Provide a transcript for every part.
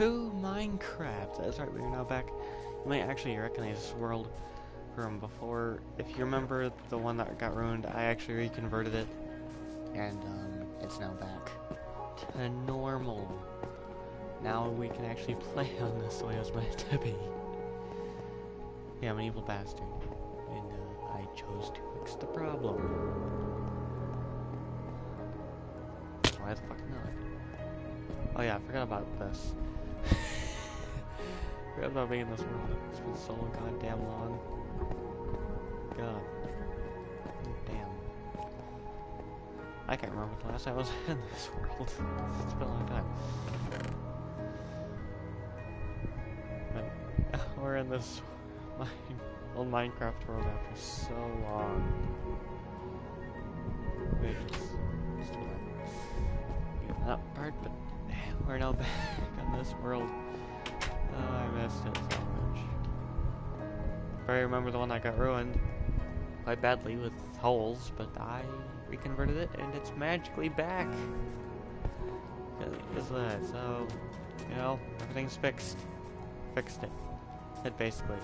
to Minecraft. That's right, we are now back. You might actually recognize this world from before. If you remember the one that got ruined, I actually reconverted it, and it's now back to normal. Now we can actually play on this the way it was meant to be. Yeah, I'm an evil bastard, and I chose to fix the problem. Why the fuck not? Oh yeah, I forgot about this. Forgot about being in this world. It's been so goddamn long. God. Damn. I can't remember the last time I was in this world. It's been a long time. But we're in this old Minecraft world after so long. Wait, just hold on. That part, but we're now back on this world. Oh, I missed it so much. If I remember the one that got ruined quite badly with holes, but I reconverted it and it's magically back. Is that so? You know, everything's fixed. Fixed it basically.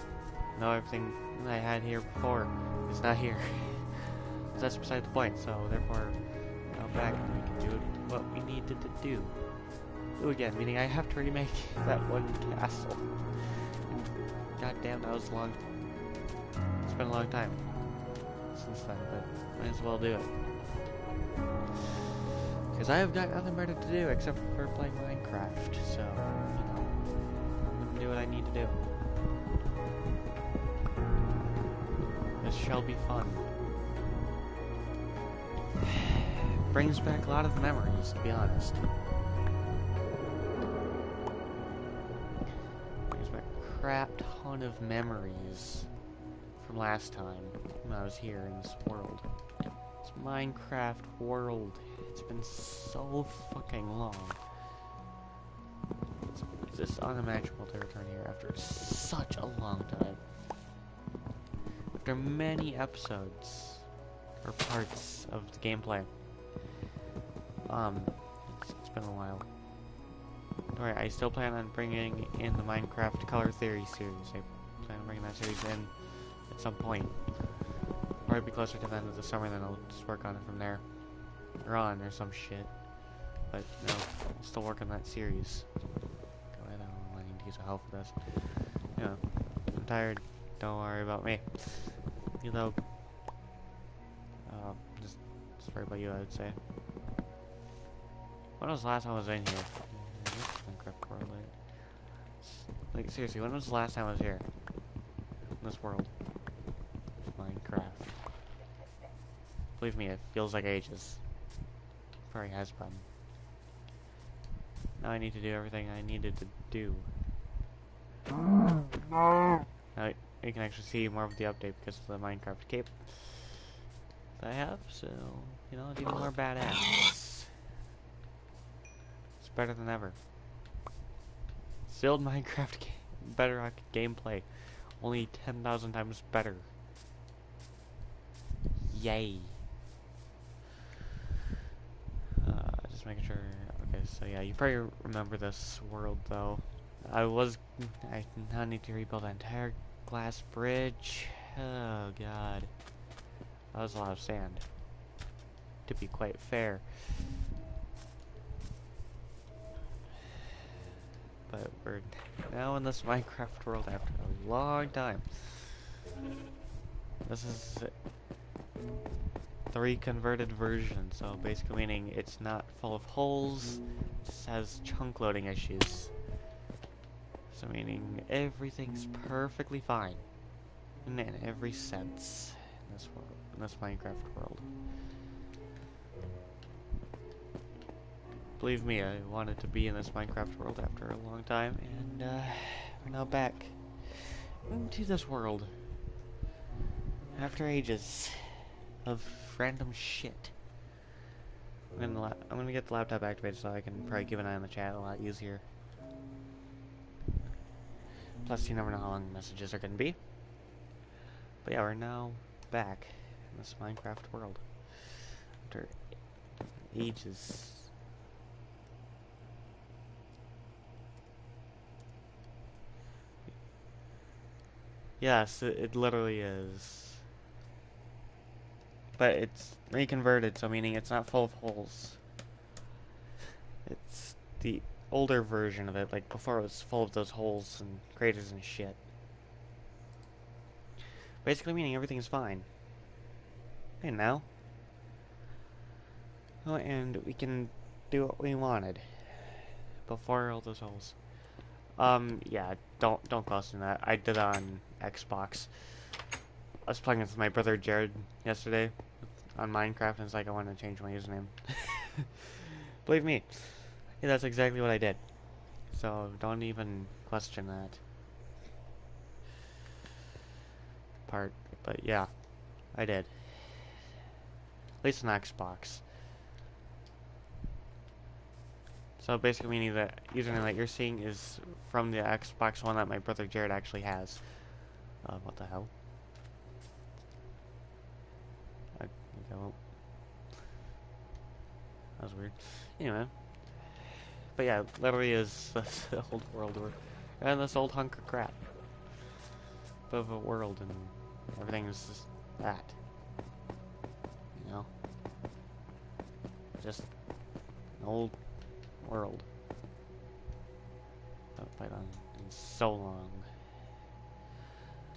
No, everything I had here before is not here. That's beside the point. So therefore, now back we can do what we needed to do. Do again, meaning I have to remake that one castle. God damn, that was long. It's been a long time since then, but might as well do it. Because I have got nothing better to do except for playing Minecraft, so, you know, I'm gonna do what I need to do. This shall be fun. Brings back a lot of memories, to be honest. Crap ton of memories from last time when I was here in this world. This Minecraft world. It's been so fucking long. It's just unimaginable to return here after such a long time. After many episodes or parts of the gameplay. It's been a while. Alright, I still plan on bringing in the Minecraft Color Theory series. I plan on bringing that series in at some point. Probably be closer to the end of the summer, then I'll just work on it from there. Or some shit. But, no, I'll still work on that series. Go ahead, I need to use help for this. Yeah, I'm tired. Don't worry about me. You know, just worry about you, I would say. When was the last time I was in here? Minecraft world, like seriously, when was the last time I was here? In this world. Minecraft. Believe me, it feels like ages. Probably has been. Now I need to do everything I needed to do. Now you can actually see more of the update because of the Minecraft cape that I have, so, you know, it's even more badass. It's better than ever. Still Minecraft Bedrock gameplay, only 10,000 times better. Yay! Just making sure. Okay, so yeah, you probably remember this world though. I now need to rebuild the entire glass bridge. Oh god, that was a lot of sand. To be quite fair. But we're now in this Minecraft world after a long time. This is the reconverted version, so basically meaning it's not full of holes, it just has chunk loading issues. So meaning everything's perfectly fine in every sense in this world, in this Minecraft world. Believe me, I wanted to be in this Minecraft world after a long time, and we're now back into this world after ages of random shit. I'm gonna get the laptop activated so I can probably keep an eye on the chat a lot easier. Plus, you never know how long messages are gonna be. But yeah, we're now back in this Minecraft world after ages. Yes, it literally is. But it's reconverted, so meaning it's not full of holes. It's the older version of it, like before it was full of those holes and craters and shit. Basically meaning everything's fine. And now? Oh, and we can do what we wanted. Before all those holes. Yeah, don't question that. I did on Xbox. I was playing with my brother Jared yesterday on Minecraft, and it's like I wanted to change my username. Believe me, yeah, that's exactly what I did. So don't even question that part. But yeah, I did. At least on Xbox. So basically meaning that username that you're seeing is from the Xbox One that my brother Jared actually has. What the hell? Okay, well, that was weird. Anyway. But yeah, literally is this old world and this old hunk of crap of a world, and everything is just that. You know? Just an old world. Haven't played on in so long.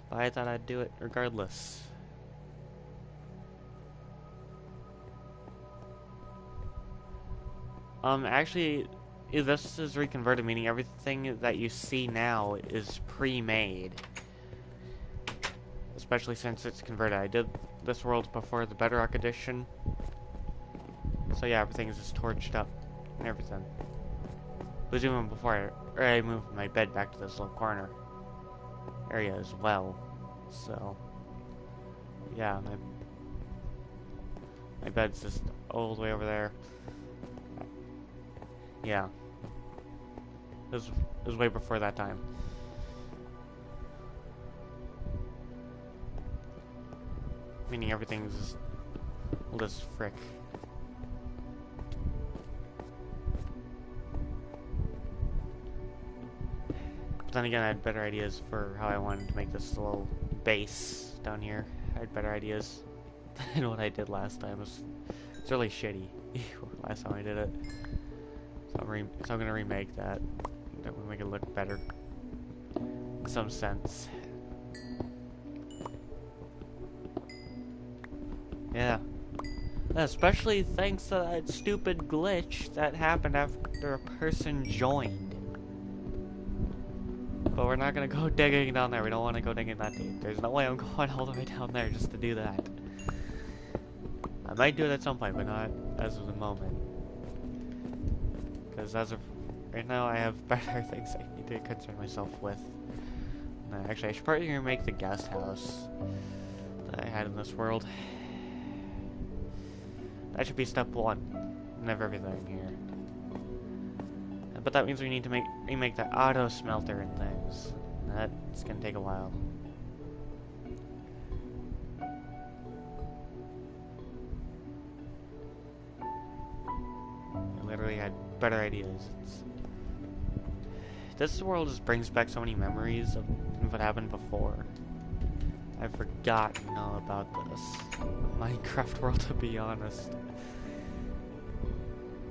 But I thought I'd do it regardless. Actually, this is reconverted, meaning everything that you see now is pre-made. Especially since it's converted. I did this world before the Bedrock edition. So yeah, everything is just torched up and everything. It was even before I moved my bed back to this little corner area as well. So yeah, my bed's just all the way over there. Yeah. It was way before that time. Meaning everything's just this frick. But then again, I had better ideas for how I wanted to make this little base down here. I had better ideas than what I did last time. It's really shitty last time I did it. So I'm gonna remake that. That will make it look better. In some sense. Yeah. Especially thanks to that stupid glitch that happened after a person joined. But we're not gonna go digging down there. We don't want to go digging that deep. There's no way I'm going all the way down there just to do that. I might do it at some point, but not as of the moment. Because as of right now, I have better things I need to concern myself with. Actually, I should probably remake the guest house that I had in this world. That should be step one of everything here. But that means we need to remake the auto smelter and things. That's gonna take a while. I literally had better ideas. This world just brings back so many memories of what happened before. I've forgotten all about this Minecraft world, to be honest.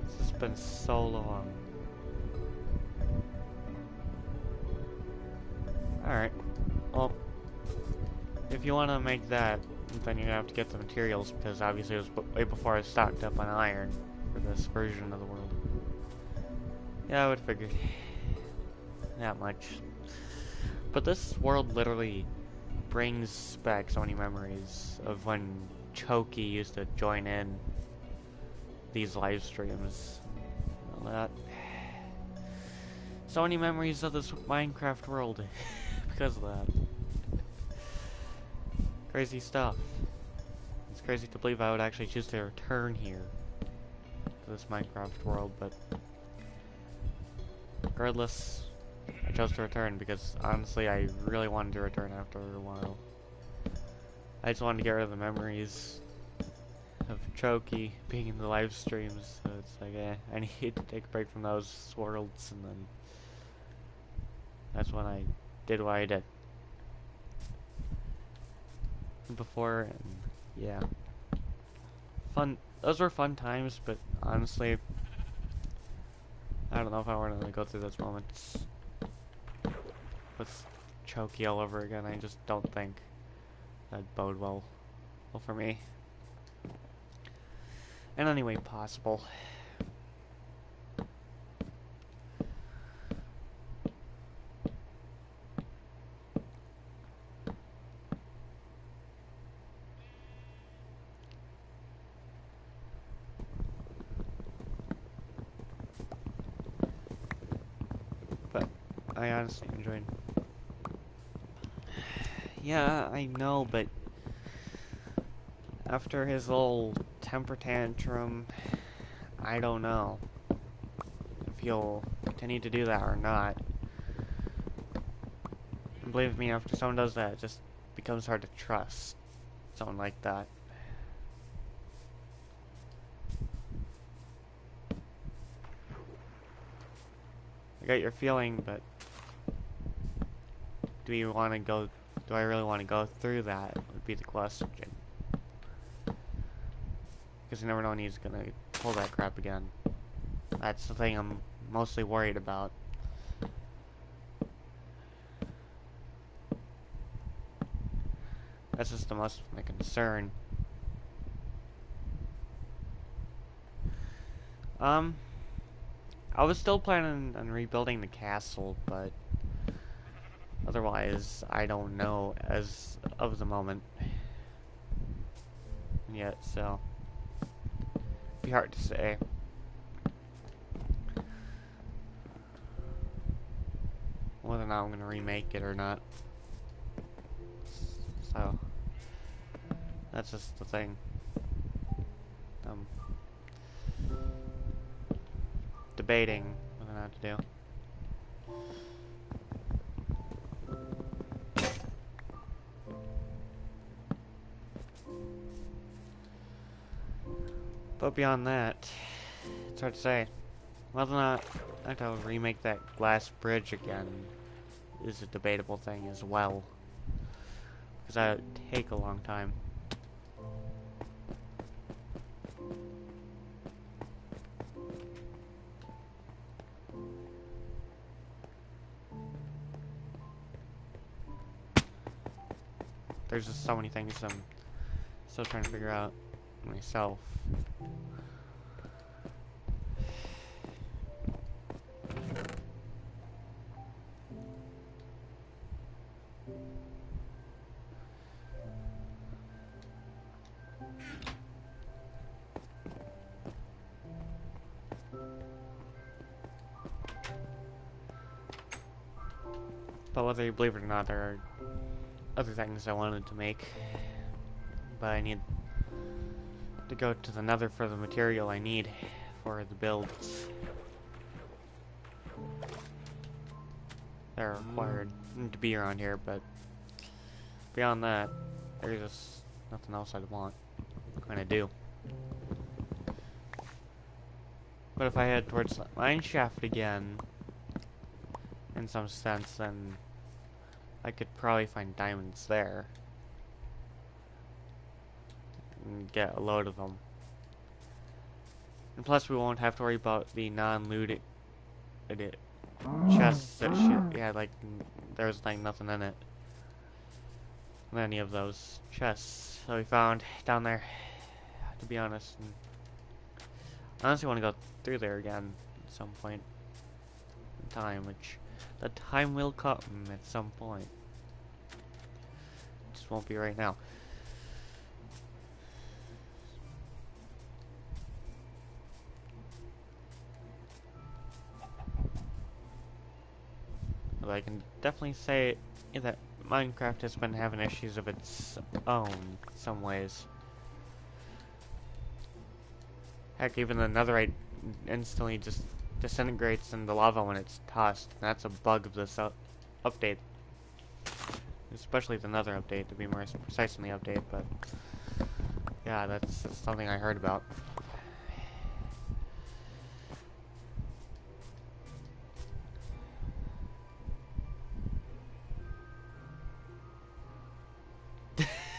It's just been so long. Alright. Well, if you want to make that, then you're gonna have to get the materials, because obviously it was way before I stocked up on iron for this version of the world. Yeah, I would figure that much. But this world literally brings back so many memories of when Choki used to join in these live streams. All that. So many memories of this Minecraft world because of that. Crazy stuff. It's crazy to believe I would actually choose to return here to this Minecraft world, but regardless, I chose to return because honestly I really wanted to return after a while. I just wanted to get rid of the memories of Choki being in the live streams, so it's like, I need to take a break from those worlds, and then that's when I did what I did. before, and yeah, fun. Those were fun times, but honestly, I don't know if I want to go through those moments with Choki all over again. I just don't think that'd bode well for me in any way possible. But I honestly enjoyed. Yeah, I know, but after his little temper tantrum, I don't know if he'll continue to do that or not. And believe me, after someone does that, it just becomes hard to trust someone like that. I get your feeling, but do you want to go? Do I really want to go through that? Would be the question. Because you never know when he's gonna pull that crap again. That's the thing I'm mostly worried about. That's just the most of my concern. I was still planning on rebuilding the castle, but otherwise, I don't know as of the moment yet, so be hard to say. Whether or not I'm going to remake it or not. So, that's just the thing. Debating whether or not to do. But beyond that, it's hard to say. Whether or not I have to remake that glass bridge again is a debatable thing as well. Because that would take a long time. There's just so many things I'm still trying to figure out myself. But whether you believe it or not, there are other things I wanted to make. But I need to go to the Nether for the material I need for the builds that are required to be around here, but beyond that, there's just nothing else I'd want to kind of do. But if I head towards the mine shaft again, in some sense, then I could probably find diamonds there and get a load of them. And plus, we won't have to worry about the non-looted chests that yeah, like there's like nothing in it. Any of those chests that we found down there, to be honest. And I honestly want to go through there again at some point in time, which the time will come at some point. It just won't be right now. But I can definitely say that Minecraft has been having issues of its own in some ways. Heck, even the netherite instantly just disintegrates in the lava when it's tossed. And that's a bug of this update. Especially the nether update, to be more precise in the update, but yeah, that's something I heard about.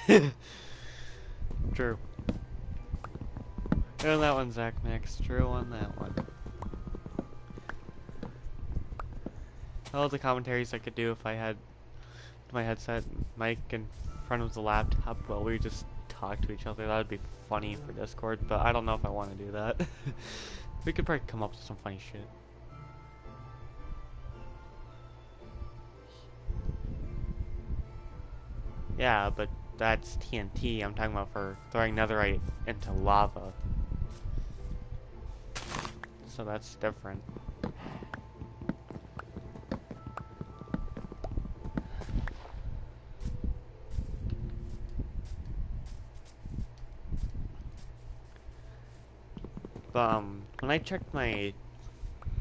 True. True on that one, Zach Max. True on that one. All the commentaries I could do if I had my headset mic in front of the laptop while we just talk to each other. That would be funny for Discord, but I don't know if I want to do that. We could probably come up with some funny shit. Yeah, but that's TNT. I'm talking about for throwing netherite into lava. So that's different. But when I checked my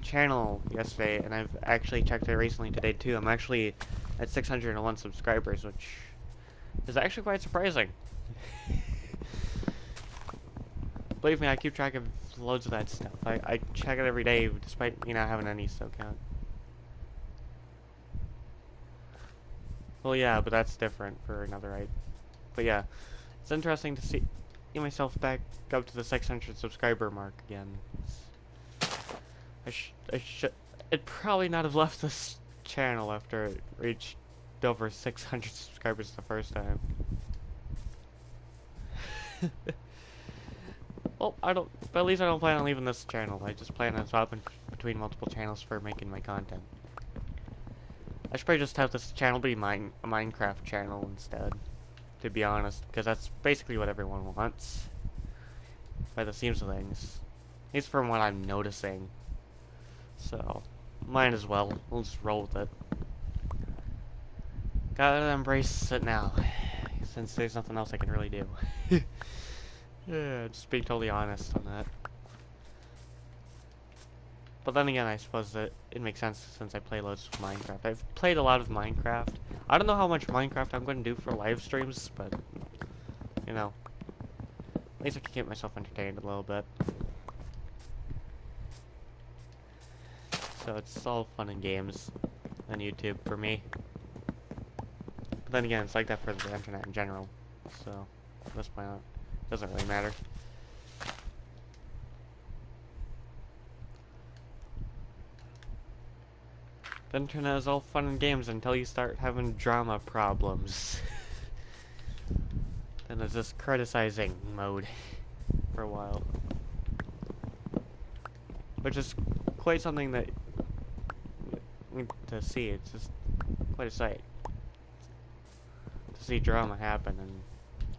channel yesterday, and I've actually checked it recently today too, I'm actually at 601 subscribers, which is actually quite surprising. Believe me, I keep track of loads of that stuff. I check it every day, despite me not having any stock count. Well, yeah, but that's different for netherite. But yeah, it's interesting to see myself back up to the 600 subscriber mark again. I'd probably not have left this channel after it reached over 600 subscribers the first time. Well, but at least I don't plan on leaving this channel. I just plan on swapping between multiple channels for making my content. I should probably just have this channel be a Minecraft channel instead, to be honest, because that's basically what everyone wants, by the seams of things. At least from what I'm noticing. So, might as well. We'll just roll with it. Gotta embrace it now, since there's nothing else I can really do. Yeah, just being totally honest on that. But then again, I suppose that it makes sense since I play loads of Minecraft. I've played a lot of Minecraft. I don't know how much Minecraft I'm going to do for live streams, but, you know, at least I can keep myself entertained a little bit. So it's all fun and games on YouTube for me. But then again, it's like that for the internet in general. So, at this point, it doesn't really matter. The internet is all fun and games until you start having drama problems. Then it's just criticizing mode for a while. Which is quite something that to see. It's just quite a sight to see drama happen, and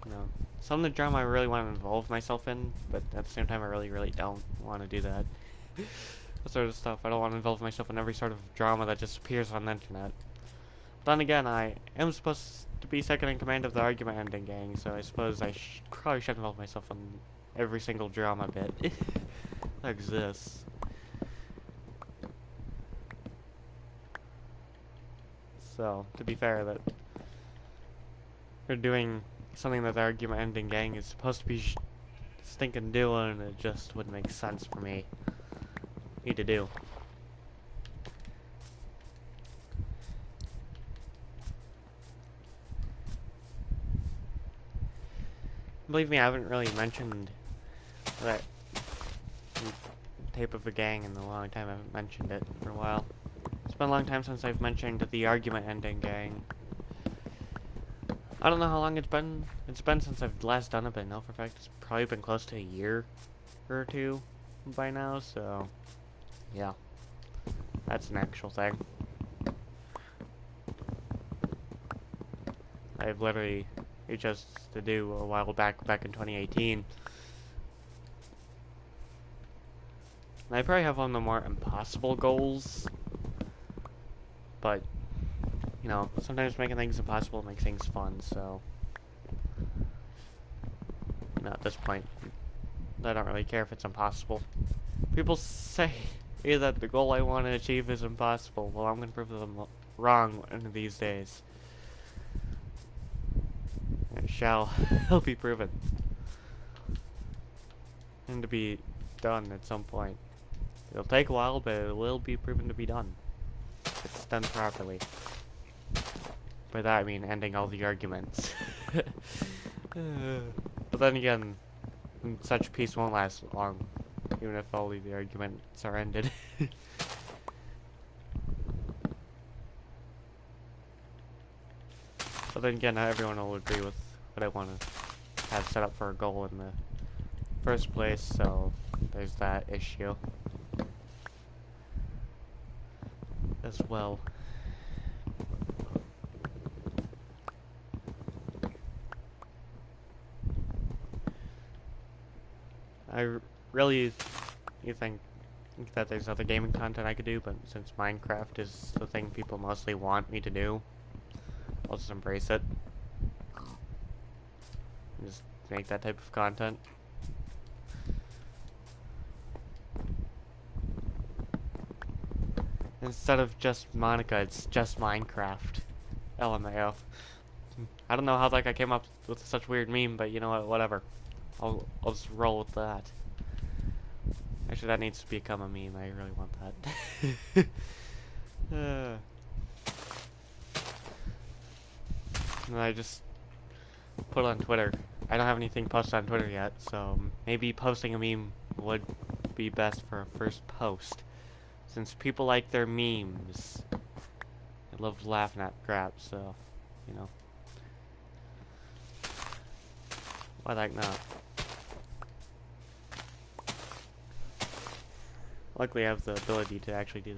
you know, some of the drama I really want to involve myself in, but at the same time I really don't want to do that. That sort of stuff. I don't want to involve myself in every sort of drama that just appears on the internet. But then again, I am supposed to be second in command of the argument ending gang, so I suppose I probably should involve myself in every single drama bit that exists. So, to be fair, that we're doing something that the argument ending gang is supposed to be stinking doing, it just wouldn't make sense for me to do. Believe me, I haven't really mentioned that type of a gang in a long time. I haven't mentioned it for a while. It's been a long time since I've mentioned the argument ending gang. I don't know how long it's been. It's been since I've last done it, but I know for a fact it's probably been close to a year or two by now, so yeah. That's an actual thing. I've literally just to do a while back in 2018. And I probably have one of the more impossible goals, but you know, sometimes making things impossible makes things fun, so you know, at this point I don't really care if it's impossible. People say that the goal I want to achieve is impossible. Well, I'm gonna prove them wrong one of these days. It shall be proven. And to be done at some point. It'll take a while, but it will be proven to be done. If it's done properly. By that I mean ending all the arguments. But then again, such peace won't last long, even if all the arguments are ended. But then again, not everyone will agree with what I want to have set up for a goal in the first place, so there's that issue as well. Really think that there's other gaming content I could do, but since Minecraft is the thing people mostly want me to do, I'll just embrace it. And just make that type of content. Instead of just Monica, it's just Minecraft. LMAO. I don't know how that guy came up with such weird meme, but you know what, whatever. I'll just roll with that. Actually, that needs to become a meme. I really want that. And I just put it on Twitter. I don't have anything posted on Twitter yet, so maybe posting a meme would be best for a first post. Since people like their memes. I love laughing at crap, so, you know. Why the heck not? Luckily I have the ability to actually do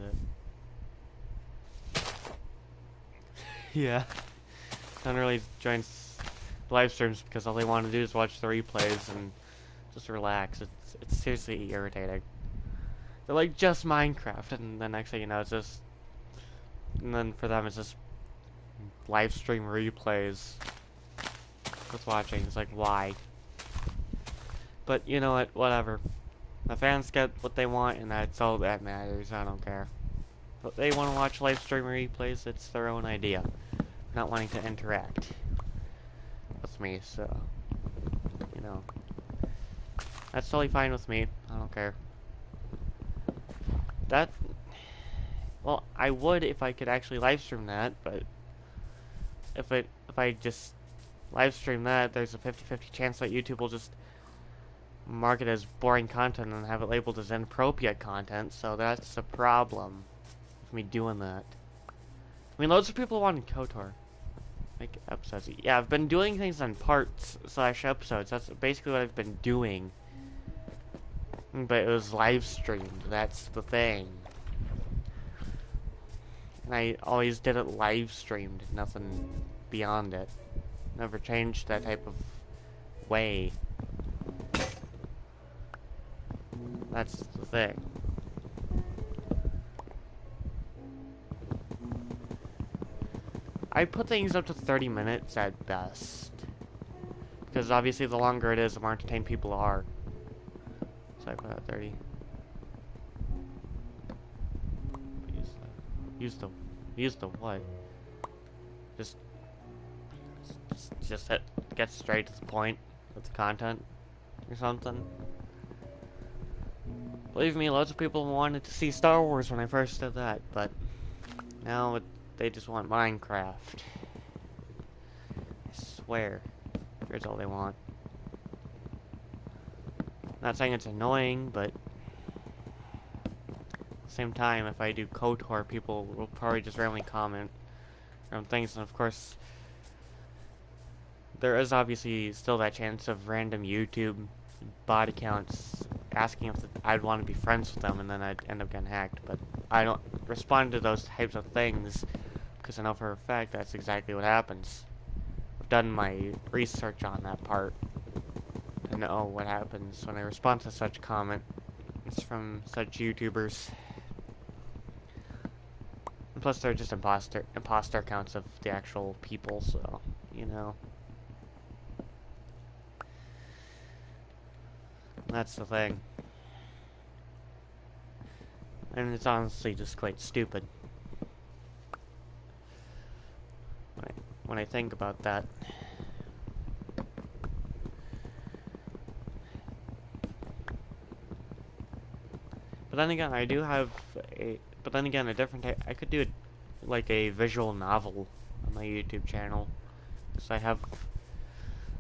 that. Yeah. I don't really join live streams because all they want to do is watch the replays and just relax. It's seriously irritating. They're like, just Minecraft, and the next thing you know, it's just... And then for them, it's just live stream replays with watching. It's like, why? But you know what? Whatever. The fans get what they want, and that's all that matters. I don't care. But they want to watch live stream replays, it's their own idea. Not wanting to interact with me, so... You know. That's totally fine with me. I don't care. That... Well, I would if I could actually live stream that, but... If I just live stream that, there's a 50-50 chance that YouTube will just mark it as boring content and have it labeled as inappropriate content, so that's a problem with me doing that. I mean, loads of people wanted KOTOR. Make episodes. Yeah, I've been doing things on parts / episodes. That's basically what I've been doing. But it was live streamed. That's the thing. And I always did it live streamed. Nothing beyond it. Never changed that type of way. That's the thing. I put things up to 30 minutes at best. Because obviously the longer it is, the more entertained people are. So I put out 30. Use the what? Just get straight to the point with the content or something. Believe me, lots of people wanted to see Star Wars when I first did that, but now they just want Minecraft. I swear, here's all they want. Not saying it's annoying, but at the same time, if I do KOTOR, people will probably just randomly comment on things, and of course, there is obviously still that chance of random YouTube bot accounts asking if I'd want to be friends with them, and then I'd end up getting hacked. But I don't respond to those types of things because I know for a fact that's exactly what happens. I've done my research on that part to know what happens when I respond to such comments from such YouTubers. And plus, they're just imposter accounts of the actual people, so you know. That's the thing. And it's honestly just quite stupid. When I think about that. But then again, I do have a... But then again, a different type... I could do like a visual novel on my YouTube channel. So I have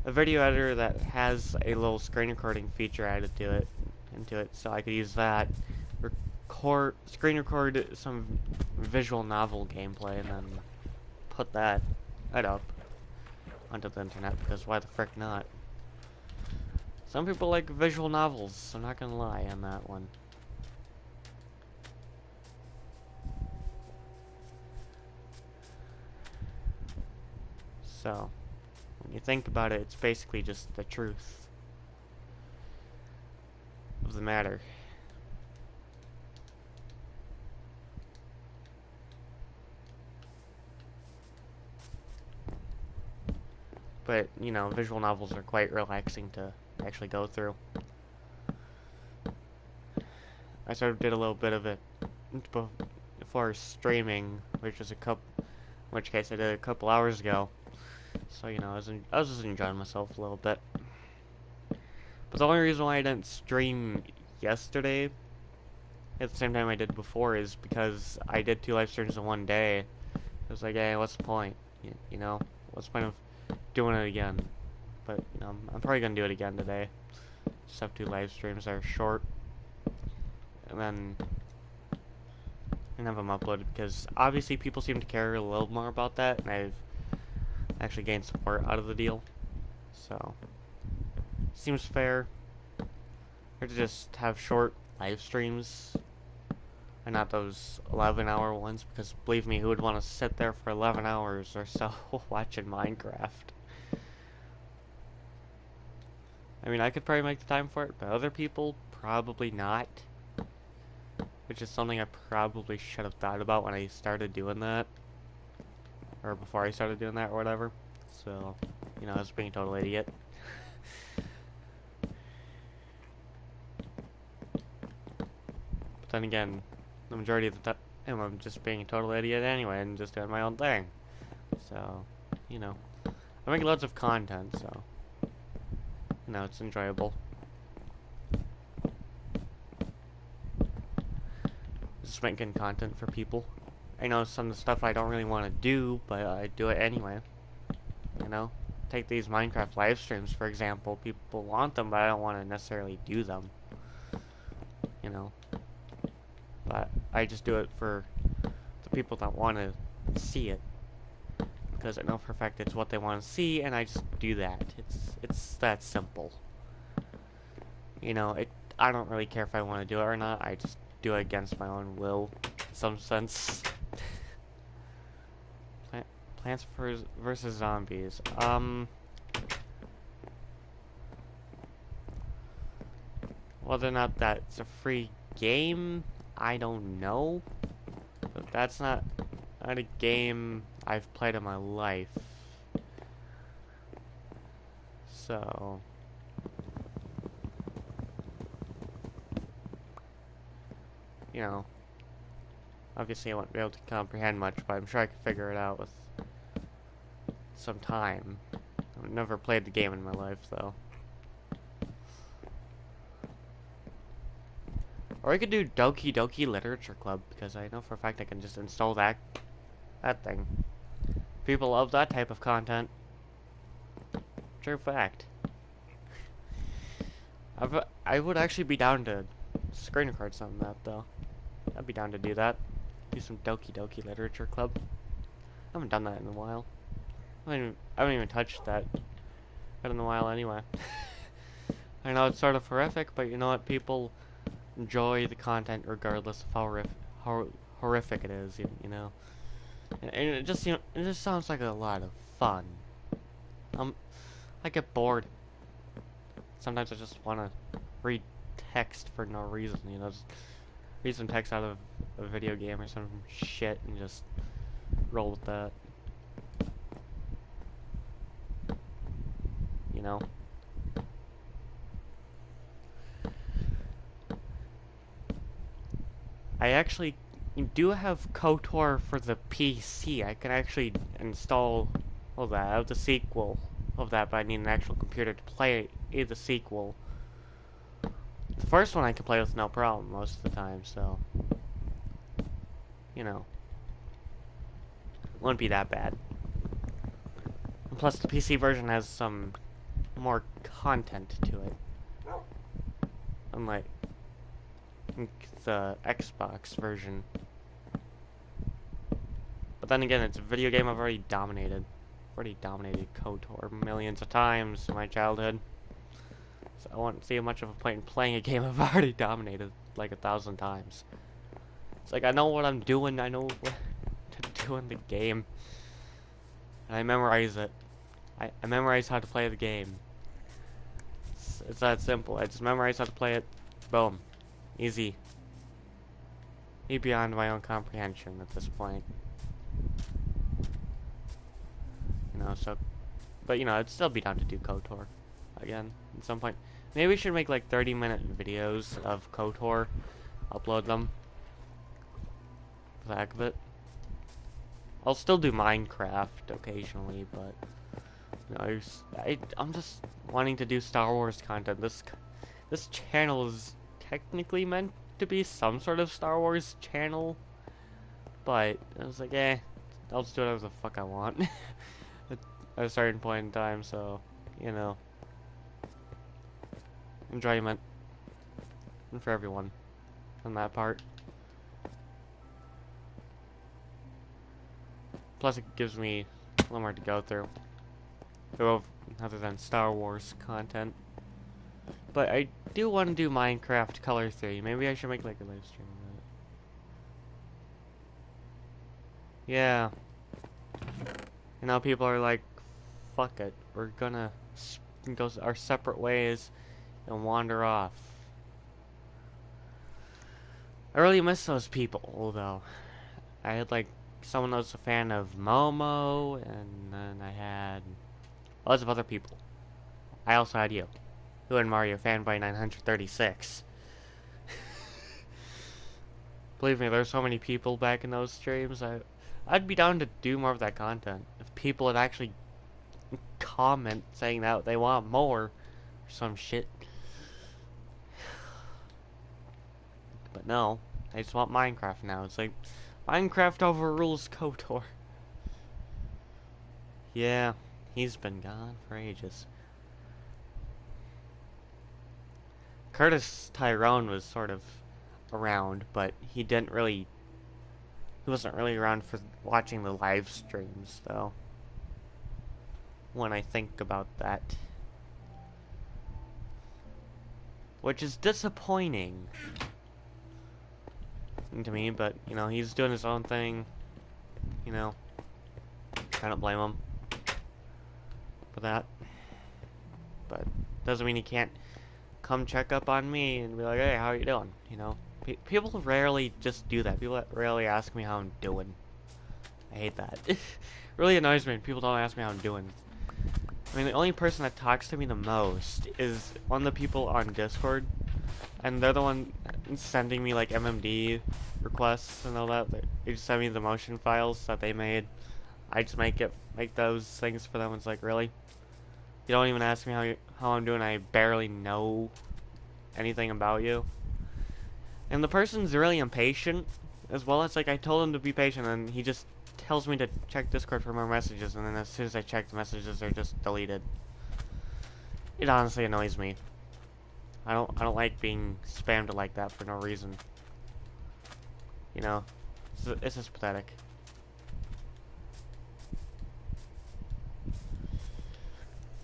a video editor that has a little screen recording feature added to it, so I could use that, screen record some visual novel gameplay, and then put that up onto the internet, because why the frick not? Some people like visual novels, I'm not gonna lie on that one. So, when you think about it, it's basically just the truth of the matter. But, you know, visual novels are quite relaxing to actually go through. I sort of did a little bit of it before streaming, which was in which case I did a couple hours ago. So, you know, I was just enjoying myself a little bit. But the only reason why I didn't stream yesterday at the same time I did before is because I did 2 live streams in one day. It was like, hey, what's the point? You know, what's the point of doing it again? But, you know, I'm probably gonna do it again today. Just have 2 live streams that are short, and then have them uploaded, because obviously people seem to care a little more about that, and I've actually gained support out of the deal. So, seems fair. Or to just have short live streams and not those 11-hour ones, because believe me, who would want to sit there for 11 hours or so watching Minecraft? I mean, I could probably make the time for it, but other people, probably not. Which is something I probably should have thought about when I started doing that. Or before I started doing that, or whatever. So, you know, I was being a total idiot. But then again, the majority of the time, I'm just being a total idiot anyway, and just doing my own thing. So, you know, I make lots of content, so, you know, it's enjoyable. Just making content for people. I know some of the stuff I don't really want to do, but I do it anyway. You know? Take these Minecraft live streams, for example. People want them, but I don't want to necessarily do them. You know? But I just do it for the people that want to see it. Because I know for a fact it's what they want to see, and I just do that. It's that simple. You know, I don't really care if I want to do it or not. I just do it against my own will, in some sense. Plants versus Zombies. Whether or not that's a free game, I don't know. But that's not a game I've played in my life. So, you know, obviously I won't be able to comprehend much, but I'm sure I can figure it out with some time. I've never played the game in my life, though. Or I could do Doki Doki Literature Club, because I know for a fact I can just install that thing. People love that type of content. True fact. I would actually be down to screen record some of that, though. I'd be down to do that. Do some Doki Doki Literature Club. I haven't done that in a while. I haven't even touched that in a while anyway. I know it's sort of horrific, but you know what? People enjoy the content regardless of how horrific it is, you know. And it just, you know, it just sounds like a lot of fun. I get bored. Sometimes I just want to read text for no reason, you know, just read some text out of a video game or some shit and just roll with that. You know? I actually do have KOTOR for the PC. I can actually install the sequel of that, but I need an actual computer to play the sequel. The first one I can play with no problem most of the time, so, you know, wouldn't be that bad. And plus, the PC version has some more content to it. Unlike the Xbox version. But then again, it's a video game I've already dominated. I've already dominated KOTOR millions of times in my childhood. So I won't see much of a point in playing a game I've already dominated like 1,000 times. It's like I know what I'm doing, I know what to do in the game. And I memorize it. I memorize how to play the game. It's that simple. I just memorize how to play it. Boom. Easy. Beyond my own comprehension at this point. You know, so... But, you know, I'd still be down to do KOTOR again at some point. Maybe we should make, like, 30-minute videos of KOTOR. Upload them. For the heck of it. I'll still do Minecraft occasionally, but... You know, I'm just wanting to do Star Wars content. This channel is technically meant to be some sort of Star Wars channel, but I was like, I'll just do whatever the fuck I want at a certain point in time. So, you know, enjoyment for everyone on that part. Plus, it gives me a little more to go through, other than Star Wars content. But I do want to do Minecraft Color 3. Maybe I should make like a live stream of that. Yeah. You know, people are like, fuck it. We're gonna go our separate ways and wander off. I really miss those people, though. I had like someone that was a fan of Momo, and then I had lots of other people. I also had you. Who and Mario Fanboy 936. Believe me, there's so many people back in those streams. I'd be down to do more of that content if people would actually comment saying that they want more or some shit. But no, I just want Minecraft now. It's like Minecraft overrules KOTOR. Yeah, he's been gone for ages. Curtis Tyrone was sort of around, but he wasn't really around for watching the live streams, though. When I think about that. Which is disappointing to me, but, you know, he's doing his own thing. You know, I don't blame him for that. But doesn't mean he can't come check up on me and be like, hey, how are you doing? You know, people rarely just do that. People rarely ask me how I'm doing. I hate that. It really annoys me when people don't ask me how I'm doing. I mean, the only person that talks to me the most is one of the people on Discord, and they're the one sending me like MMD requests and all that. They just send me the motion files that they made. I just make those things for them. It's like, really? You don't even ask me how I'm doing. I barely know anything about you. And the person's really impatient as well. It's like I told him to be patient, and he just tells me to check Discord for more messages, and then as soon as I check, the messages are just deleted. It honestly annoys me. I don't like being spammed like that for no reason. You know, it's just pathetic.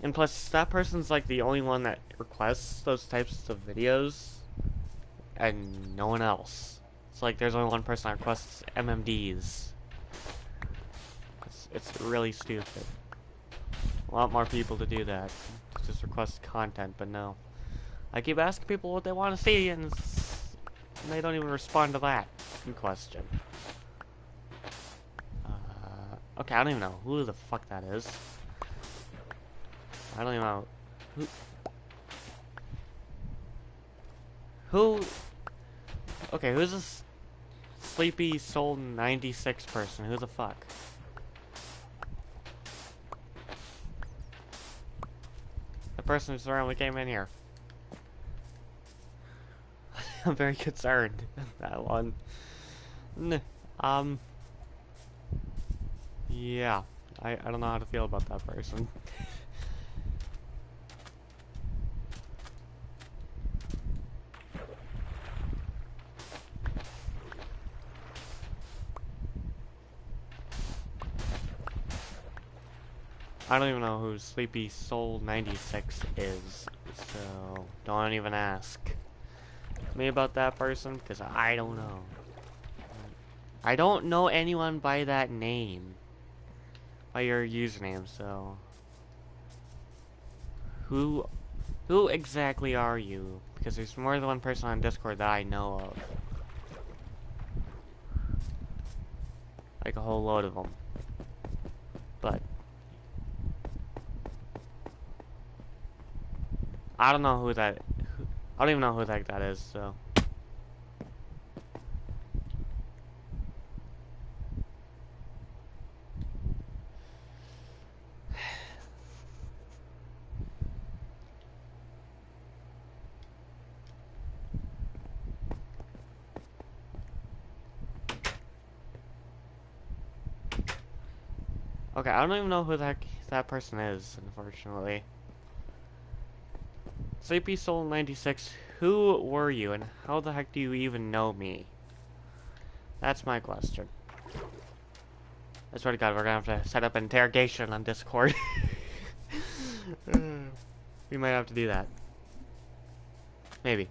And plus, that person's like the only one that requests those types of videos, and no one else. It's like there's only one person that requests MMDs. It's really stupid. I want more people to do that. Just request content, but no. I keep asking people what they want to see, and they don't even respond to that question. Okay, I don't even know who the fuck that is. I don't even know. Who? Okay, who's this Sleepy Soul 96 person? Who the fuck? The person who's around we came in here. I'm very concerned. That one. Yeah. I don't know how to feel about that person. I don't even know who Sleepy Soul 96 is, so don't even ask me about that person, because I don't know. I don't know anyone by that name, by your username, so who exactly are you? Because there's more than one person on Discord that I know of. Like a whole load of them. But I don't know who that. I don't even know who the heck that is. So. Okay, I don't even know who the heck that person is, unfortunately. Sleepy Soul 96, who were you, and how the heck do you even know me? That's my question. I swear to God, we're gonna have to set up an interrogation on Discord. We might have to do that. Maybe.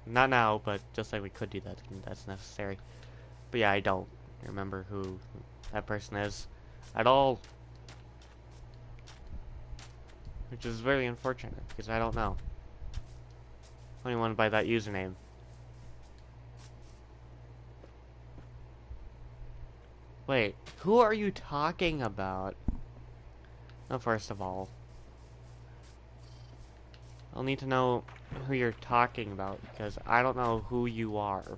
Not now, but just like we could do that, and that's necessary. But yeah, I don't remember who that person is at all. Which is very unfortunate, because I don't know anyone by that username. Wait, who are you talking about? Well, first of all, I'll need to know who you're talking about, because I don't know who you are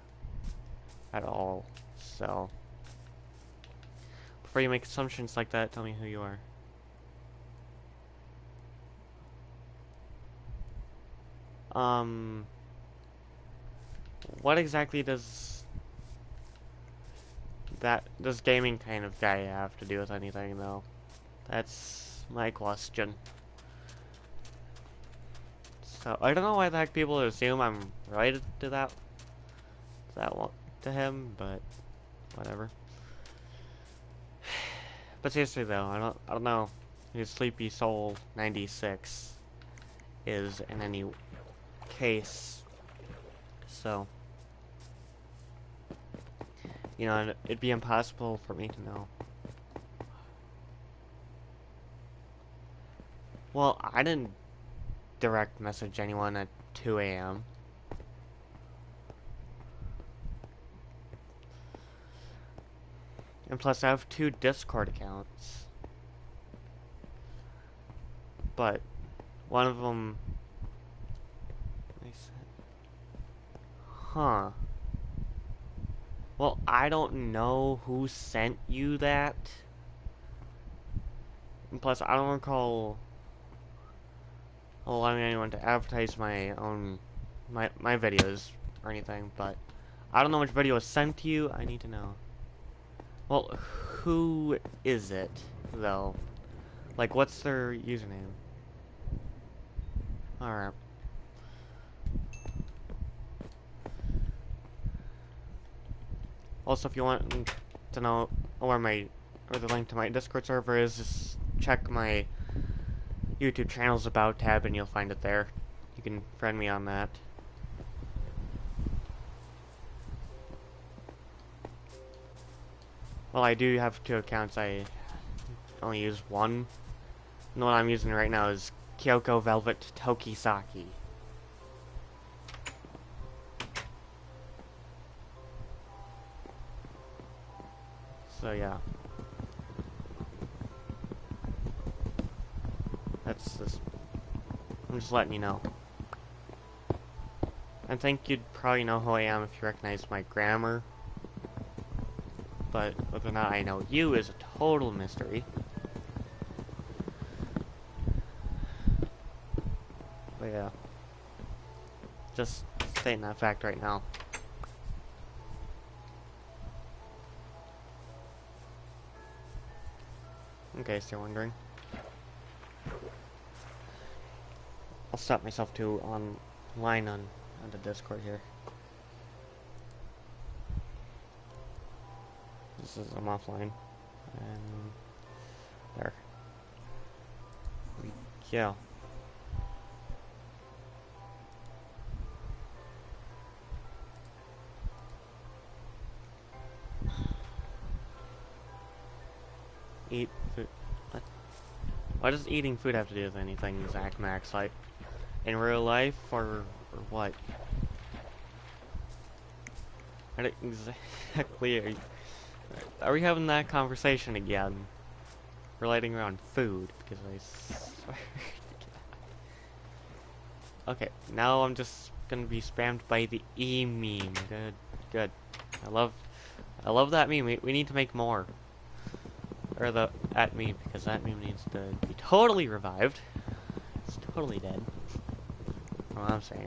at all. So, before you make assumptions like that, tell me who you are. What exactly does this gaming kind of guy have to do with anything, though? That's my question. So, I don't know why the heck people assume I'm related to to him, but whatever. But seriously though, I don't know who Sleepy Soul 96 is in any case. So, you know, it'd be impossible for me to know. Well, I didn't direct message anyone at 2 a.m. And plus, I have 2 Discord accounts. But one of them... Huh. Well, I don't know who sent you that. And plus, I don't recall allowing anyone to advertise my videos or anything, but I don't know which video was sent to you. I need to know. Well, who is it, though? Like, what's their username? Alright. Also, if you want to know where the link to my Discord server is, just check my YouTube channel's About tab and you'll find it there. You can friend me on that. Well, I do have 2 accounts. I only use one. And the one I'm using right now is Kyoko Velvet Tokisaki. So yeah. That's just... I'm just letting you know. I think you'd probably know who I am if you recognize my grammar. But whether or not I know you is a total mystery. But yeah. Just stating that fact right now. In case you're wondering. I'll stop myself to online on the Discord here. This is I'm offline. And there. yeah. Eat food. What does eating food have to do with anything, Zach Max? Like, in real life, or what? What exactly are we having that conversation again? Relating around food, because I swear to God. Okay, now I'm just gonna be spammed by the E meme. Good, good. I love that meme. We need to make more. Or the at meme, because that meme needs to be totally revived. It's totally dead. Well, I'm saying,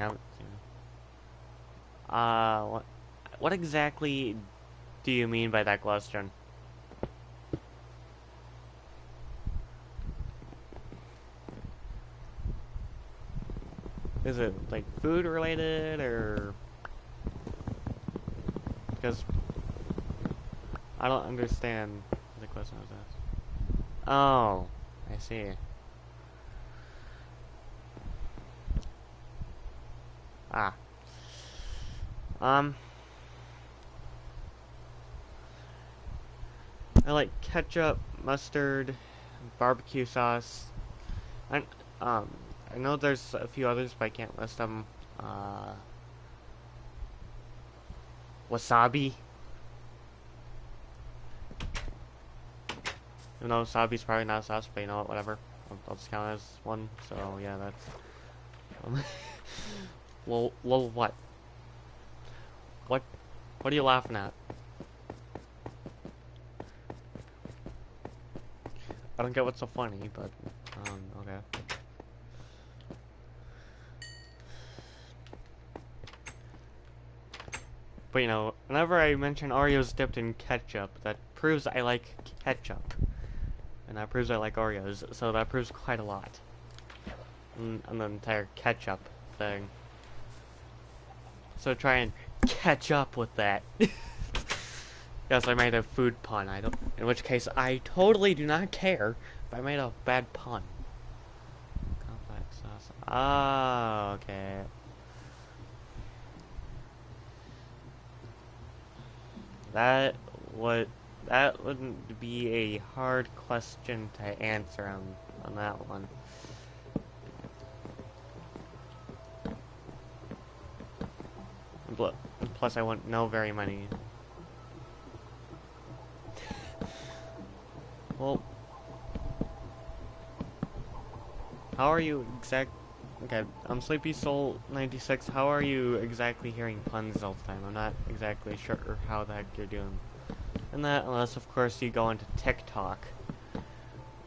what exactly do you mean by that question? Is it like food related, or because I don't understand the question was asked. Oh, I see. Ah. I like ketchup, mustard, barbecue sauce. I I know there's a few others, but I can't list them. Wasabi. Even though wasabi's probably not a sauce, but you know what, whatever. I'll just count it as one. So yeah, that's. Well, what? What? What are you laughing at? I don't get what's so funny, but okay. But you know, whenever I mention Oreos dipped in ketchup, that proves I like ketchup. And that proves I like Oreos, so that proves quite a lot. On the entire ketchup thing. So try and catch up with that. Yes, I made a food pun. In which case, I totally do not care if I made a bad pun. Complex sauce. Ah, okay. That wouldn't be a hard question to answer on that one. Plus, I wouldn't know very many. Well, how are you Okay, I'm Sleepy Soul 96. How are you exactly hearing puns all the time? I'm not exactly sure how the heck you're doing. And that, unless of course you go into TikTok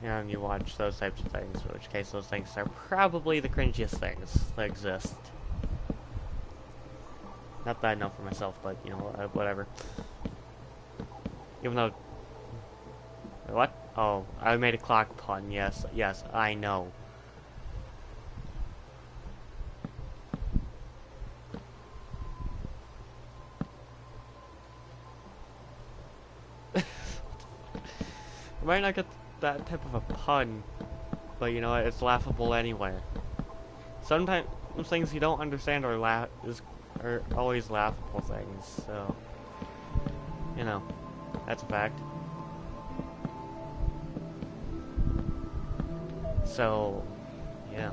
and you watch those types of things, in which case those things are probably the cringiest things that exist. Not that I know for myself, but you know, whatever. Even though, what? Oh, I made a clock pun. Yes, yes, I know. I might not get that type of a pun, but you know, it's laughable anyway. Sometimes things you don't understand are always laughable things, so you know, that's a fact. So, yeah.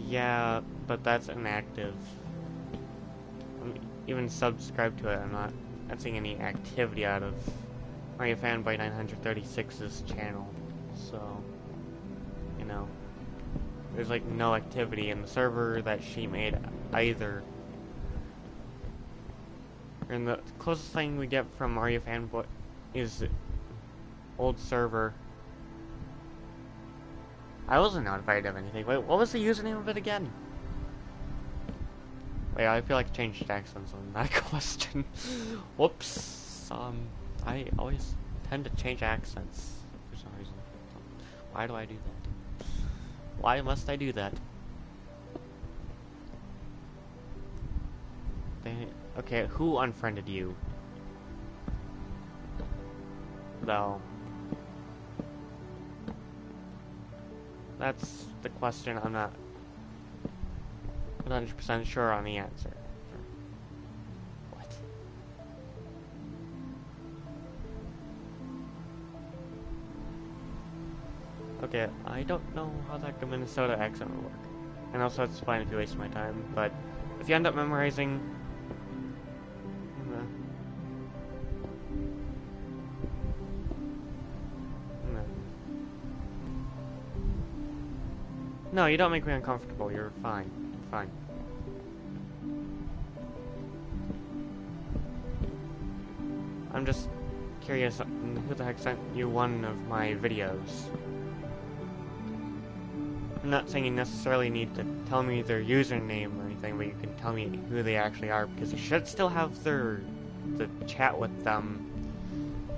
Yeah, but that's inactive. I'm even subscribed to it. I'm not seeing any activity out of Mario Fanboy 936's channel. So, you know, there's like no activity in the server that she made either. And the closest thing we get from Mario Fanboy is old server. I wasn't notified of anything. Wait, what was the username of it again? Wait, I feel like I changed accents on that question. Whoops. Plus, I always tend to change accents for some reason. Why do I do that? Why must I do that? Okay, who unfriended you? Though. That's the question I'm not 100% sure on the answer. What? Okay, I don't know how that Minnesota accent will work. And also, it's fine if you waste my time, but if you end up memorizing... No, you don't make me uncomfortable. You're fine. Fine. I'm just curious who the heck sent you one of my videos. I'm not saying you necessarily need to tell me their username or anything, but you can tell me who they actually are, because you should still have the chat with them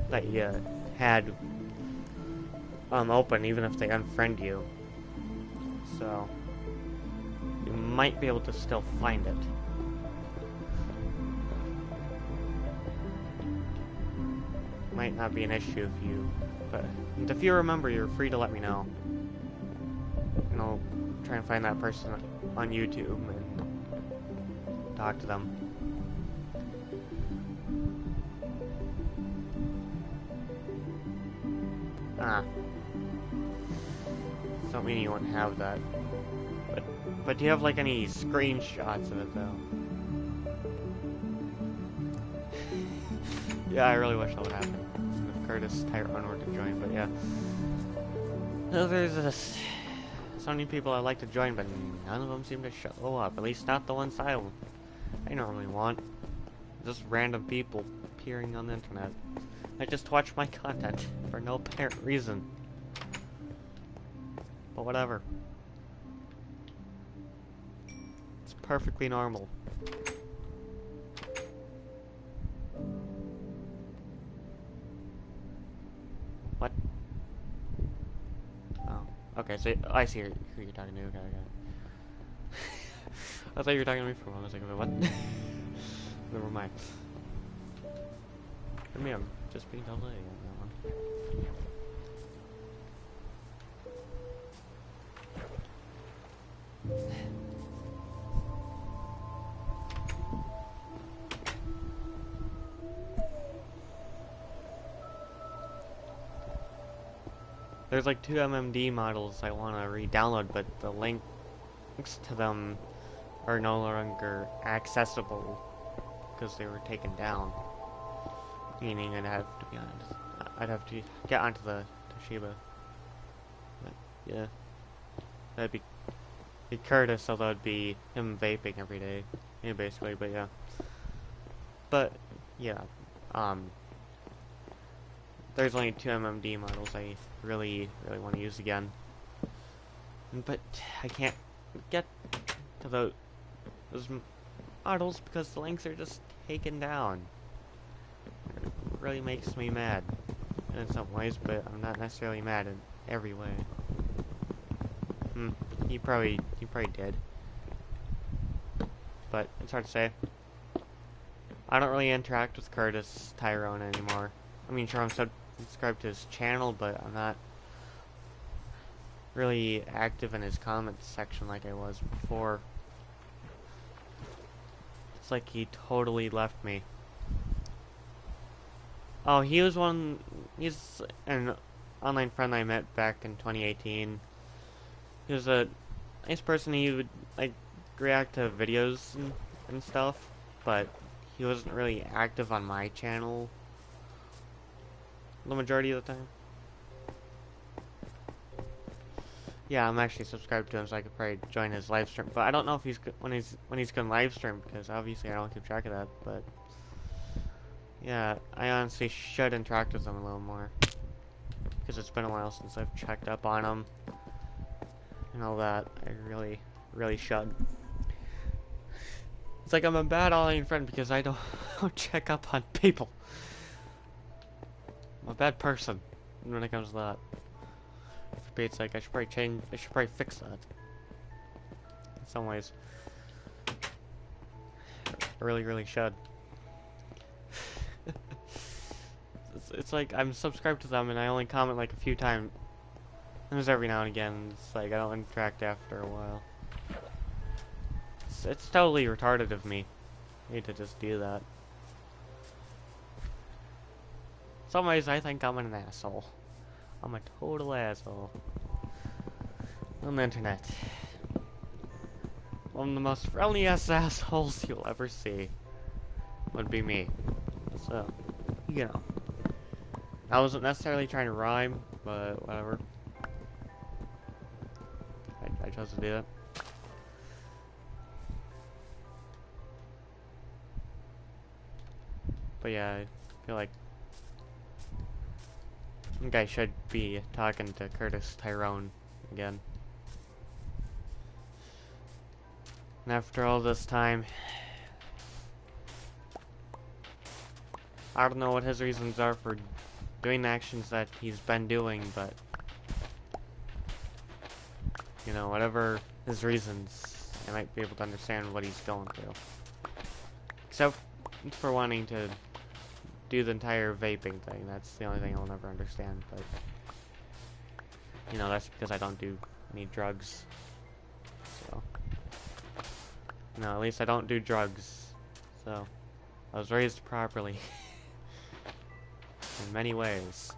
that you had open, even if they unfriend you. So you might be able to still find it. Might not be an issue if you, but if you remember, you're free to let me know. And I'll try and find that person on YouTube and talk to them. Don't mean you wouldn't have that. But do you have like any screenshots of it though? Yeah, I really wish that would happen. If Curtis Tyrone were to join, but yeah. So there's so many people I'd like to join, but none of them seem to show up. At least not the ones I normally want. Just random people appearing on the internet. I just watch my content for no apparent reason. But whatever. It's perfectly normal. What? Oh, okay, so I see who you're talking to. Okay, okay. I thought you were talking to me for a moment. I was like, what? Never mind. For me, I'm just being delayed on that one. There's like 2 MMD models I want to re-download, but the links to them are no longer accessible because they were taken down. Meaning I'd have to be honest, I'd have to get onto the Toshiba. But yeah, that'd be Curtis, although it'd be him vaping every day, yeah, basically. But yeah, there's only 2 MMD models I really want to use again. But I can't get to those models because the links are just taken down. It really makes me mad in some ways, but I'm not necessarily mad in every way. You probably did. But it's hard to say. I don't really interact with Curtis Tyrone anymore. I mean, sure, I'm subscribed to his channel, but I'm not really active in his comments section like I was before. It's like he totally left me. Oh, he's an online friend I met back in 2018. He was a nice person. He would like react to videos and stuff, but he wasn't really active on my channel the majority of the time. Yeah, I'm actually subscribed to him, so I could probably join his live stream. But I don't know if he's when he's gonna live stream, because obviously I don't keep track of that. But yeah, I honestly should interact with him a little more, because it's been a while since I've checked up on him and all that. I really should. It's like I'm a bad online friend because I don't check up on people. a bad person when it comes to that. For Pete's sake, I should probably fix that. In some ways. I really should. It's like I'm subscribed to them and I only comment like a few times. There's every now and again. It's like I don't interact after a while. It's totally retarded of me. I need to just do that. In some ways, I think I'm an asshole. I'm a total asshole. On the internet. One of the most friendliest assholes you'll ever see would be me. So, you know. I wasn't necessarily trying to rhyme, but whatever. I chose to do that. But yeah, I feel like I think I should be talking to Curtis Tyrone again. And after all this time, I don't know what his reasons are for doing the actions that he's been doing, but you know, whatever his reasons, I might be able to understand what he's going through. Except for wanting to do the entire vaping thing. That's the only thing I'll never understand, but you know, that's because I don't do any drugs. So no, at least I don't do drugs. So I was raised properly in many ways.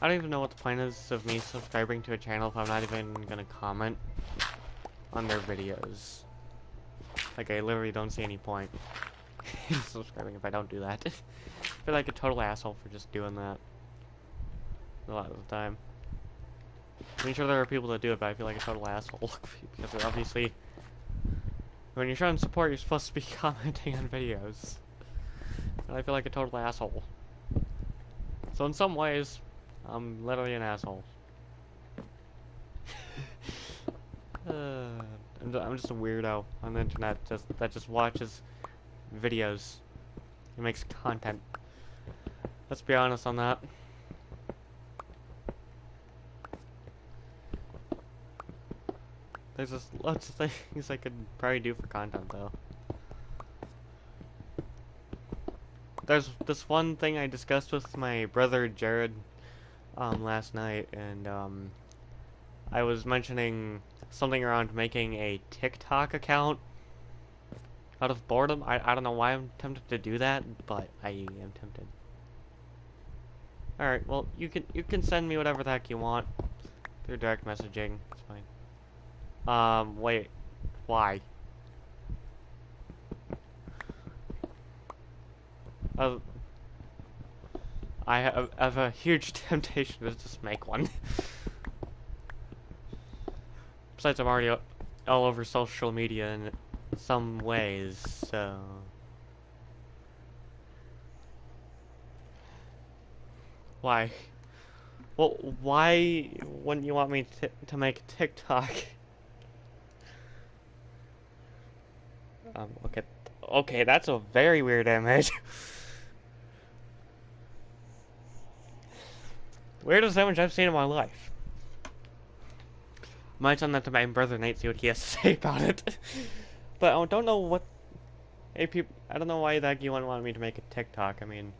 I don't even know what the point is of me subscribing to a channel if I'm not even gonna comment on their videos. Like, I literally don't see any point in subscribing if I don't do that. I feel like a total asshole for just doing that a lot of the time. I'm sure there are people that do it, but I feel like a total asshole because they're obviously, when you're showing support, you're supposed to be commenting on videos. And I feel like a total asshole. So in some ways, I'm literally an asshole. I'm just a weirdo on the internet that just watches videos and makes content. Let's be honest on that. There's just lots of things I could probably do for content though. There's this one thing I discussed with my brother Jared last night, and I was mentioning something around making a TikTok account out of boredom. I don't know why I'm tempted to do that, but I am tempted. Alright, well, you can send me whatever the heck you want through direct messaging. It's fine. Wait. Why? I have a huge temptation to just make one. Besides, I'm already all over social media in some ways, so... Why? Well, why wouldn't you want me to make a TikTok? Okay. Okay, that's a very weird image. Weirdest image I've seen in my life. Might send that to my brother Nate, see what he has to say about it. But I don't know what... Hey, people, I don't know why the heck you wouldn't want me to make a TikTok. I mean...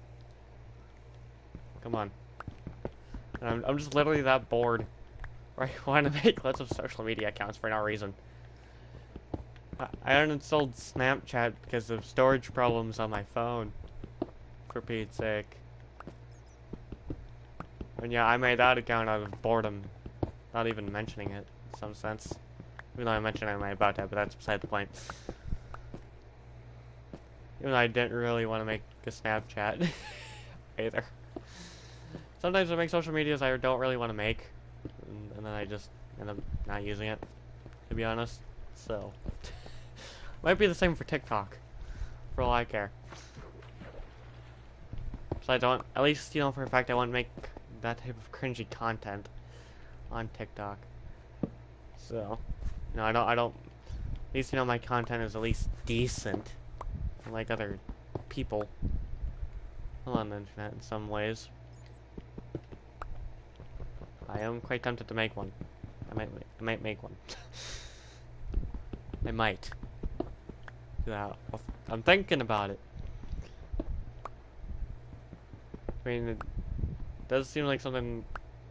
Come on. I'm just literally that bored. Where I want to make lots of social media accounts for no reason. I uninstalled Snapchat because of storage problems on my phone. For Pete's sake. And yeah, I made that account out of boredom. Not even mentioning it, in some sense. Even though I mentioned it in my about that, but that's beside the point. Even though I didn't really want to make a Snapchat either. Sometimes I make social medias I don't really want to make, and then I just end up not using it, to be honest. So, might be the same for TikTok, for all I care. So I don't, at least, you know, for a fact I won't make that type of cringy content on TikTok. So, you know, I don't, at least, you know, my content is at least decent, like other people on the internet in some ways. I am quite tempted to make one. I might make one. I might. Yeah, I'm thinking about it. I mean, it does seem like something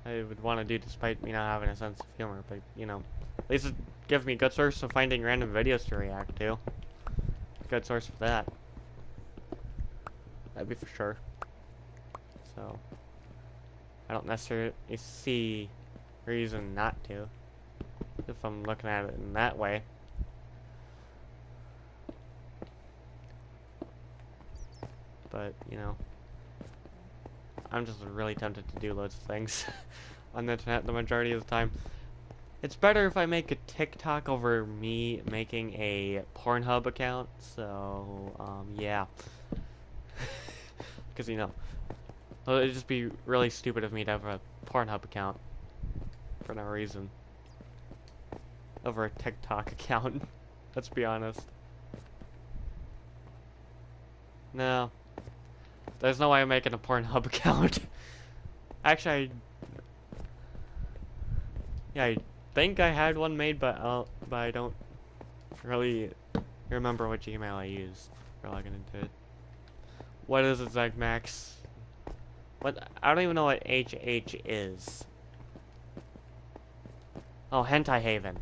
I would want to do despite me not having a sense of humor, but, you know, at least it gives me a good source of finding random videos to react to. Good source for that. That'd be for sure. So, I don't necessarily see reason not to, if I'm looking at it in that way. But, you know, I'm just really tempted to do loads of things on the internet the majority of the time. It's better if I make a TikTok over me making a Pornhub account, so, yeah. Because, you know, it'd just be really stupid of me to have a Pornhub account for no reason. Over a TikTok account, let's be honest. No. There's no way I'm making a Pornhub account. Actually, I think I had one made, but I don't really remember which email I used for logging into it. What is it, Zagmax? What? I don't even know what HH is. Oh, Hentai Haven.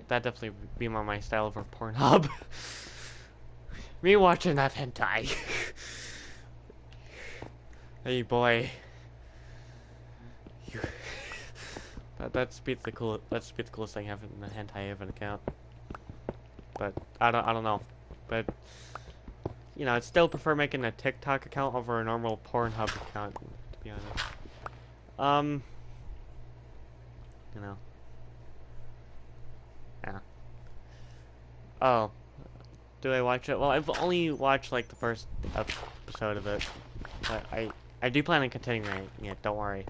That'd definitely be more my style over Pornhub. Me watching that hentai. Hey boy. That'd be the coolest thing having a Hentai Haven account. But I don't know. But you know, I'd still prefer making a TikTok account over a normal Pornhub account, to be honest. You know. Yeah. Oh. Do I watch it? Well, I've only watched like the first episode of it. But I do plan on continuing it, don't worry.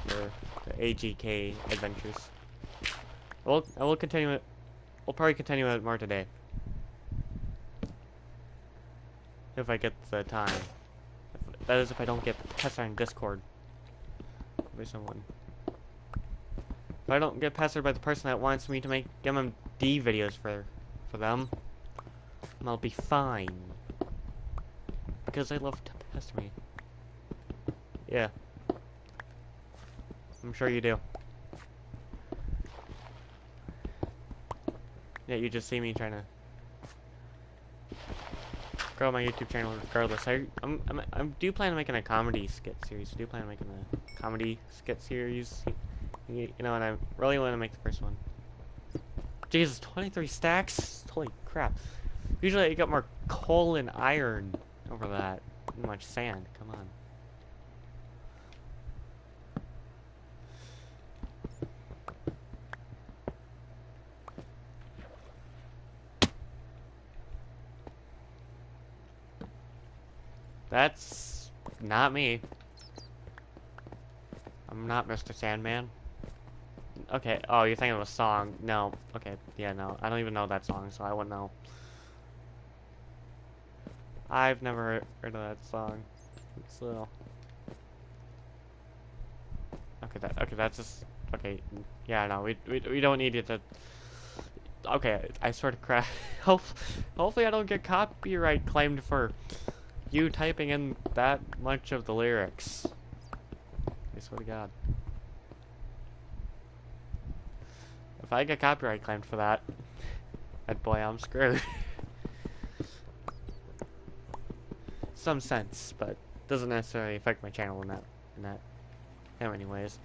For the AGK adventures. I will continue it. We'll probably continue it more today. If I get the time. That is if I don't get pestered on Discord by someone. If I don't get pestered by the person that wants me to make MMD videos for them, I'll be fine. Because they love to pester me. Yeah. I'm sure you do. Yeah, you just see me trying to grow my YouTube channel regardless. I do plan on making a comedy skit series. I do plan on making a comedy skit series. You know, and I really want to make the first one. Jesus, 23 stacks? Holy crap. Usually I got more coal and iron over that. Too much sand, come on. That's not me. I'm not Mr. Sandman. Okay, oh, you're thinking of a song. No, okay, yeah, no. I don't even know that song, so I wouldn't know. I've never heard of that song. So... Okay, that's just... Okay, yeah, no, we don't need it to... Okay, I sort of crashed. Hopefully I don't get copyright claimed for you typing in that much of the lyrics. I swear to God. If I get copyright claimed for that, boy, I'm screwed. Some sense, but doesn't necessarily affect my channel in that many ways.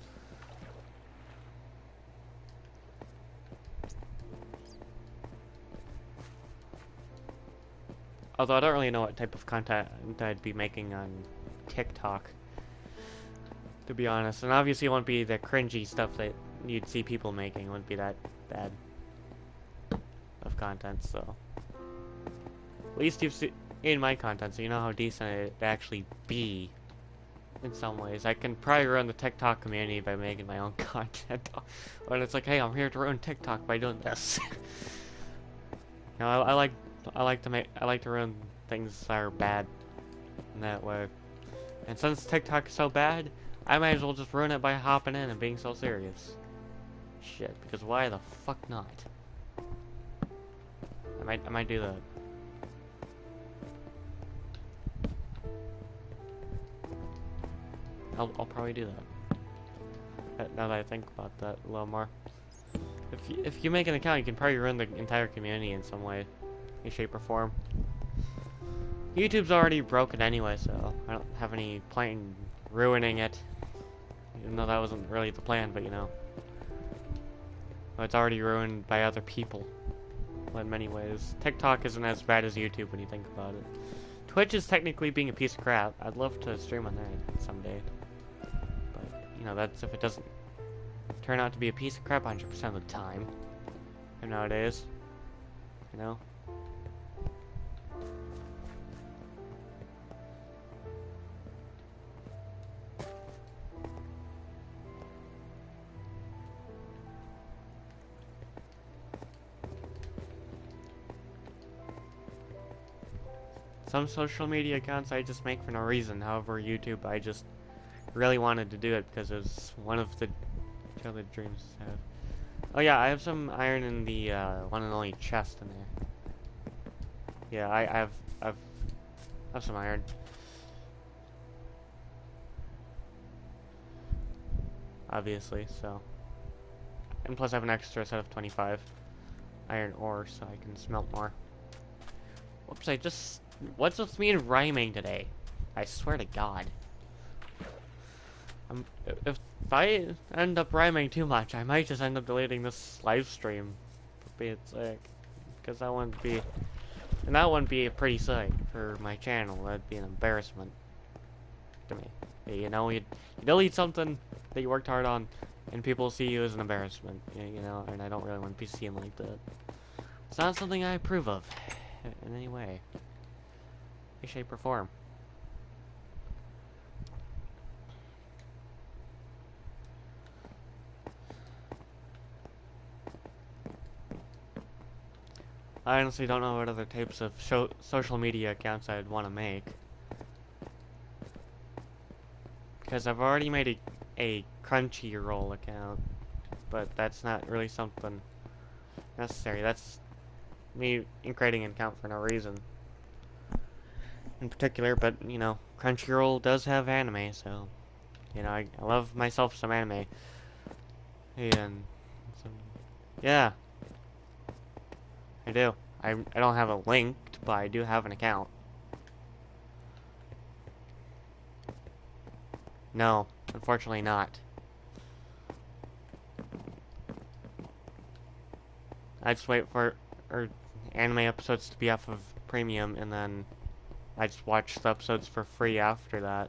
Although I don't really know what type of content I'd be making on TikTok, to be honest. And obviously it won't be the cringy stuff that you'd see people making. It wouldn't be that bad of content, so... At least you've seen my content, so you know how decent it actually be. In some ways, I can probably run the TikTok community by making my own content. But it's like, hey, I'm here to ruin TikTok by doing this. I like to ruin things that are bad in that way. And since TikTok is so bad, I might as well just ruin it by hopping in and being so serious. Shit, because why the fuck not? I might do that. I'll probably do that. Now that I think about that a little more. If you make an account, you can probably ruin the entire community in some way, any shape or form. YouTube's already broken anyway, so I don't have any point in ruining it. Even though that wasn't really the plan, but you know. It's already ruined by other people. In many ways. TikTok isn't as bad as YouTube when you think about it. Twitch is technically being a piece of crap. I'd love to stream on there someday. But, you know, that's if it doesn't turn out to be a piece of crap 100% of the time. And nowadays. You know? Some social media accounts I just make for no reason. However, YouTube, I just really wanted to do it because it was one of the childhood dreams I have. Oh yeah, I have some iron in the one and only chest in there. Yeah, I have some iron. Obviously, so. And plus I have an extra set of 25 iron ore so I can smelt more. Whoops, I just... What's with me and rhyming today? I swear to God. If I end up rhyming too much, I might just end up deleting this live stream for being sick. Because that wouldn't be... And that wouldn't be a pretty sight for my channel. That'd be an embarrassment to me. You know, you delete something that you worked hard on, and people see you as an embarrassment. You know, and I don't really want to be seen like that. It's not something I approve of in any way. Any shape or form. I honestly don't know what other types of social media accounts I'd want to make. Because I've already made a Crunchyroll account, but that's not really something necessary. That's me creating an account for no reason in particular, but you know, Crunchyroll does have anime, so you know, I love myself some anime. And so, yeah, I do. I don't have a link, but I do have an account. No, unfortunately not. I just wait for anime episodes to be off of premium, and then I just watch the episodes for free after that.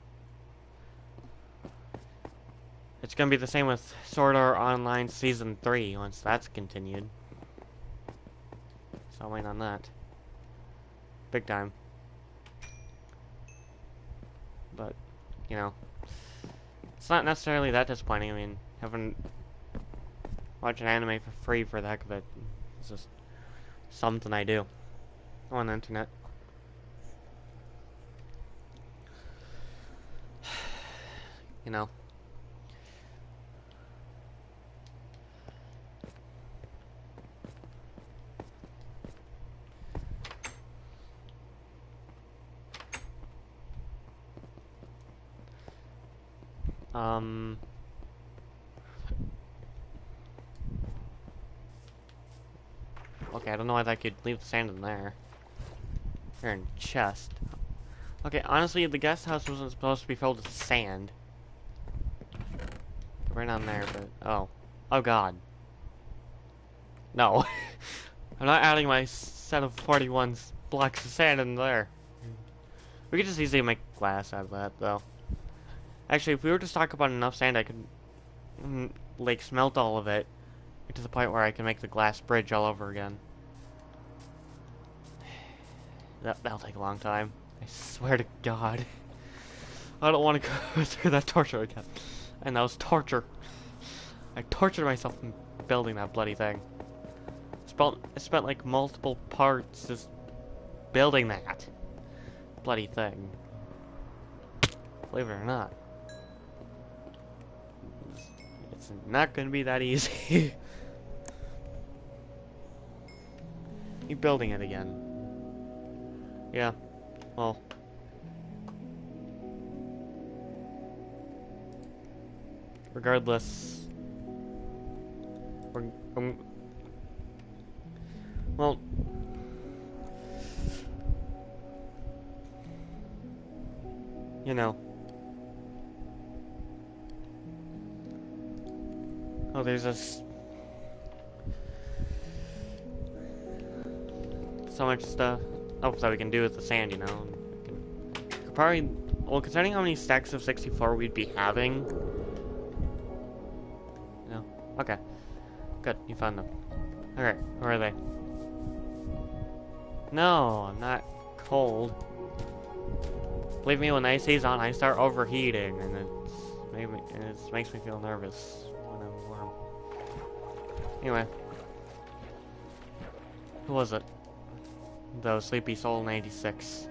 It's gonna be the same with Sword Art Online Season 3 once that's continued. So I'll wait on that. Big time. But, you know, it's not necessarily that disappointing. I mean, having watch an anime for free for the heck of it is just something I do on the internet. You know. Okay, I don't know why I could leave the sand in there. Here in chest. Okay, honestly, the guest house wasn't supposed to be filled with sand. Right on there, but... Oh. Oh, God. No. I'm not adding my set of 41 blocks of sand in there. We could just easily make glass out of that, though. Actually, if we were to stock up on enough sand, I could, like, smelt all of it to the point where I can make the glass bridge all over again. That'll take a long time. I swear to God. I don't want to go through that torture again. And that was torture. I tortured myself in building that bloody thing. I spent like multiple parts just building that bloody thing. Believe it or not. It's not gonna be that easy. Keep building it again. Yeah, well. Regardless. Well. You know. Oh, there's this. So much stuff. Oh, that we can do with the sand, you know. Could probably, well, considering how many stacks of 64 we'd be having. No. Okay. Good, you found them. Alright, where are they? No, I'm not cold. Believe me, when the AC's on, I start overheating, and it makes me feel nervous when I'm warm. Anyway. Who was it? The Sleepy Soul 96.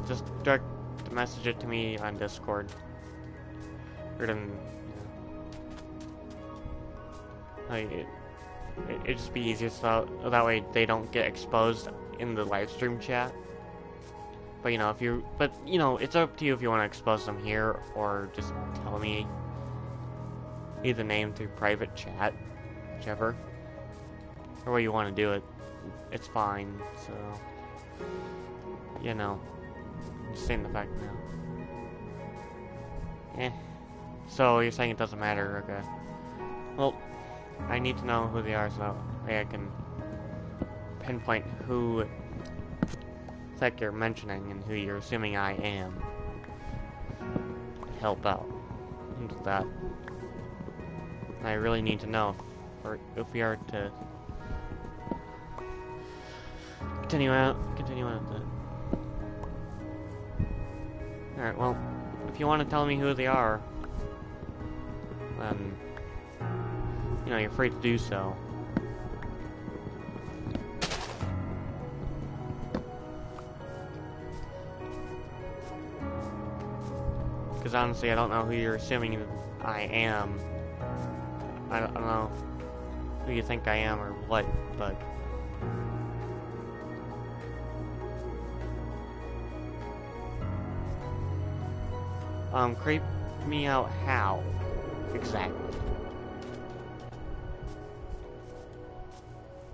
Just direct message it to me on Discord. Or then, it'd just be easier so that way they don't get exposed in the live stream chat. But it's up to you if you want to expose them here or just tell me either name through private chat, whichever. Or way you want to do it, it's fine. So, I'm just saying the fact now. So you're saying it doesn't matter, okay. Well, I need to know who they are so that way I can pinpoint who you're mentioning and who you're assuming I am. Help out into that. I really need to know if we are to continue on with that. Alright, well, if you want to tell me who they are, then you're free to do so. Because honestly, I don't know who you're assuming I am. I don't know who you think I am or what, but... creep me out how? Exactly.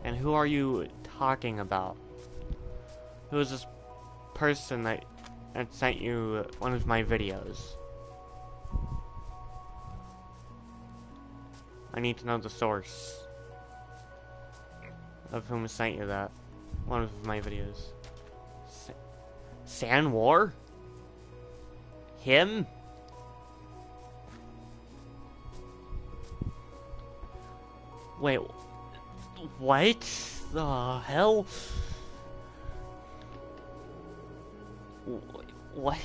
And who are you talking about? Who is this person that sent you one of my videos? I need to know the source of whom sent you that. One of my videos. Sand War? Him? Wait, what the hell? What?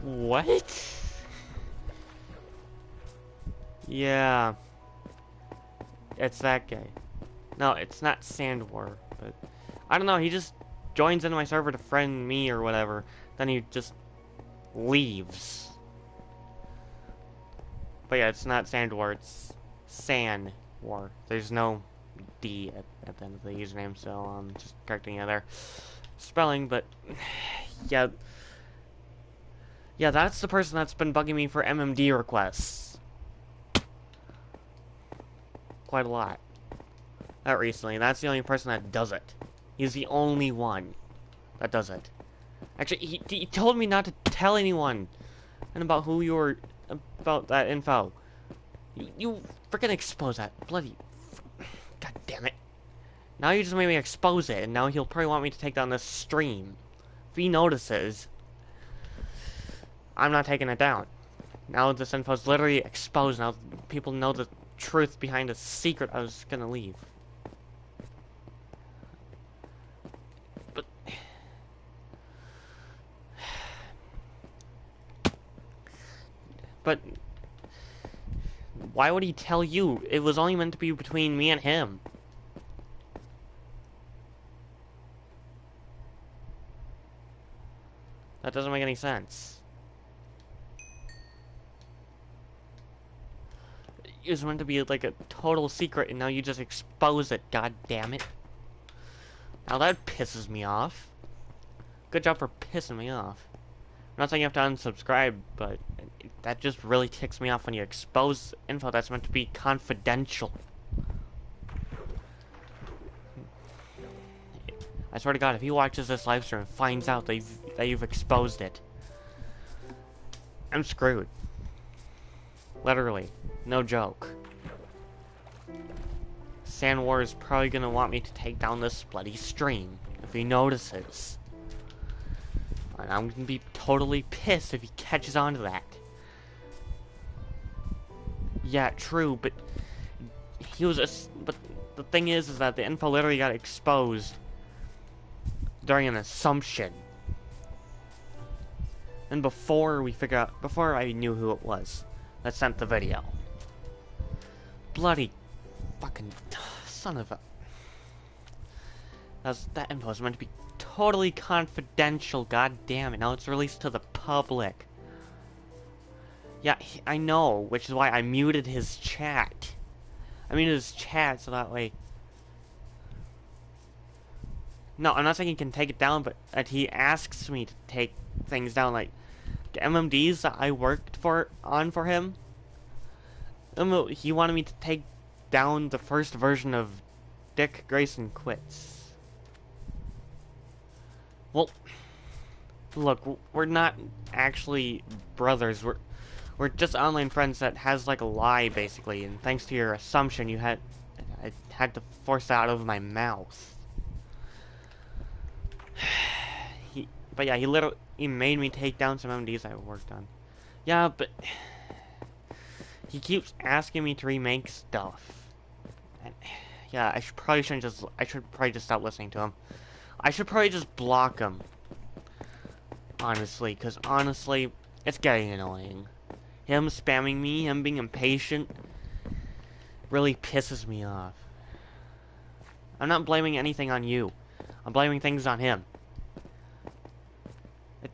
What? Yeah. It's that guy. No, it's not Sand War, but... I don't know, he just joins into my server to friend me or whatever. Then he just leaves. But yeah, it's not Sand War, it's San War. There's no D at the end of the username, so I'm just correcting you there. Spelling, but... Yeah. Yeah, that's the person that's been bugging me for MMD requests. Quite a lot. Not recently. That's the only person that does it. He's the only one that does it. Actually, he told me not to tell anyone and about who you were, about that info. You freaking expose that. Bloody... God damn it. Now you just made me expose it, and now he'll probably want me to take down this stream he notices, I'm not taking it down. Now this info is literally exposed. Now people know the truth behind the secret I was gonna leave. But why would he tell you? It was only meant to be between me and him. That doesn't make any sense. It was meant to be like a total secret, and now you just expose it. God damn it. Now that pisses me off. Good job for pissing me off. I'm not saying you have to unsubscribe, but that just really ticks me off when you expose info that's meant to be confidential. I swear to God, if he watches this live stream and finds out that you've exposed it, I'm screwed. Literally. No joke. Sandwar is probably gonna want me to take down this bloody stream if he notices. And I'm gonna be totally pissed if he catches on to that. Yeah, true, but he was but the thing is that the info literally got exposed during an assumption. And before I knew who it was that sent the video. Bloody fucking son of a... That info is meant to be totally confidential, god damn it. Now it's released to the public. Yeah, I know, which is why I muted his chat. I muted his chat so that way... No, I'm not saying he can take it down, but that he asks me to take things down, like the MMDs that I worked on for him. He wanted me to take down the first version of Dick Grayson Quits. Well, look, we're not actually brothers. We're just online friends that has like a lie basically, and thanks to your assumption, I had to force that out of my mouth. But yeah, he made me take down some MMDs I worked on. Yeah, but he keeps asking me to remake stuff. And yeah, I should probably just stop listening to him. I should probably just block him. Honestly, because honestly, it's getting annoying. Him spamming me, him being impatient, really pisses me off. I'm not blaming anything on you. I'm blaming things on him.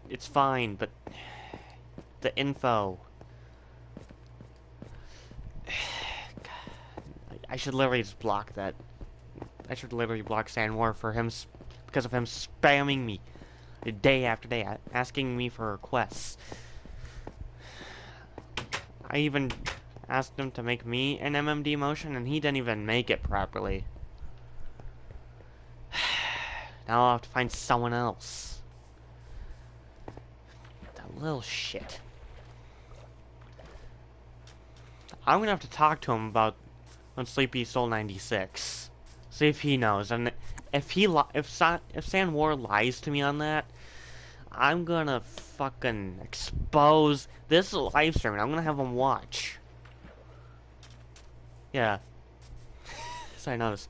It's fine, but the info. I should literally just block that. I should literally block Sandwar for him because of him spamming me day after day, asking me for requests. I even asked him to make me an MMD motion, and he didn't even make it properly. Now I'll have to find someone else. That little shit. I'm gonna have to talk to him about on Sleepy Soul 96. See if he knows, and if Sandwar lies to me on that, I'm gonna fucking expose this live stream, and I'm gonna have him watch. Yeah. So I noticed.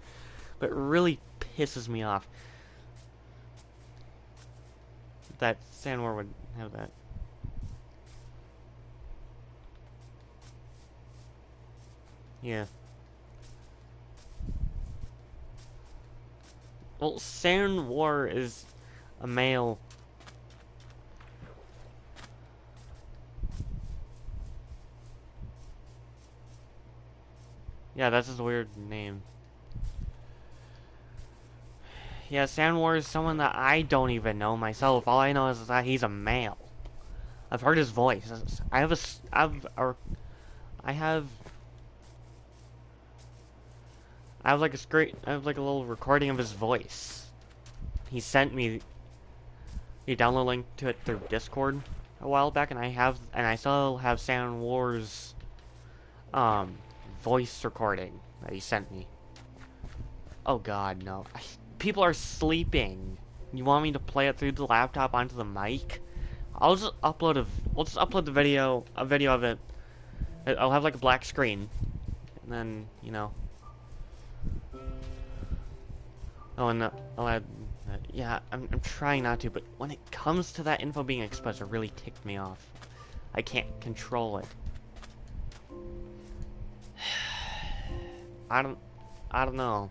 But it really pisses me off that Sandwar would have that. Yeah. Well, Sandwar is a male. Yeah, that's his weird name. Yeah, Sandwar is someone that I don't even know myself. All I know is that he's a male. I've heard his voice. I have like a little recording of his voice. He sent me the download link to it through Discord a while back, and I still have Sandwar's voice recording that he sent me. Oh god, no. People are sleeping. You want me to play it through the laptop onto the mic? I'll just upload the video, a video of it. I'll have like a black screen, and then oh, and I'll add. Yeah, I'm trying not to, but when it comes to that info being exposed, it really ticked me off. I can't control it. I don't know.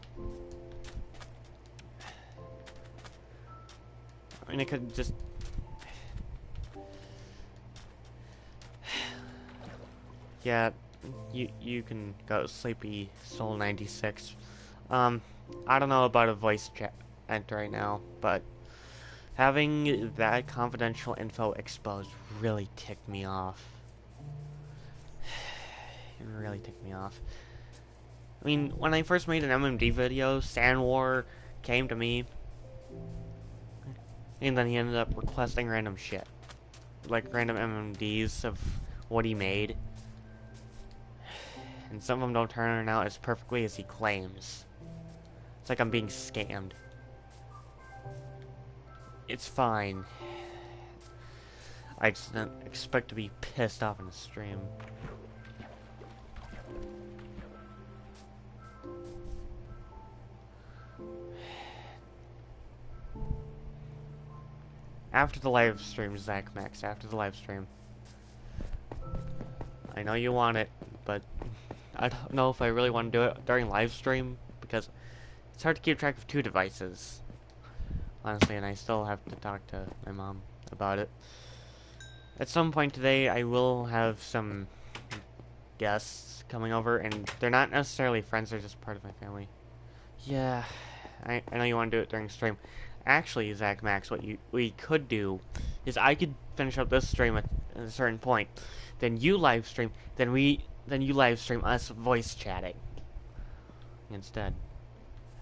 I mean, I could just. Yeah, you can go Sleepy Soul 96. I don't know about a voice chat right now, but having that confidential info exposed really ticked me off. It really ticked me off. I mean, when I first made an MMD video, Sandwar came to me, and then he ended up requesting random shit. Like random MMDs of what he made. And some of them don't turn out as perfectly as he claims. It's like I'm being scammed. It's fine. I just don't expect to be pissed off in a stream. After the live stream, Zach Max, after the live stream. I know you want it, but I don't know if I really want to do it during live stream, because it's hard to keep track of 2 devices. Honestly, and I still have to talk to my mom about it. At some point today, I will have some guests coming over, and they're not necessarily friends, they're just part of my family. Yeah, I know you want to do it during stream. Actually, Zach Max, what we could do is I could finish up this stream at a certain point, then you live stream, then you live stream us voice chatting instead.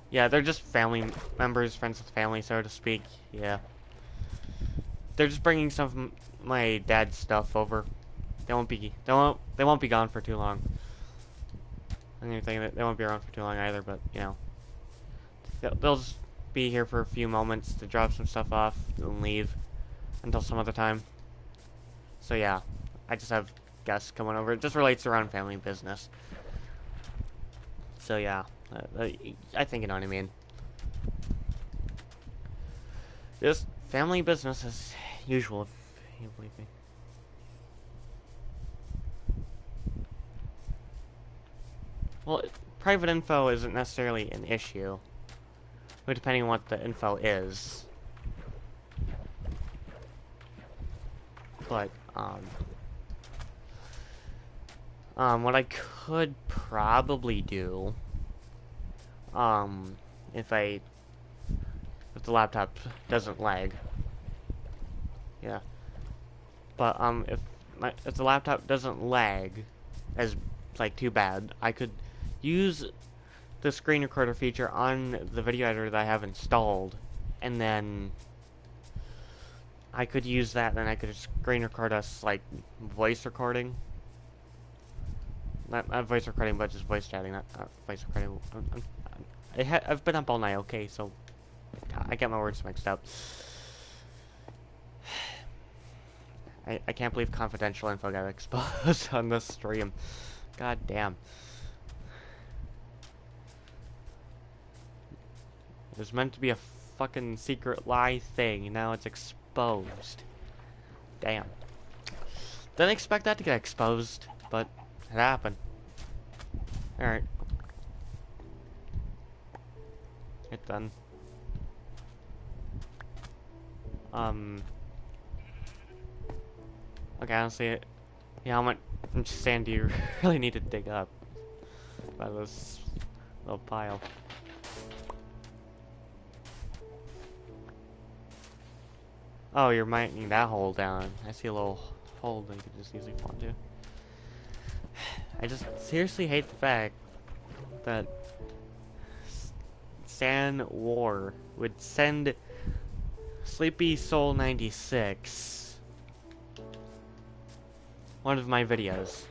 Yeah, they're just family members, friends with family, so to speak. Yeah, they're just bringing some of my dad's stuff over. They won't be gone for too long. I don't think that they won't be around for too long either, but they'll just be here for a few moments to drop some stuff off and leave until some other time. So yeah, I just have guests coming over. It just relates around family business. So yeah, I think you know what I mean. Just family business as usual, if you believe me. Well, private info isn't necessarily an issue, but depending on what the info is. But, what I could probably do, if the laptop doesn't lag. Yeah. But, if the laptop doesn't lag as, like, too bad, I could use the screen recorder feature on the video editor that I have installed, and then I could use that, and I could screen record us, like, voice recording. Not voice recording, but just voice chatting, not voice recording. I've been up all night, okay, so I get my words mixed up. I can't believe confidential info got exposed on this stream. God damn. It was meant to be a fucking secret lie thing, now it's exposed. Damn. Didn't expect that to get exposed, but it happened. Alright. It's done. Okay, honestly, yeah, how much sand do you really need to dig up by this little pile? Oh, you're mining that hole down. I see a little hole that you could just easily fall into. I just seriously hate the fact that Sandwar would send Sleepy Soul 96 one of my videos.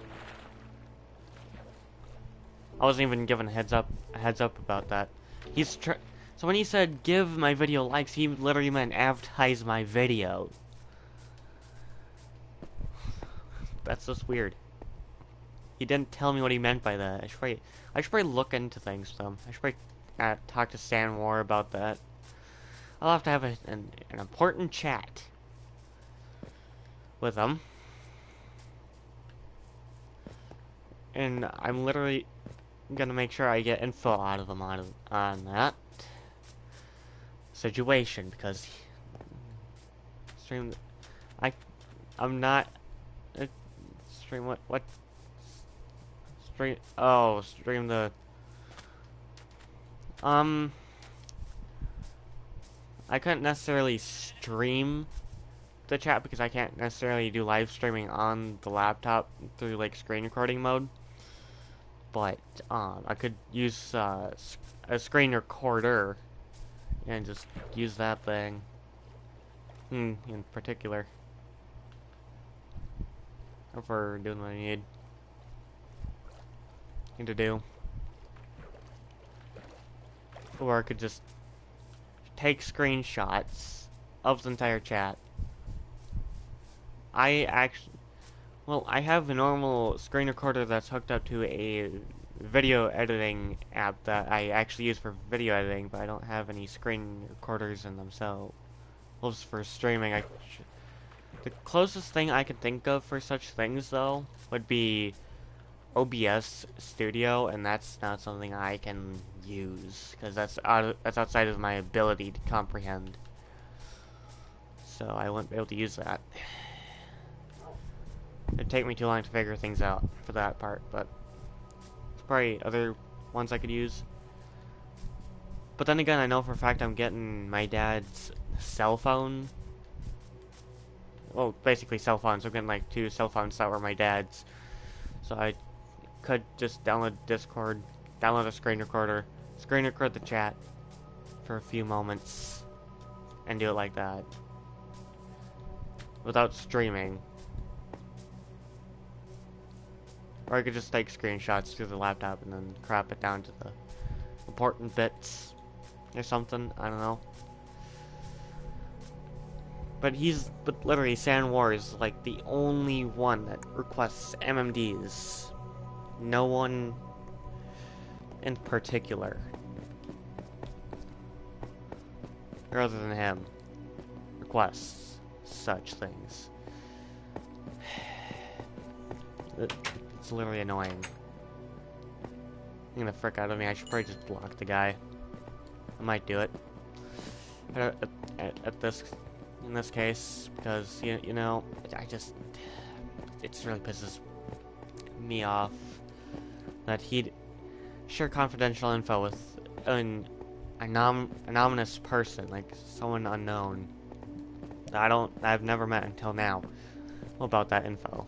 I wasn't even given a heads up about that. So when he said give my video likes, he literally meant advertise my video. That's just weird. He didn't tell me what he meant by that. I should probably look into things with him. I should probably talk to Stan War about that. I'll have to have an important chat with him. And I'm literally gonna make sure I get info out of him on that situation, because I'm not stream what stream stream the I couldn't necessarily stream the chat because I can't necessarily do live streaming on the laptop through like screen recording mode, but I could use a screen recorder and just use that thing in particular for doing what I need to do. Or I could just take screenshots of the entire chat. I have a normal screen recorder that's hooked up to a video editing app that I actually use for video editing, but I don't have any screen recorders in them, so for streaming, the closest thing I can think of for such things, though, would be OBS Studio, and that's not something I can use because that's outside of my ability to comprehend. So I wouldn't be able to use that. It'd take me too long to figure things out for that part, but there's probably other ones I could use. But then again, I know for a fact I'm getting my dad's cell phone. Well, basically cell phones. I'm getting like 2 cell phones that were my dad's. So I could just download Discord, download a screen recorder, screen record the chat for a few moments, and do it like that. Without streaming. Or I could just take screenshots through the laptop and then crop it down to the important bits or something. I don't know. But literally, Stan War is like the only one that requests MMDs. No one in particular, or other than him, requests such things. It's literally annoying. Getting the frick out of me. I should probably just block the guy. I might do it. In this case, because you know, it just really pisses me off that he'd share confidential info with an anonymous person, like someone unknown that I've never met until now about that info.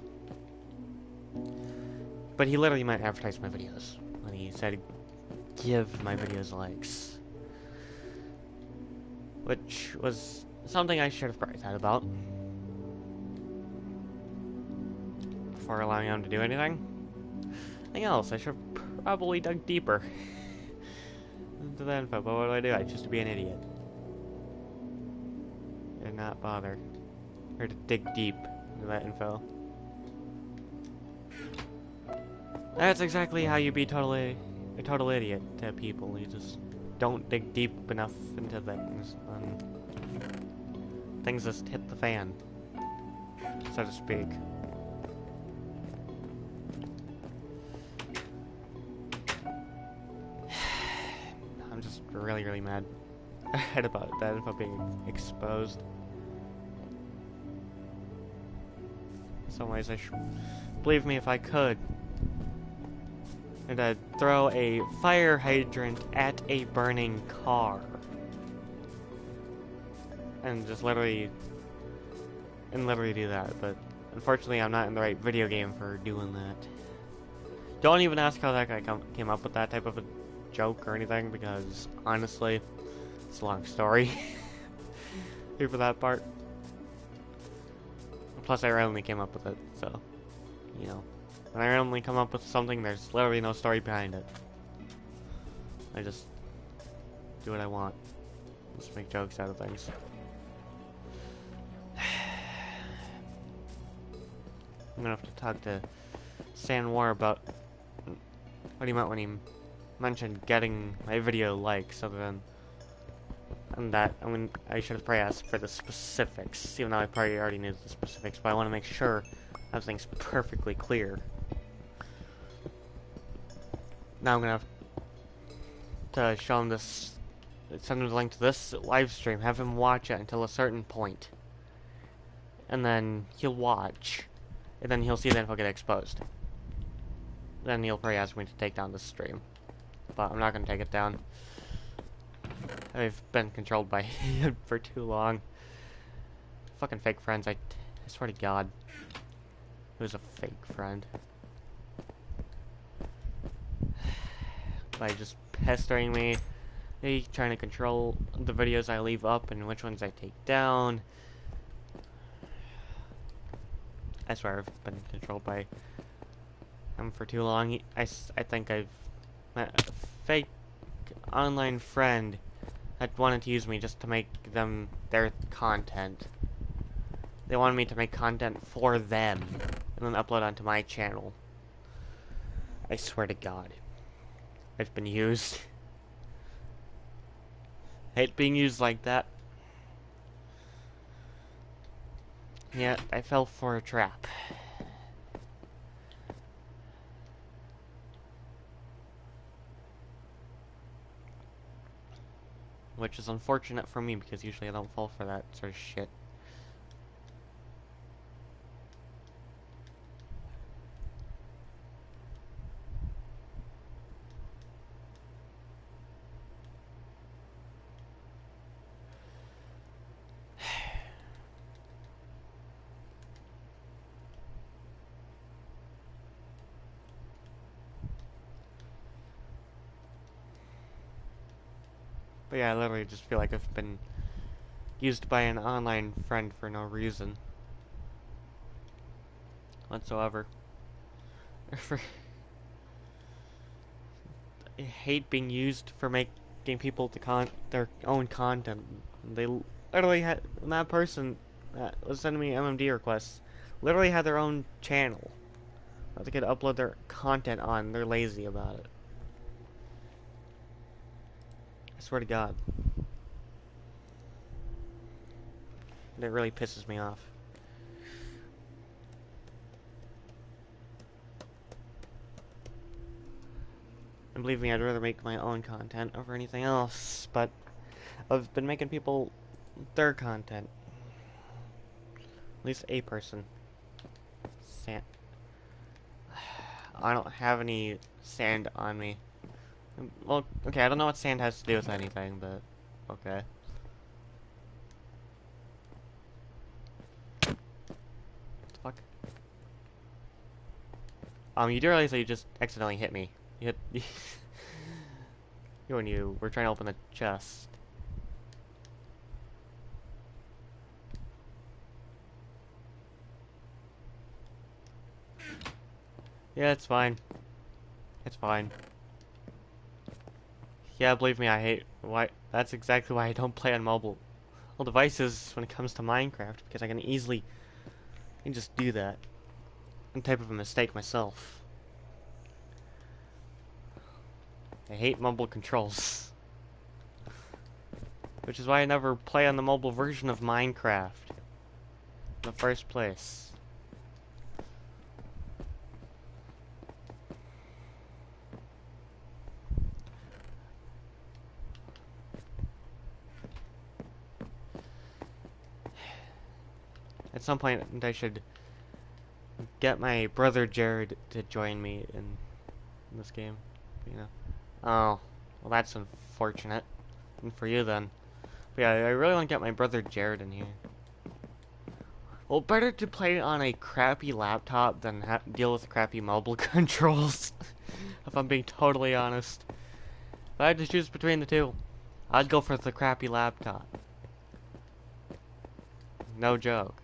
But he literally might advertise my videos when he said give my videos likes, which was something I should have probably thought about before allowing him to do anything. Anything else, I should have probably dug deeper into that info, but what do I do? I choose to be an idiot and not bother, or to dig deep into that info. That's exactly how you be a total idiot to people. You just don't dig deep enough into things, and things just hit the fan, so to speak. I'm just really mad about that info being exposed. In some ways, believe me if I could. And I'd throw a fire hydrant at a burning car. And just literally do that, but unfortunately I'm not in the right video game for doing that. Don't even ask how that guy came up with that type of a joke or anything, because honestly, it's a long story for that part. Plus I randomly came up with it, so, you know. When I randomly come up with something, there's literally no story behind it. I just do what I want. Just make jokes out of things. I'm gonna have to talk to San War about what he meant when he mentioned getting my video likes, other than and that. I should have probably asked for the specifics, even though I probably already knew the specifics, but I want to make sure everything's perfectly clear. Now I'm gonna have to show him this, send him the link to this live stream, have him watch it until a certain point, and then he'll watch, and then he'll see that he'll get exposed. Then he'll probably ask me to take down the stream, but I'm not gonna take it down. I've been controlled by him for too long. Fucking fake friends, I swear to God. Who's a fake friend? By just pestering me, trying to control the videos I leave up and which ones I take down. I swear I've been controlled by him for too long. I think I've met a fake online friend that wanted to use me just to make them their content. They wanted me to make content for them and then upload onto my channel. I swear to God, I've been used. Hate being used like that. Yeah, I fell for a trap. Which is unfortunate for me, because usually I don't fall for that sort of shit. But yeah, I literally just feel like I've been used by an online friend for no reason whatsoever. I hate being used for making people to their own content. They literally had that person that was sending me MMD requests literally had their own channel that they could upload their content on. They're lazy about it. I swear to God. It really pisses me off. And believe me, I'd rather make my own content over anything else, but I've been making people their content. At least a person. Sand. I don't have any sand on me. Well, okay, I don't know what sand has to do with anything, but okay. What the fuck? You do realize that you just accidentally hit me. You hit you and you were trying to open the chest. Yeah, it's fine. It's fine. Yeah, believe me, I hate why. That's exactly why I don't play on mobile devices when it comes to Minecraft, because I can easily just do that. I'm type of a mistake myself. I hate mobile controls. Which is why I never play on the mobile version of Minecraft in the first place. At some point, I should get my brother Jared to join me in this game. You know. Oh, well, that's unfortunate. And for you then. But yeah, I really want to get my brother Jared in here. Well, better to play on a crappy laptop than deal with crappy mobile controls. If I'm being totally honest. If I had to choose between the two, I'd go for the crappy laptop. No joke.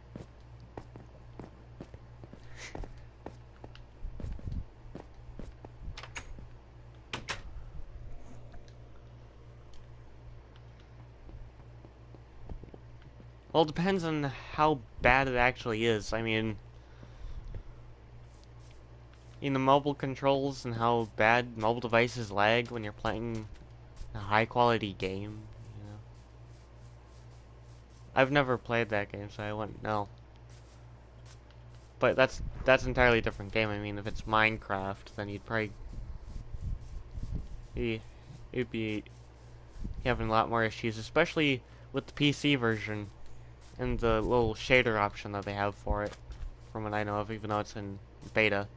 Well, it depends on how bad it actually is. I mean, in the mobile controls and how bad mobile devices lag when you're playing a high quality game, you know. I've never played that game, so I wouldn't know. But that's an entirely different game. I mean, if it's Minecraft, then you'd probably you'd be having a lot more issues, especially with the PC version and the little shader option that they have for it, from what I know of, even though it's in beta.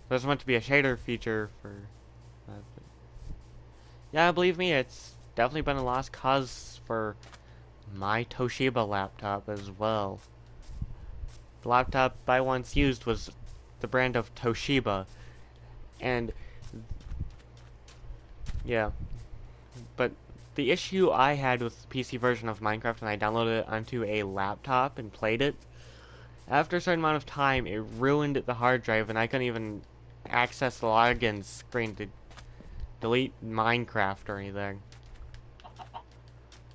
There's meant to be a shader feature for yeah, believe me, it's definitely been a lost cause for my Toshiba laptop as well. The laptop I once used was the brand of Toshiba, and yeah, but the issue I had with the PC version of Minecraft when I downloaded it onto a laptop and played it, after a certain amount of time, it ruined the hard drive, and I couldn't even access the login screen to delete Minecraft or anything.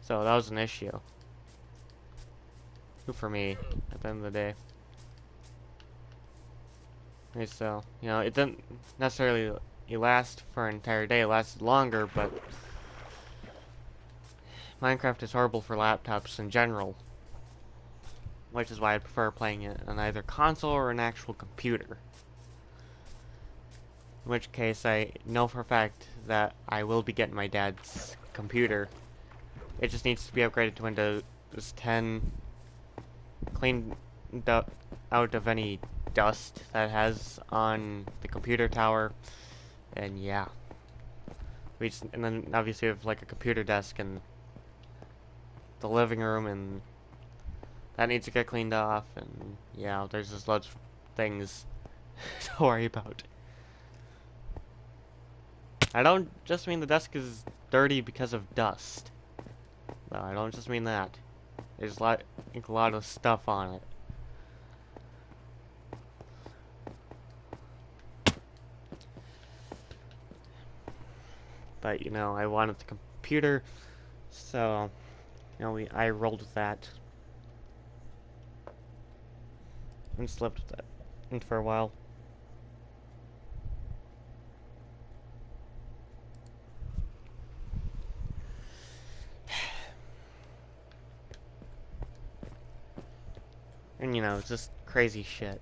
So that was an issue for me at the end of the day. Okay, so, you know, it didn't necessarily last for an entire day. It lasted longer, but Minecraft is horrible for laptops in general, which is why I prefer playing it on either console or an actual computer. In which case, I know for a fact that I will be getting my dad's computer. It just needs to be upgraded to Windows 10, cleaned out of any dust that has on the computer tower, and yeah. And then obviously we have like a computer desk in the living room, and that needs to get cleaned off, and yeah, there's just lots of things to worry about. I don't just mean the desk is dirty because of dust. No, I don't just mean that. There's a lot of stuff on it. But, you know, I wanted the computer, so, you know, I rolled with that. And just lived with that and for a while. And, you know, it's just crazy shit.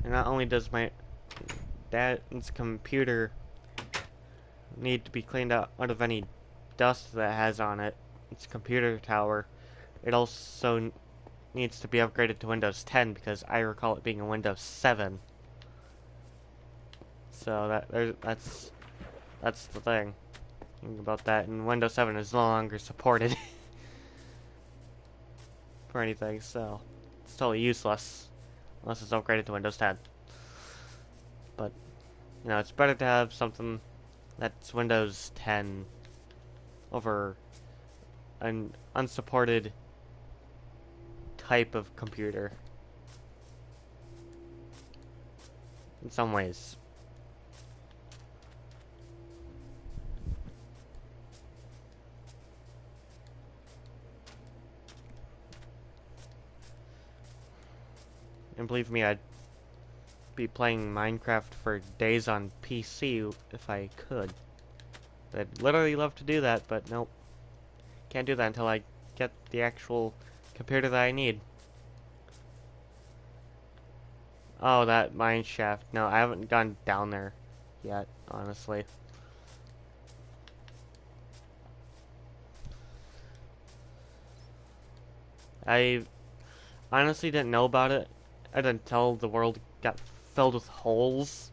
And not only does my dad's computer need to be cleaned out of any dust that has on it, its computer tower, it also needs to be upgraded to Windows 10 because I recall it being a Windows 7. So that's the thing about that, and Windows 7 is no longer supported for anything, so it's totally useless unless it's upgraded to Windows 10. But, you know, it's better to have something that's Windows 10 over an unsupported type of computer. In some ways. And believe me, I'd be playing Minecraft for days on PC if I could. I'd literally love to do that, but nope. Can't do that until I get the actual computer that I need. Oh, that mine shaft. No, I haven't gone down there yet, honestly. I honestly didn't know about it until the world got filled with holes.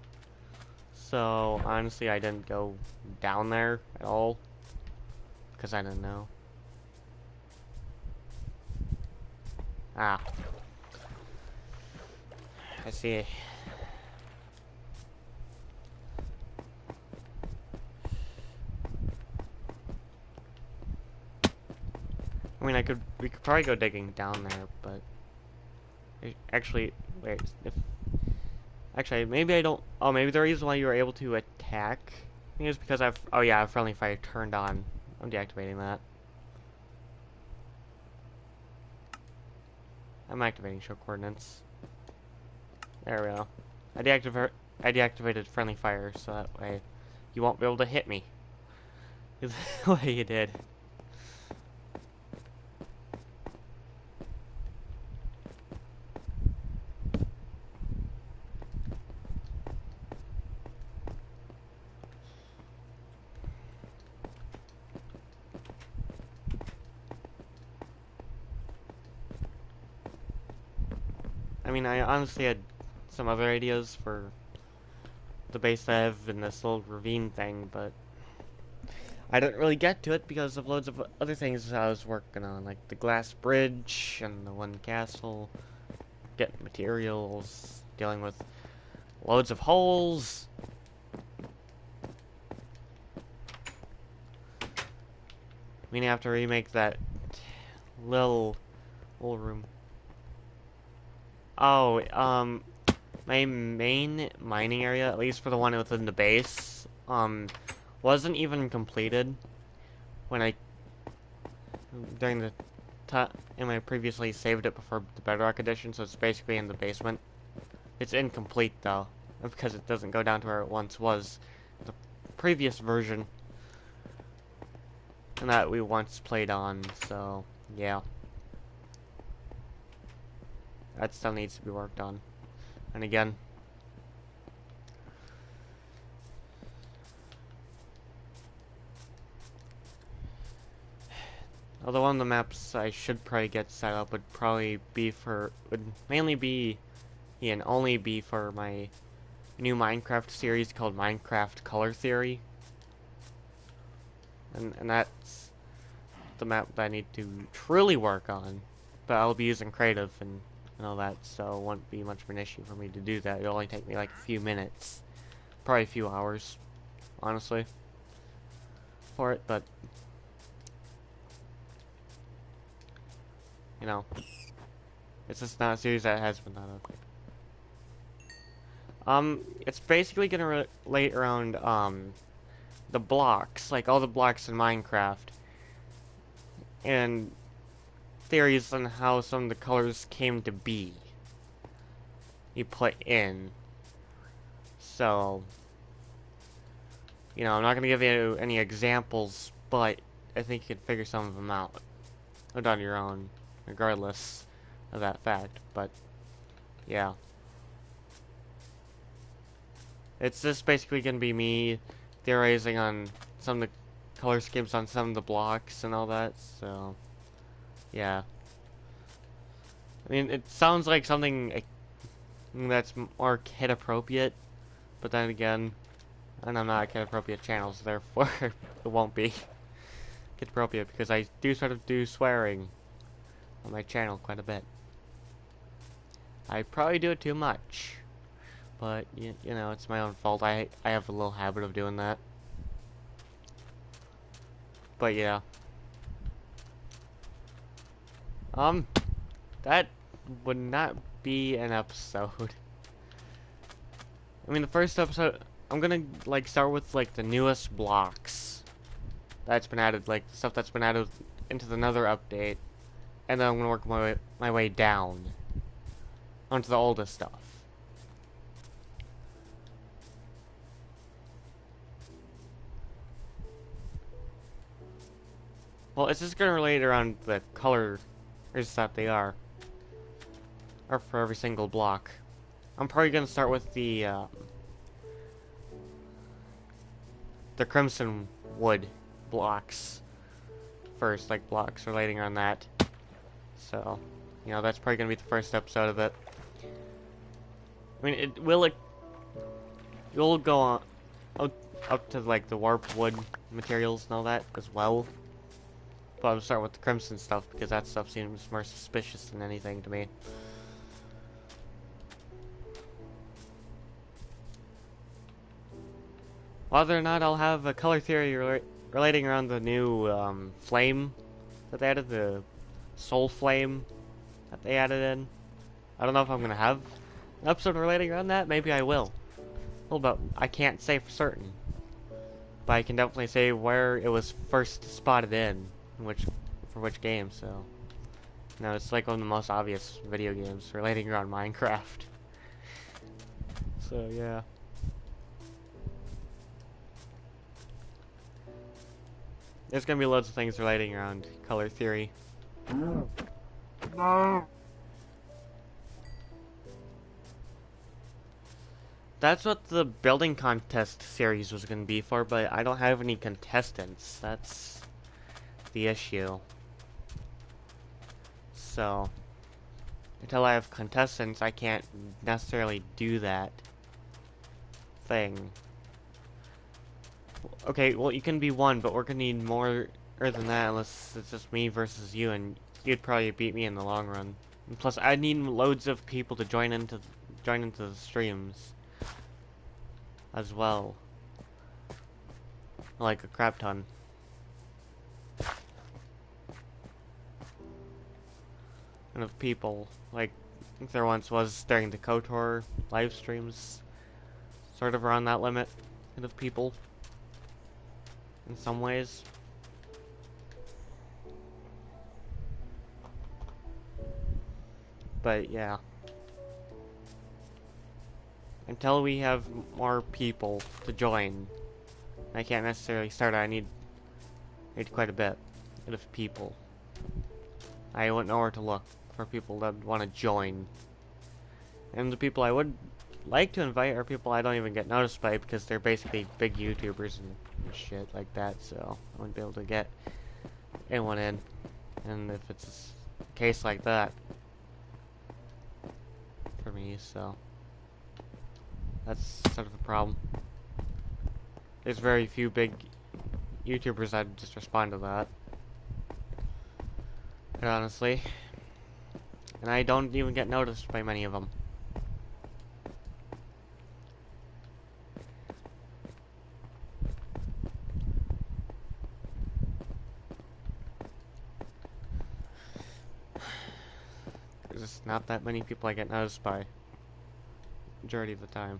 So, honestly, I didn't go down there at all. Because I didn't know. Ah. I see. I mean, we could probably go digging down there, but actually, wait, Actually, maybe I don't. Oh, maybe the reason why you were able to attack I think is because I've. Oh yeah, I have friendly fire turned on. I'm deactivating that. I'm activating show coordinates. There we go. I deactivated friendly fire, so that way you won't be able to hit me. The way you did. I mean, I honestly had some other ideas for the base I have in this little ravine thing, but I didn't really get to it because of loads of other things I was working on, like the glass bridge and the one castle, getting materials, dealing with loads of holes. I mean, I have to remake that little room. Oh, my main mining area, at least for the one within the base, wasn't even completed when during the time I previously saved it before the Bedrock edition, so it's basically in the basement. It's incomplete though, because it doesn't go down to where it once was. The previous version, and that we once played on, so yeah. That still needs to be worked on. And again, although one of the maps I should probably get set up would mainly be and only be for my new Minecraft series called Minecraft Color Theory. And that's the map that I need to truly work on. But I'll be using creative and all that, so it won't be much of an issue for me to do that. It'll only take me like a few minutes. Probably a few hours, honestly, for it, but you know, it's just not a series that has been done. It's basically gonna relate around, the blocks, like all the blocks in Minecraft, and theories on how some of the colors came to be. You put in. So, you know, I'm not gonna give you any examples, but I think you can figure some of them out on your own, regardless of that fact, but, yeah. It's just basically gonna be me theorizing on some of the color schemes on some of the blocks and all that, so, yeah. I mean, it sounds like something that's more kid-appropriate, but then again, and I'm not a kid-appropriate channel, so therefore it won't be kid-appropriate, because I do sort of do swearing on my channel quite a bit. I probably do it too much, but you know, it's my own fault. I have a little habit of doing that. But yeah. That would not be an episode. I mean, the first episode, I'm gonna, like, start with, like, the newest blocks that's been added, like, the stuff that's been added into the Nether update, and then I'm gonna work my way down onto the oldest stuff. Well, it's just gonna relate around the colors that they are, or for every single block. I'm probably gonna start with the crimson wood blocks first, like blocks relating on that. So, you know, that's probably gonna be the first episode of it. I mean, it will go on up to like the warp wood materials and all that as well. But I'm starting with the crimson stuff because that stuff seems more suspicious than anything to me. Whether or not I'll have a color theory relating around the new flame that they added, the soul flame that they added in. I don't know if I'm gonna have episode relating around that, maybe I will. Well, but I can't say for certain. But I can definitely say where it was first spotted in for which game, so. No, it's like one of the most obvious video games relating around Minecraft. So, yeah. There's gonna be loads of things relating around color theory. No. That's what the building contest series was gonna be for, but I don't have any contestants. That's the issue. So, until I have contestants, I can't necessarily do that thing. Okay, well, you can be one, but we're gonna need more than that unless it's just me versus you, and you'd probably beat me in the long run. And plus, I need loads of people to join into the streams as well, like a crap ton. And of people, like I think there once was during the KOTOR live streams, sort of around that limit of people. In some ways. But yeah. Until we have more people to join, I can't necessarily start. I need quite a bit of people. I wouldn't know where to look for people that want to join. And the people I would like to invite are people I don't even get noticed by because they're basically big YouTubers and shit like that, so I wouldn't be able to get anyone in. And if it's a case like that for me, so that's sort of a problem. There's very few big YouTubers that just respond to that, quite honestly, and I don't even get noticed by many of them. There's just not that many people I get noticed by, majority of the time.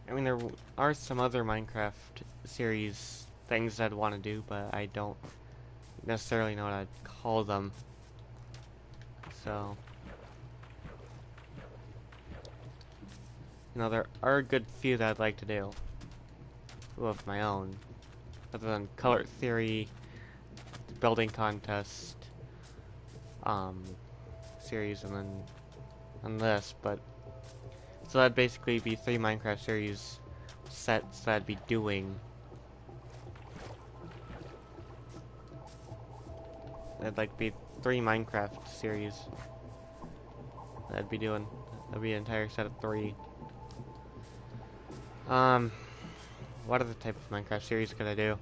I mean, there are some other Minecraft series things I'd want to do, but I don't necessarily know what I'd call them. So, you know, there are a good few that I'd like to do of my own, other than color theory, building contest, series, and this, but so that'd basically be 3 Minecraft series sets that I'd be doing. That'd like be 3 Minecraft series that I'd be doing. That'd be an entire set of 3. What other type of Minecraft series could I do?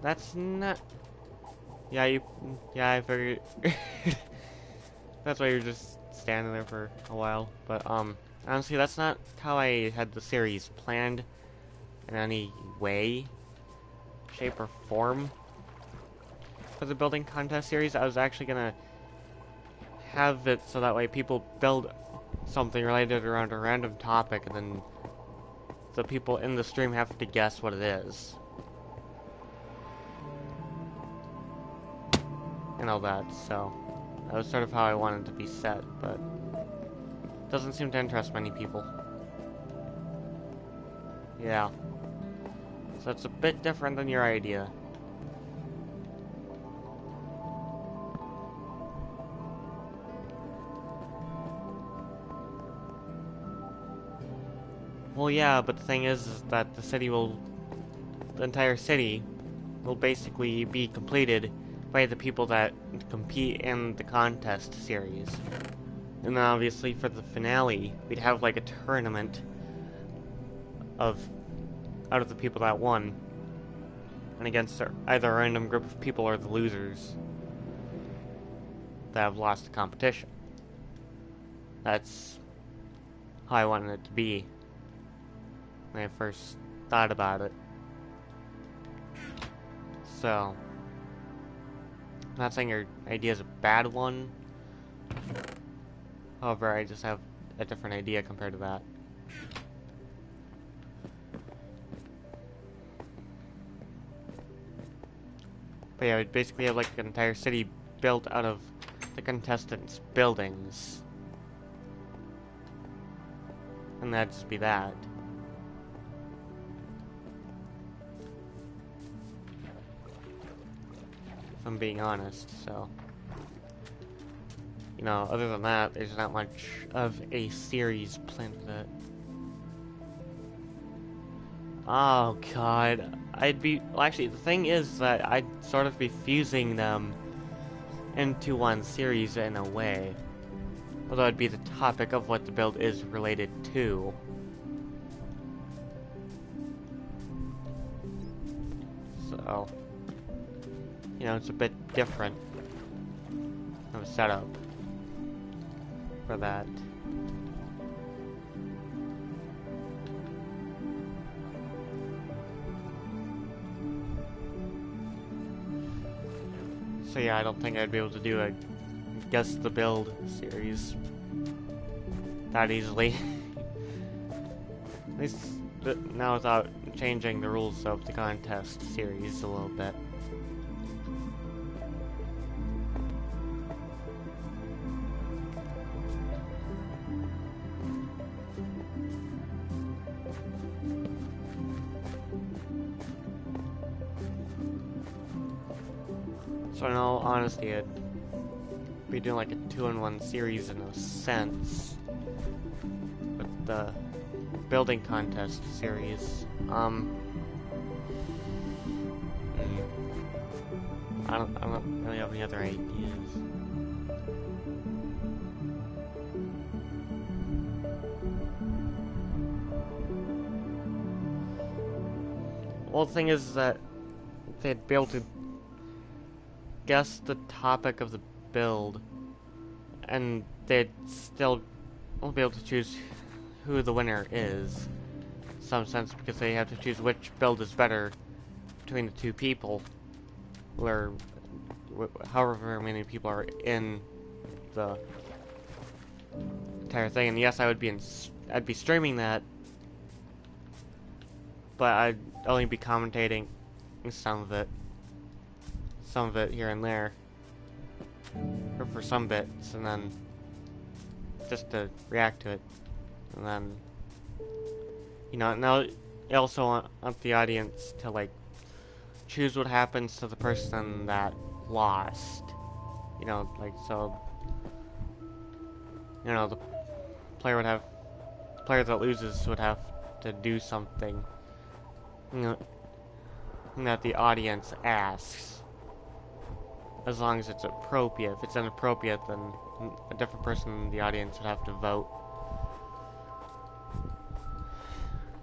That's not... Yeah, I figured... That's why you're just standing there for a while. But, honestly, that's not how I had the series planned in any way, shape, or form. For the building contest series, I was actually gonna have it so that way people build something related around a random topic, and then the people in the stream have to guess what it is. And all that, so that was sort of how I wanted to be set, but doesn't seem to interest many people. Yeah. So it's a bit different than your idea. Well, yeah, but the thing is that the entire city will basically be completed by the people that compete in the contest series. And then obviously for the finale, we'd have like a tournament out of the people that won. And against either a random group of people or the losers that have lost the competition. That's how I wanted it to be when I first thought about it. So, I'm not saying your idea is a bad one. However, I just have a different idea compared to that. But yeah, we'd basically have like an entire city built out of the contestants' buildings. And that'd just be that. If I'm being honest, so. You know, other than that, there's not much of a series planned for that. Oh god, well, actually, the thing is that I'd sort of be fusing them into one series in a way. Although it'd be the topic of what the build is related to. So, you know, it's a bit different of a setup for that. So yeah, I don't think I'd be able to do a Guess the Build series that easily. At least now without changing the rules of the contest series a little bit. So in all honesty, I'd be doing like a 2-in-1 series in a sense with the building contest series. I don't really have any other ideas. Well, the thing is that they'd be able to guess the topic of the build, and they'd still won't be able to choose who the winner is, in some sense, because they have to choose which build is better between the two people, or however many people are in the entire thing. And yes, I'd be streaming that, but I'd only be commentating some of it here and there, or for some bits, and then just to react to it, and then, you know, now I also want the audience to like choose what happens to the person that lost, you know, like, so, you know, the player that loses would have to do something, you know, that the audience asks. As long as it's appropriate. If it's inappropriate, then a different person in the audience would have to vote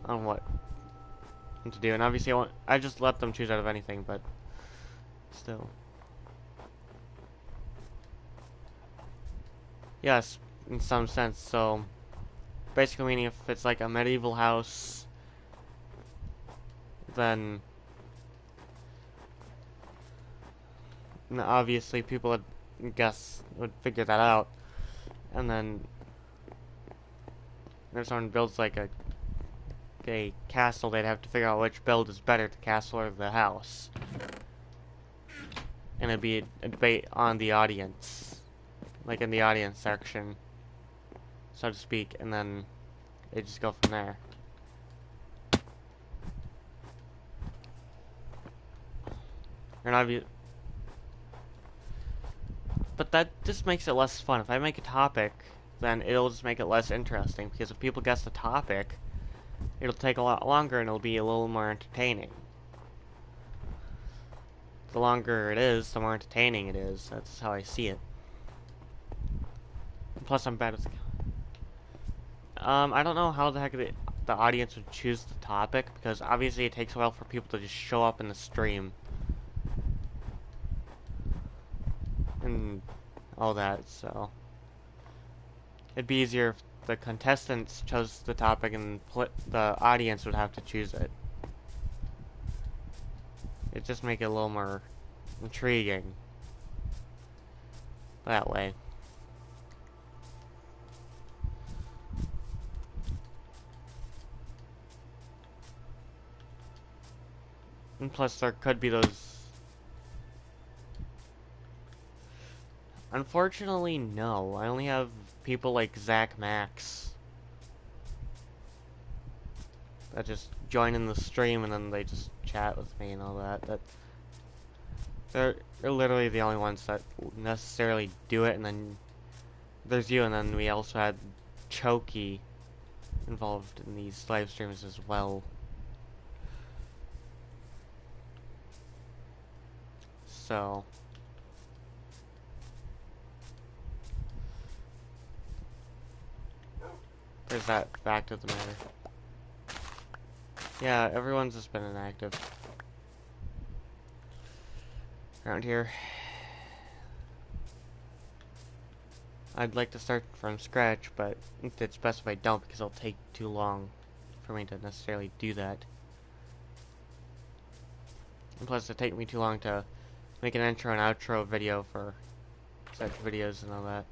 on what to do. And obviously, I just let them choose out of anything, but still. Yes, in some sense. So, basically meaning if it's like a medieval house, then obviously people would figure that out. And then if someone builds like a a castle, they'd have to figure out which build is better, the castle or the house. And it'd be a debate on the audience. Like in the audience section, so to speak, and then they just go from there. But that just makes it less fun. If I make a topic, then it'll just make it less interesting, because if people guess the topic, it'll take a lot longer and it'll be a little more entertaining. The longer it is, the more entertaining it is. That's how I see it. And plus, I'm bad at... I don't know how the heck the audience would choose the topic, because obviously it takes a while for people to just show up in the stream. And all that, so... It'd be easier if the contestants chose the topic and the audience would have to choose it. It'd just make it a little more intriguing that way. And plus there could be those... Unfortunately, no. I only have people like Zach Max that just join in the stream and then they just chat with me and all that. They're literally the only ones that necessarily do it, and then there's you, and then we also had Choki involved in these live streams as well. So... there's that fact of the matter. Yeah, everyone's just been inactive around here. I'd like to start from scratch, but it's best if I don't, because it'll take too long for me to necessarily do that. And plus it'll take me too long to make an intro and outro video for such videos and all that.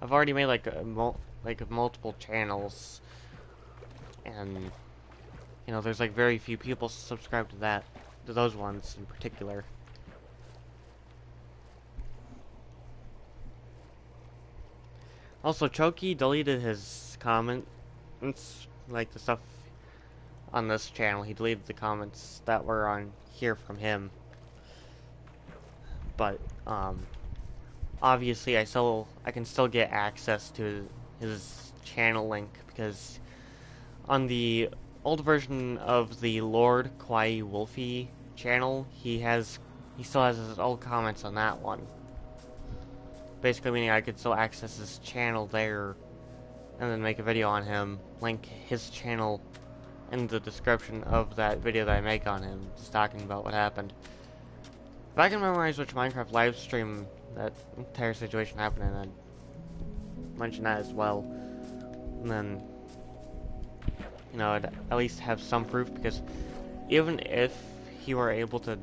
I've already made like multiple channels, and you know, there's like very few people subscribe to those ones in particular. Also, Choki deleted his comments, like the stuff on this channel. He deleted the comments that were on here from him. But obviously I can still get access to his channel link, because on the old version of the Lord Kwai Wolfie channel, he still has his old comments on that one. Basically meaning I could still access his channel there and then make a video on him, link his channel in the description of that video that I make on him, just talking about what happened. If I can memorize which Minecraft live stream that entire situation happened in, I'd mention that as well. And then, you know, I'd at least have some proof, because even if he were able to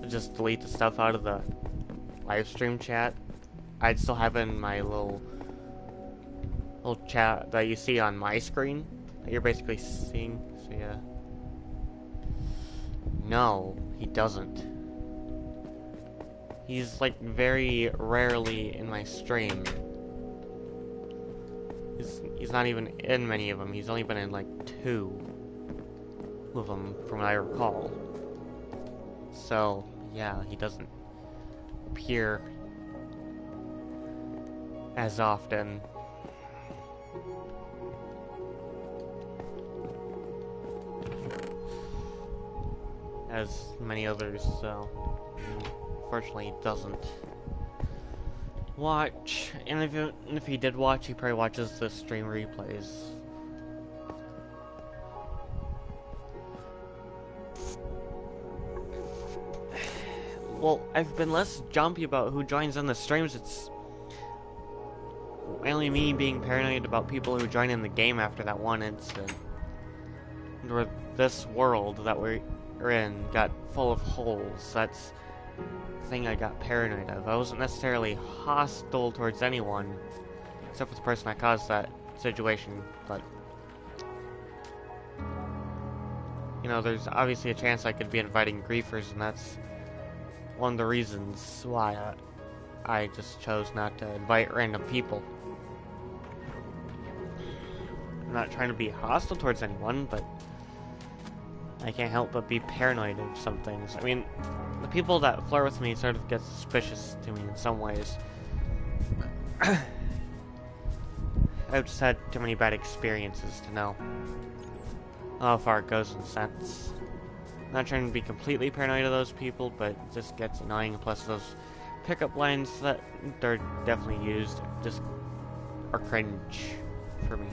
just delete the stuff out of the live stream chat, I'd still have it in my little chat that you see on my screen, that you're basically seeing, so yeah. No, he doesn't. He's like very rarely in my stream. He's not even in many of them. He's only been in like 2 of them from what I recall. So yeah, he doesn't appear as often. As many others, so unfortunately he doesn't watch. And if he did watch, he probably watches the stream replays. Well, I've been less jumpy about who joins in the streams. It's mainly me being paranoid about people who join in the game after that one incident, where this world that we're in got full of holes. That's the thing I got paranoid of. I wasn't necessarily hostile towards anyone, except for the person that caused that situation, but you know, there's obviously a chance I could be inviting griefers, and that's one of the reasons why I just chose not to invite random people. I'm not trying to be hostile towards anyone, but I can't help but be paranoid of some things. I mean, the people that flirt with me sort of get suspicious to me in some ways. I've just had too many bad experiences to know how far it goes in a sense. I'm not trying to be completely paranoid of those people, but it just gets annoying. Plus those pickup lines that they're definitely used just are cringe for me.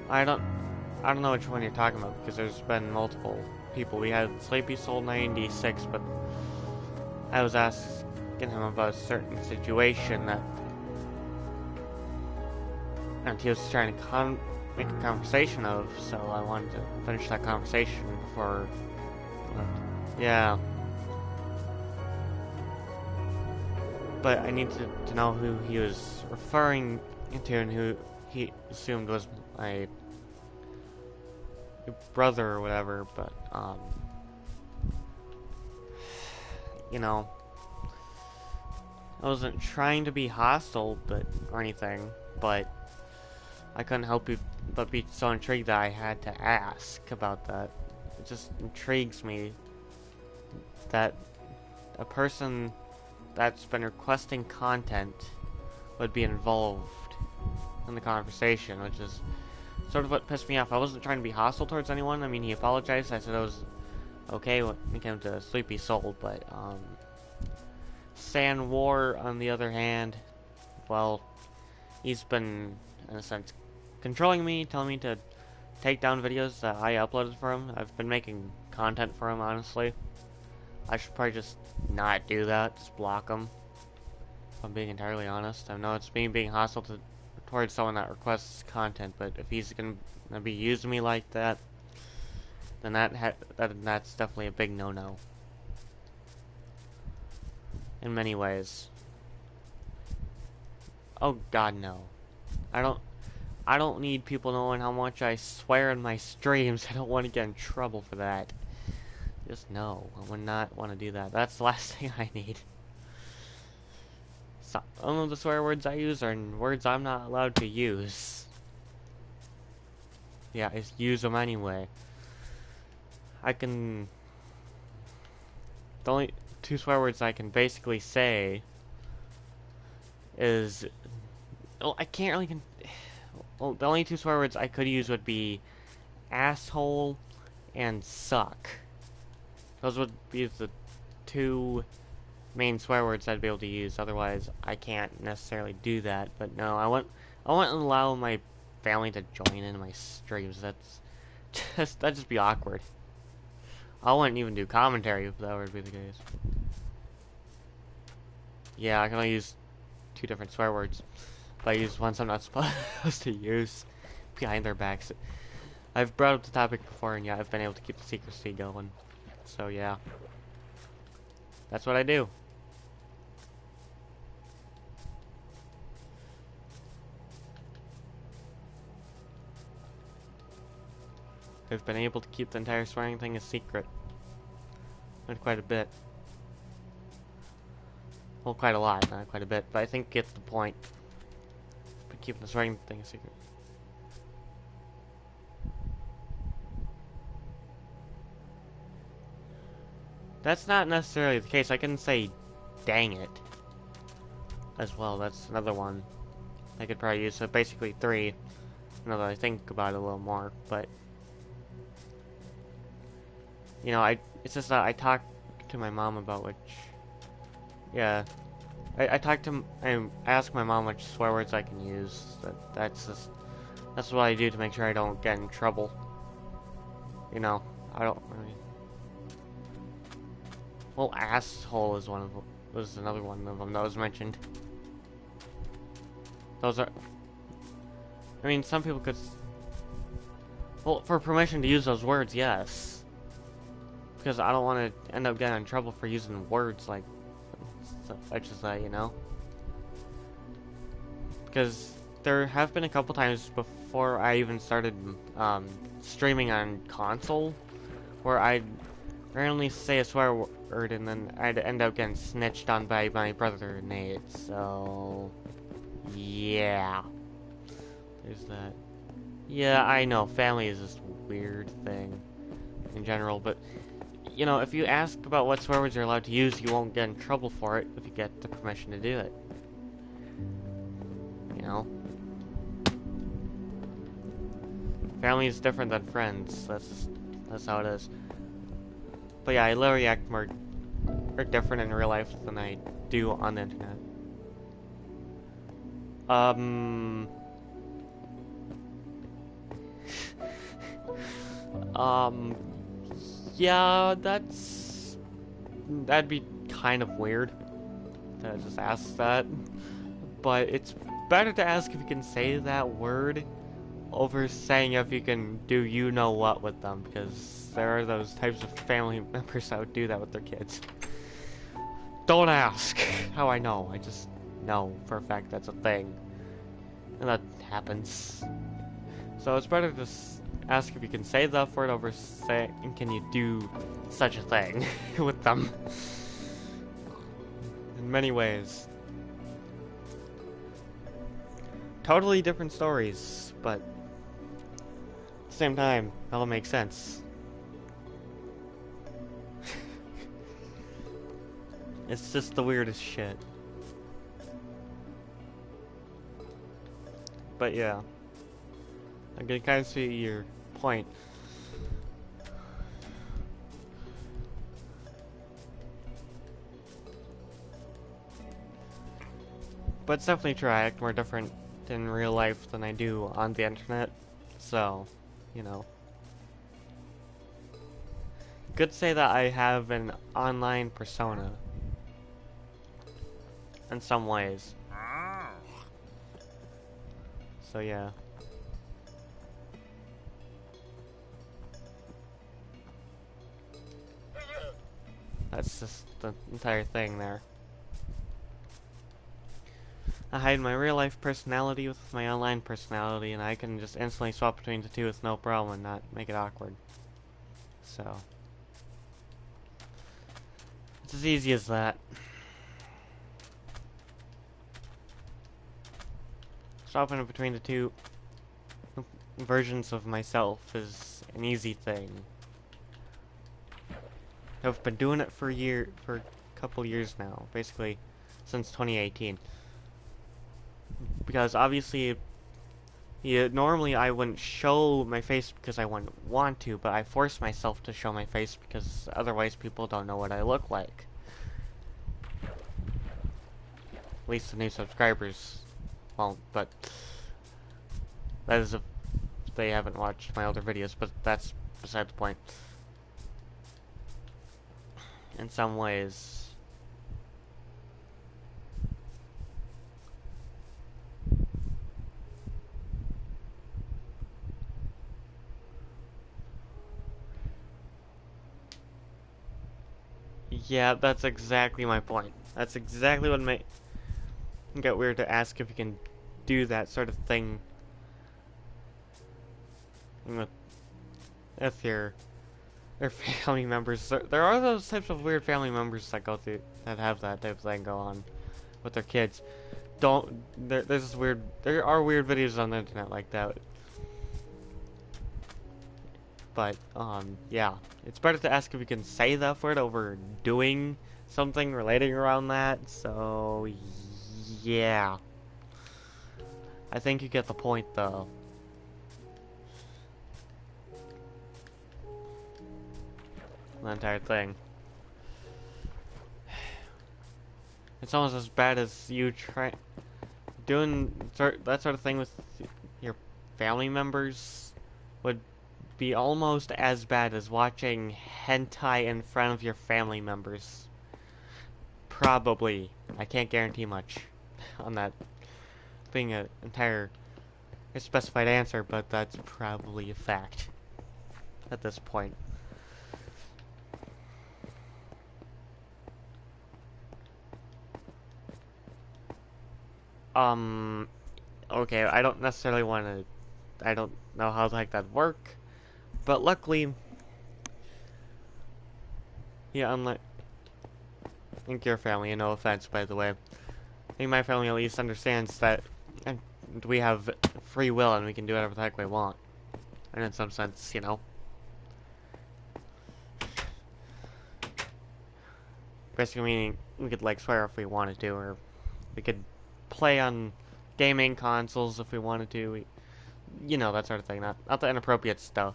I don't know which one you're talking about, because there's been multiple people. We had Sleepy Soul 96, but I was asking him about a certain situation that, and he was trying to make a conversation of, so I wanted to finish that conversation before. Yeah. But I need to know who he was referring to and who he assumed was my brother or whatever, but, you know, I wasn't trying to be hostile, or anything, but I couldn't help but be so intrigued that I had to ask about that. It just intrigues me that a person that's been requesting content would be involved in the conversation, which is sort of what pissed me off. I wasn't trying to be hostile towards anyone. I mean, he apologized. I said it was okay when it came to Sleepy Soul, but, San War, on the other hand, well, he's been, in a sense, controlling me, telling me to take down videos that I uploaded for him. I've been making content for him, honestly. I should probably just not do that, just block him, if I'm being entirely honest. I know it's me being hostile towards someone that requests content, but if he's gonna be using me like that, then that's definitely a big no-no. In many ways. Oh God, no. I don't need people knowing how much I swear in my streams. I don't want to get in trouble for that. Just no. I would not want to do that. That's the last thing I need. Some of the swear words I use are words I'm not allowed to use. Yeah, I just use them anyway. The only two swear words I can basically say is, well, I can't really. Well, the only two swear words I could use would be asshole and suck. Those would be the two main swear words I'd be able to use. Otherwise, I can't necessarily do that. But no, I wouldn't allow my family to join in my streams. That'd just be awkward. I wouldn't even do commentary if that would be the case. Yeah, I can only use two different swear words. But I use ones I'm not supposed to use behind their backs. I've brought up the topic before, and yeah, I've been able to keep the secrecy going. So yeah, that's what I do. I've been able to keep the entire swearing thing a secret. Not quite a bit. Well, quite a lot, not quite a bit, but I think gets the point. But keeping the swearing thing a secret. That's not necessarily the case. I can say, dang it, as well. That's another one I could probably use. So basically three, now that I think about it a little more. But, you know, it's just that I talked to my mom about which, yeah, I ask my mom which swear words I can use. That's what I do to make sure I don't get in trouble. You know, I don't really. Well, asshole is was another one of them that was mentioned. Those are. I mean, some people could. Well, for permission to use those words, yes. Because I don't want to end up getting in trouble for using words like So, I should say, you know? Because there have been a couple times before I even started streaming on console where I'd randomly say a swear word and then I'd end up getting snitched on by my brother Nate. So, yeah. There's that. Yeah, I know, family is this weird thing in general, but you know, if you ask about what swear words you're allowed to use, you won't get in trouble for it if you get the permission to do it. You know? Family is different than friends. That's how it is. But yeah, I literally act more different in real life than I do on the internet. Yeah, that'd be kind of weird to just ask that. But it's better to ask if you can say that word over saying if you can do you know what with them, because there are those types of family members that would do that with their kids. Don't ask how I know, I just know for a fact that's a thing. And that happens. So it's better to ask if you can say that word over saying, can you do such a thing with them? In many ways. Totally different stories, but at the same time, it all makes sense. It's just the weirdest shit. But yeah. I can kind of see your point. But it's definitely true, I act more different in real life than I do on the internet. So, you know. Could say that I have an online persona. In some ways. So yeah. That's just the entire thing there. I hide my real life personality with my online personality, and I can just instantly swap between the two with no problem and not make it awkward. So, it's as easy as that. Swapping between the two versions of myself is an easy thing. I've been doing it for a couple years now, basically since 2018. Because obviously, normally I wouldn't show my face because I wouldn't want to, but I force myself to show my face because otherwise people don't know what I look like. At least the new subscribers won't, but that is if they haven't watched my older videos, but that's beside the point. In some ways. Yeah, that's exactly my point. That's exactly what made it get weird to ask if you can do that sort of thing with if your family members. There are those types of weird family members that go through that have that type of thing go on with their kids. There's this weird. There are weird videos on the internet like that. But, yeah. It's better to ask if you can say that word over doing something relating around that, so, yeah. I think you get the point, though. The entire thing. It's almost as bad as you doing that sort of thing with your family members would be almost as bad as watching hentai in front of your family members. Probably. I can't guarantee much on that being an entire specified answer, but that's probably a fact at this point. Okay, I don't necessarily want to, I don't know how the heck that'd work, but luckily, yeah, unlike, I think your family, no offense, by the way, I think my family at least understands that we have free will and we can do whatever the heck we want, and in some sense, you know, basically meaning we could, like, swear if we wanted to, or we could play on gaming consoles if we wanted to, you know, that sort of thing, not the inappropriate stuff.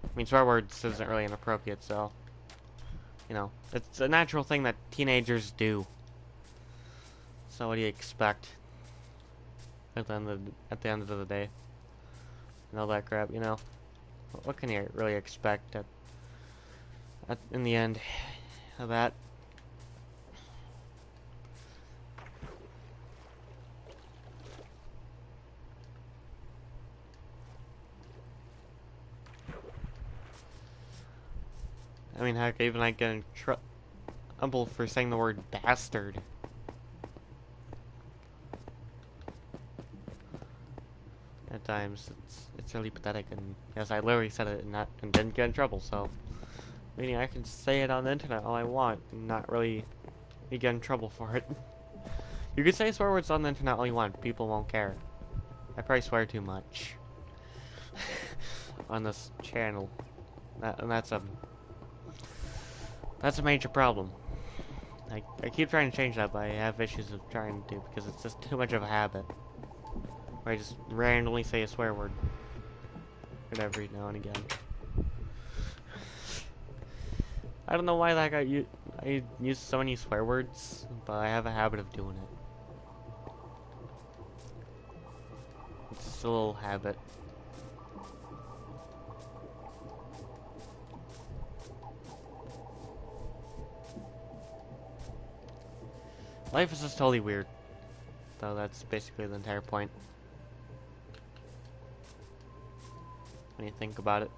I mean, swear words isn't really inappropriate, so, you know, it's a natural thing that teenagers do. So what do you expect at the end of the day? And all that crap, you know. What can you really expect in the end of that? I mean, heck, even I get in trouble for saying the word bastard. At times, it's really pathetic, and yes, I literally said it and didn't get in trouble, so meaning I can say it on the internet all I want and not really get in trouble for it. You can say swear words on the internet all you want, people won't care. I probably swear too much on this channel, and that's a major problem. I keep trying to change that, but I have issues of trying to because it's just too much of a habit. Where I just randomly say a swear word every now and again. I don't know why that I use so many swear words, but I have a habit of doing it. It's just a little habit. Life is just totally weird. Though that's basically the entire point. When you think about it.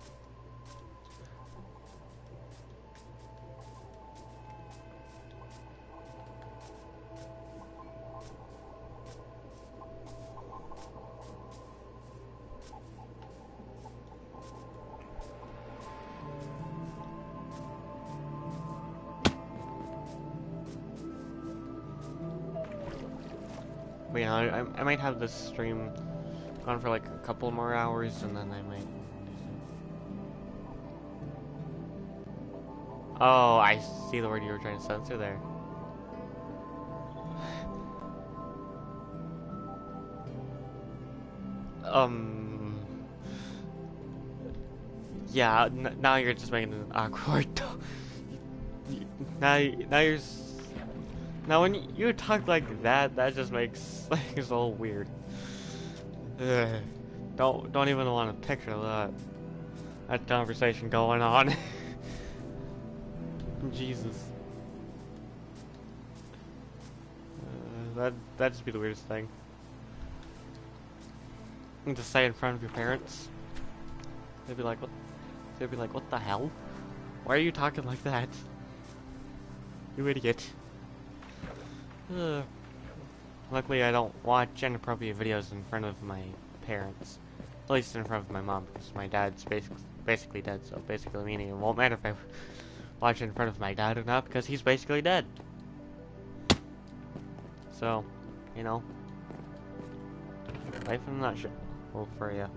But you know, I might have this stream on for like a couple more hours, and then I might. Oh, I see the word you were trying to censor there. Yeah, now you're just making it awkward. now you're. Now when you talk like that, that just makes things all weird. Ugh. Don't even want to picture that conversation going on. Jesus. That'd just be the weirdest thing. And to say in front of your parents, they'd be like, "What?" They'd be like, "What the hell? Why are you talking like that? You idiot." Luckily, I don't watch inappropriate videos in front of my parents. At least in front of my mom, because my dad's basically dead, so basically meaning it won't matter if I watch it in front of my dad or not, because he's basically dead. So, you know, life in a nutshell for you.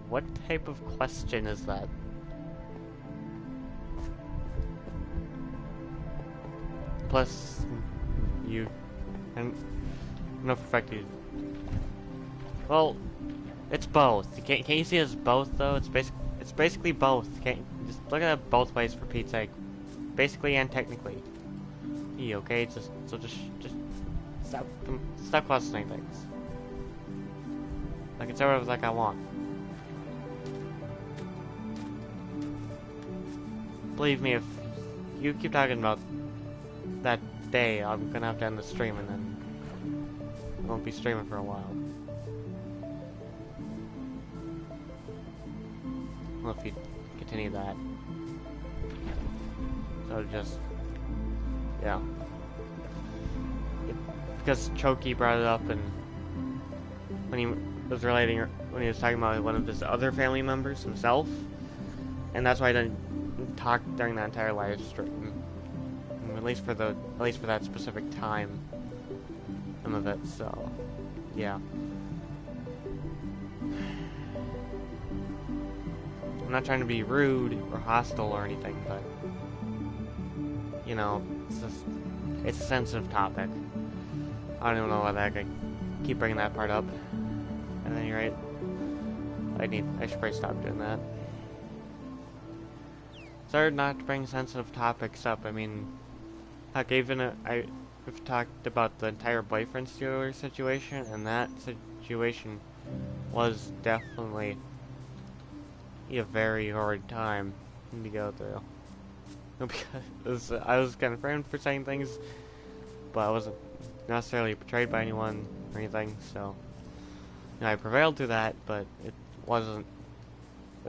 What type of question is that? Plus, you, and no perfected. Well, it's both. Can't you see it as both though? It's basically both. Can't just look at it both ways for Pete's sake. Basically and technically. Okay, just stop questioning things. I can say whatever like I want. Believe me, if you keep talking about that day, I'm gonna have to end the stream, and then won't be streaming for a while. Well, if you continue that. So just, yeah. Because Choki brought it up, and when he was relating, when he was talking about one of his other family members himself, and that's why I didn't talk during that entire live stream, at least for that specific time of it. So, yeah. I'm not trying to be rude or hostile or anything, but you know, it's a sensitive topic. I don't even know why I keep bringing that part up. At any rate, I should probably stop doing that. It's hard not to bring sensitive topics up. I mean, heck, we've talked about the entire boyfriend stealer situation, and that situation was definitely a very hard time to go through. Because I was kind of framed for saying things, but I wasn't necessarily betrayed by anyone or anything, so you know, I prevailed through that, but it was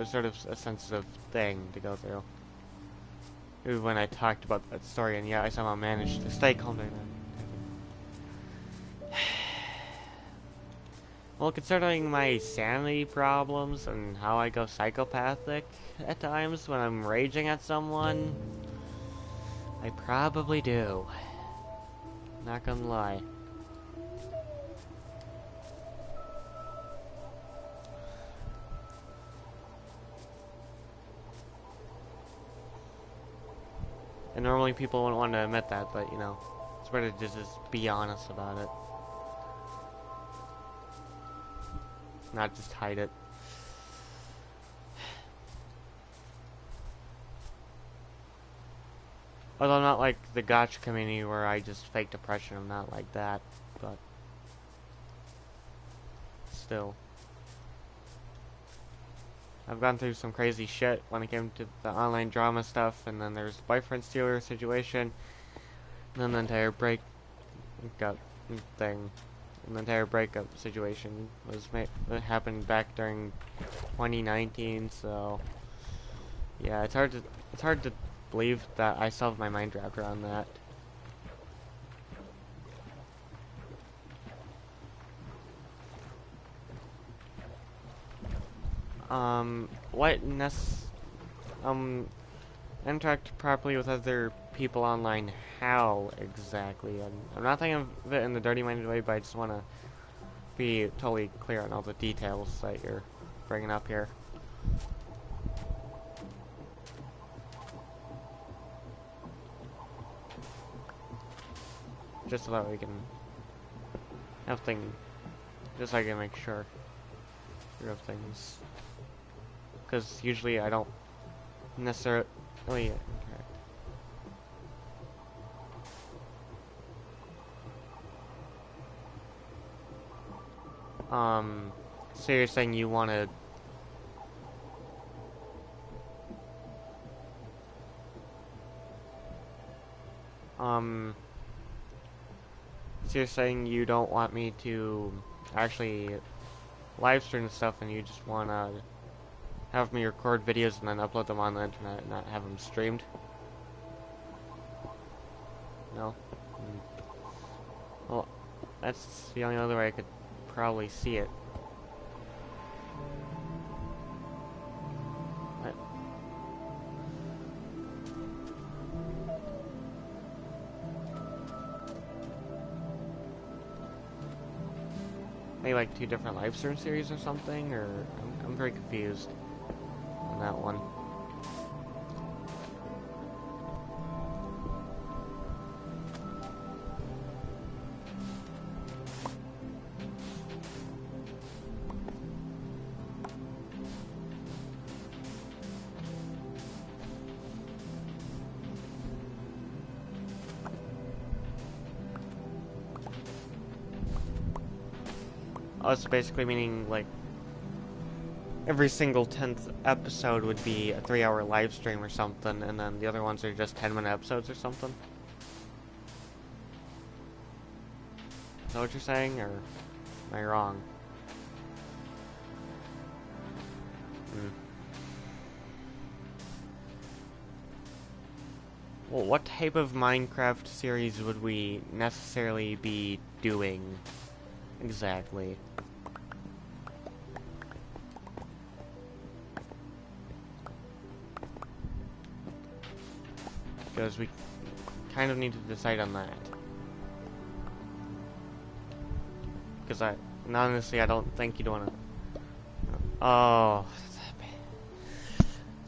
sort of a sensitive thing to go through. Even when I talked about that story, and yeah, I somehow managed to stay calm during that. Well, considering my sanity problems and how I go psychopathic at times when I'm raging at someone, I probably do. Not gonna lie. And normally people wouldn't want to admit that, but you know, it's better to just be honest about it. Not just hide it. Although not like the gotcha community where I just fake depression, I'm not like that, but still. I've gone through some crazy shit when it came to the online drama stuff, and then there's the boyfriend stealer situation, and then the entire breakup thing. And the entire breakup situation it happened back during 2019, so yeah, it's hard to believe that I still have my mind wrapped around that. Interact properly with other people online, how exactly? I'm not thinking of it in the dirty-minded way, but I just want to be totally clear on all the details that you're bringing up here. Just so that we can have things, just so I can make sure of things. Because usually I don't necessarily... Okay. So you're saying you wanted... So you're saying you don't want me to actually live stream stuff, and you just want to have me record videos and then upload them on the internet and not have them streamed? No? Well, that's the only other way I could probably see it. Maybe like 2 different live stream series or something, or I'm very confused on that one. Oh, it's basically meaning, like, every single 10th episode would be a 3-hour live stream or something, and then the other ones are just 10-minute episodes or something? Is that what you're saying, or am I wrong? Well, what type of Minecraft series would we necessarily be doing exactly? Because we kind of need to decide on that. Because honestly, I don't think you'd want to. Oh,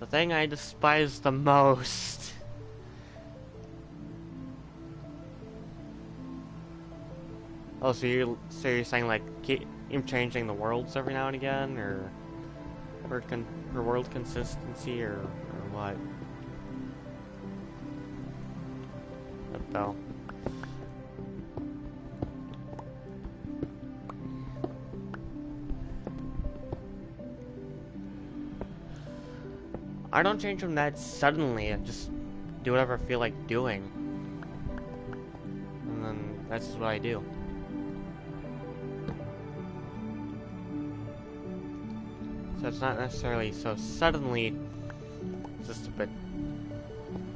the thing I despise the most. Oh, so you're saying like keep changing the worlds every now and again, or for world consistency, or what? What though? I don't change them that suddenly. I just do whatever I feel like doing, and then that's just what I do. So it's not necessarily so suddenly, it's just a bit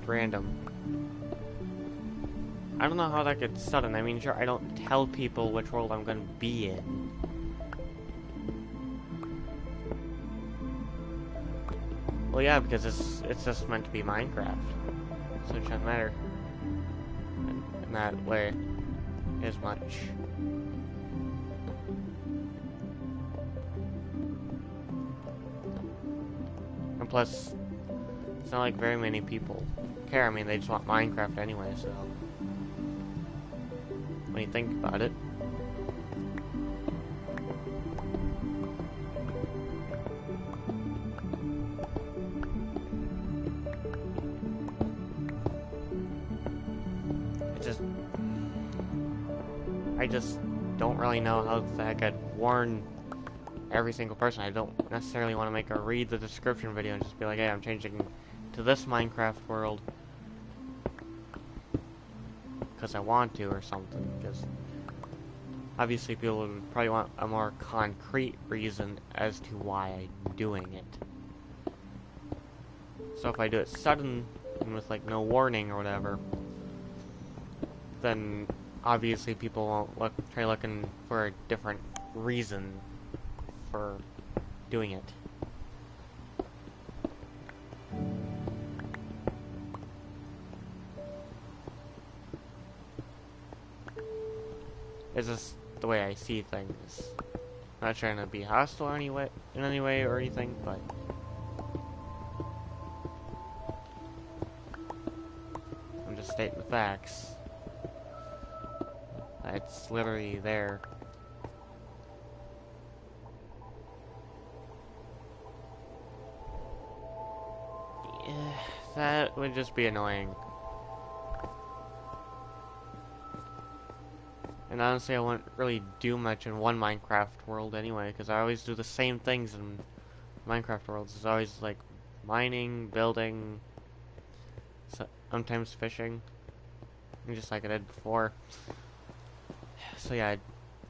random. I don't know how that gets sudden. I mean, sure, I don't tell people which world I'm gonna be in. Well, yeah, because it's just meant to be Minecraft, so it shouldn't matter in that way as much. And plus, it's not like very many people care. I mean, they just want Minecraft anyway, so when you think about it. I just don't really know how the heck I'd warn every single person. I don't necessarily want to make a read the description video and just be like, hey, I'm changing to this Minecraft world because I want to or something, because obviously people would probably want a more concrete reason as to why I'm doing it. So if I do it sudden and with like no warning or whatever, then obviously people won't try looking for a different reason for doing it. It's just the way I see things. I'm not trying to be hostile in any way or anything, but I'm just stating the facts. It's literally there. Yeah, that would just be annoying. And honestly, I wouldn't really do much in one Minecraft world anyway, because I always do the same things in Minecraft worlds. It's always like mining, building, sometimes fishing, and just like I did before. So yeah,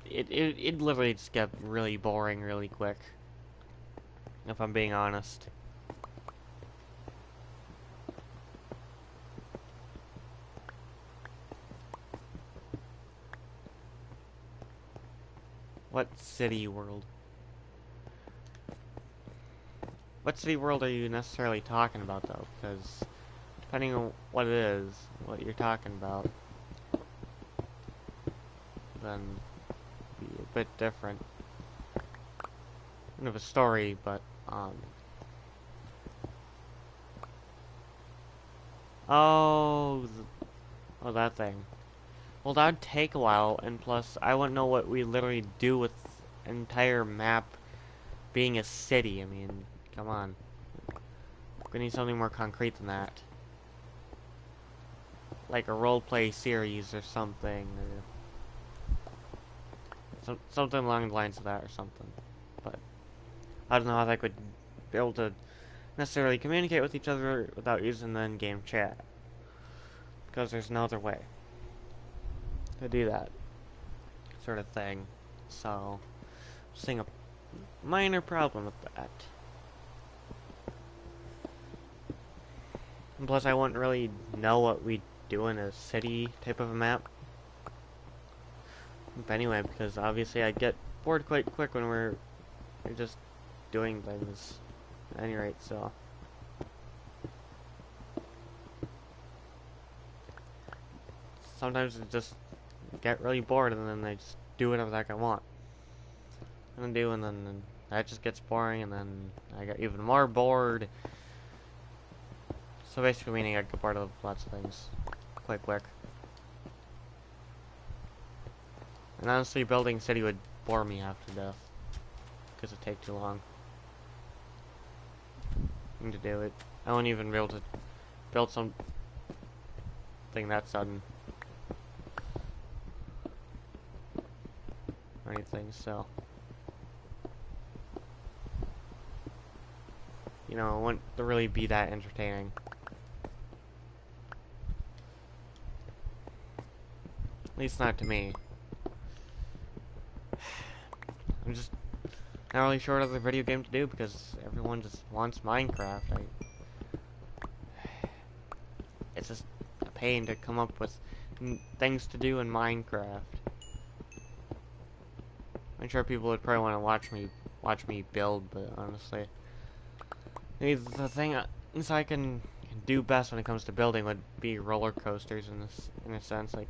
it literally just get really boring really quick, if I'm being honest. What city world? What city world are you necessarily talking about, though? Because depending on what it is, what you're talking about, then be a bit different. Kind of a story, but oh, that thing. Well, that'd take a while, and plus, I wouldn't know what we literally do with an entire map being a city. I mean, come on. We need something more concrete than that. Like a roleplay series or something, or something along the lines of that or something. But I don't know how that could be able to necessarily communicate with each other without using the in-game chat. Because there's no other way to do that. sort of thing. So, seeing a minor problem with that. And plus, I wouldn't really know what we do in a city type of a map. But anyway, because obviously I get bored quite quick when we're just doing things. At any rate, so. Sometimes I just get really bored and then I just do whatever the heck I want. And then that just gets boring and then I get even more bored. So basically meaning I get bored of lots of things quite quick. And honestly, building city would bore me half to death. Because it'd take too long to do it. I won't even be able to build something that sudden. Or anything, so. You know, it wouldn't really be that entertaining. At least not to me. I'm just not really sure what other video game to do because everyone just wants Minecraft. It's just a pain to come up with things to do in Minecraft. I'm sure people would probably want to watch me build, but honestly, the thing I can do best when it comes to building would be roller coasters in a sense, like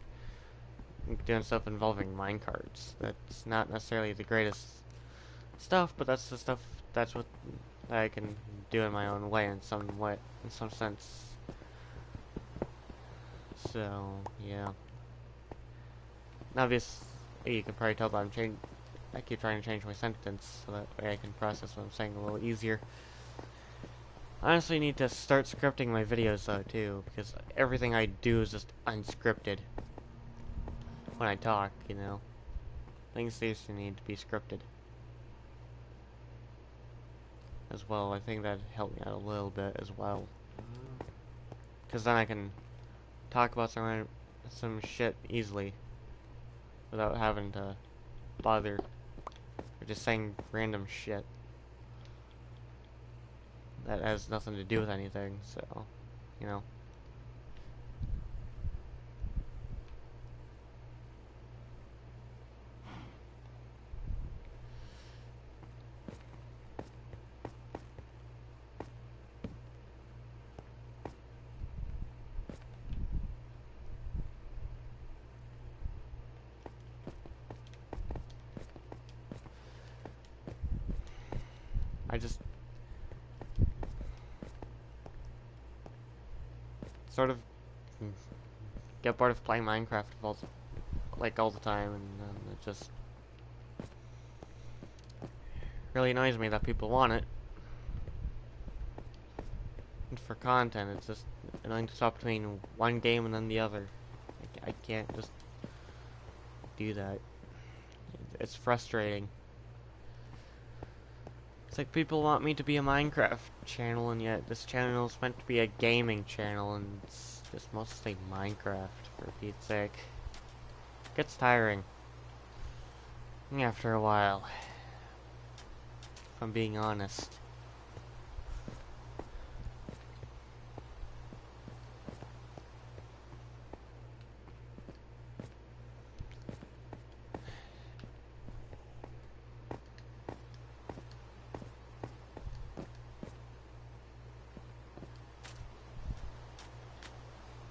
doing stuff involving minecarts. That's not necessarily the greatest stuff, but that's the stuff that's what I can do in my own way, in some sense. So yeah. Obviously, you can probably tell that I keep trying to change my sentence so that way I can process what I'm saying a little easier. I honestly need to start scripting my videos though too, because everything I do is just unscripted. When I talk, you know. Things seriously need to be scripted. As well, I think that'd help me out a little bit as well. Because then I can talk about some shit easily. Without having to bother. Or just saying random shit. That has nothing to do with anything, so, you know. I just sort of get bored of playing Minecraft all the time, and it just really annoys me that people want it. And for content, it's just annoying to swap between one game and then the other. I can't just do that. It's frustrating. It's like people want me to be a Minecraft channel, and yet this channel is meant to be a gaming channel, and it's just mostly Minecraft, for Pete's sake. It gets tiring. After a while. If I'm being honest.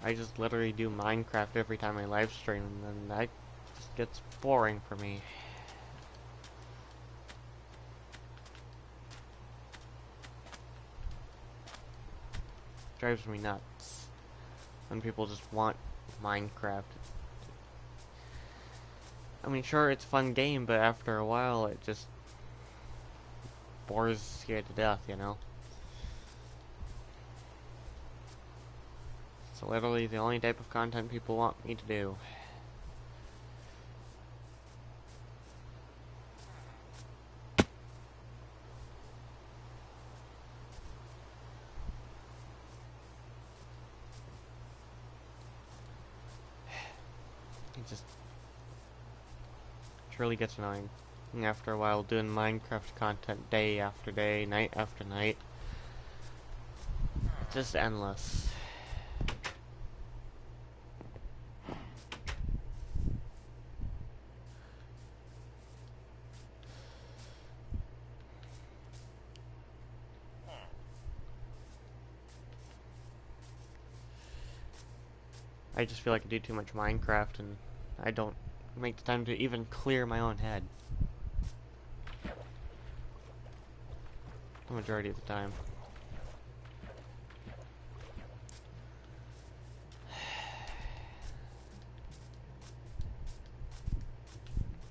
I just literally do Minecraft every time I live stream, and that just gets boring for me. Drives me nuts when people just want Minecraft. I mean, sure, it's a fun game, but after a while, it just bores you to death, you know? It's literally the only type of content people want me to do. It just really gets annoying. And after a while, doing Minecraft content day after day, night after night, just endless. I just feel like I do too much Minecraft and I don't make the time to even clear my own head. The majority of the time.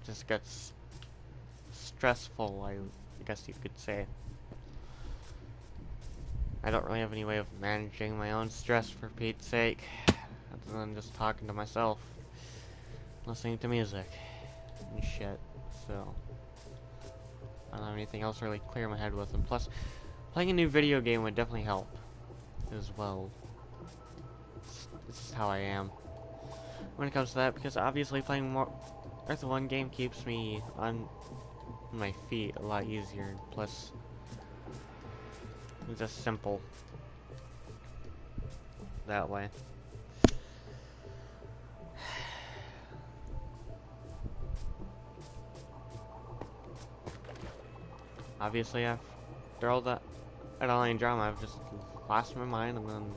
Just gets stressful, I guess you could say. I don't really have any way of managing my own stress, for Pete's sake, other than just talking to myself, listening to music and shit, so I don't have anything else to really clear my head with, and plus, playing a new video game would definitely help as well. This is how I am when it comes to that, because obviously playing more Earth 1 game keeps me on my feet a lot easier, plus it's just simple that way. Obviously, after all that online drama, I've just lost my mind, and then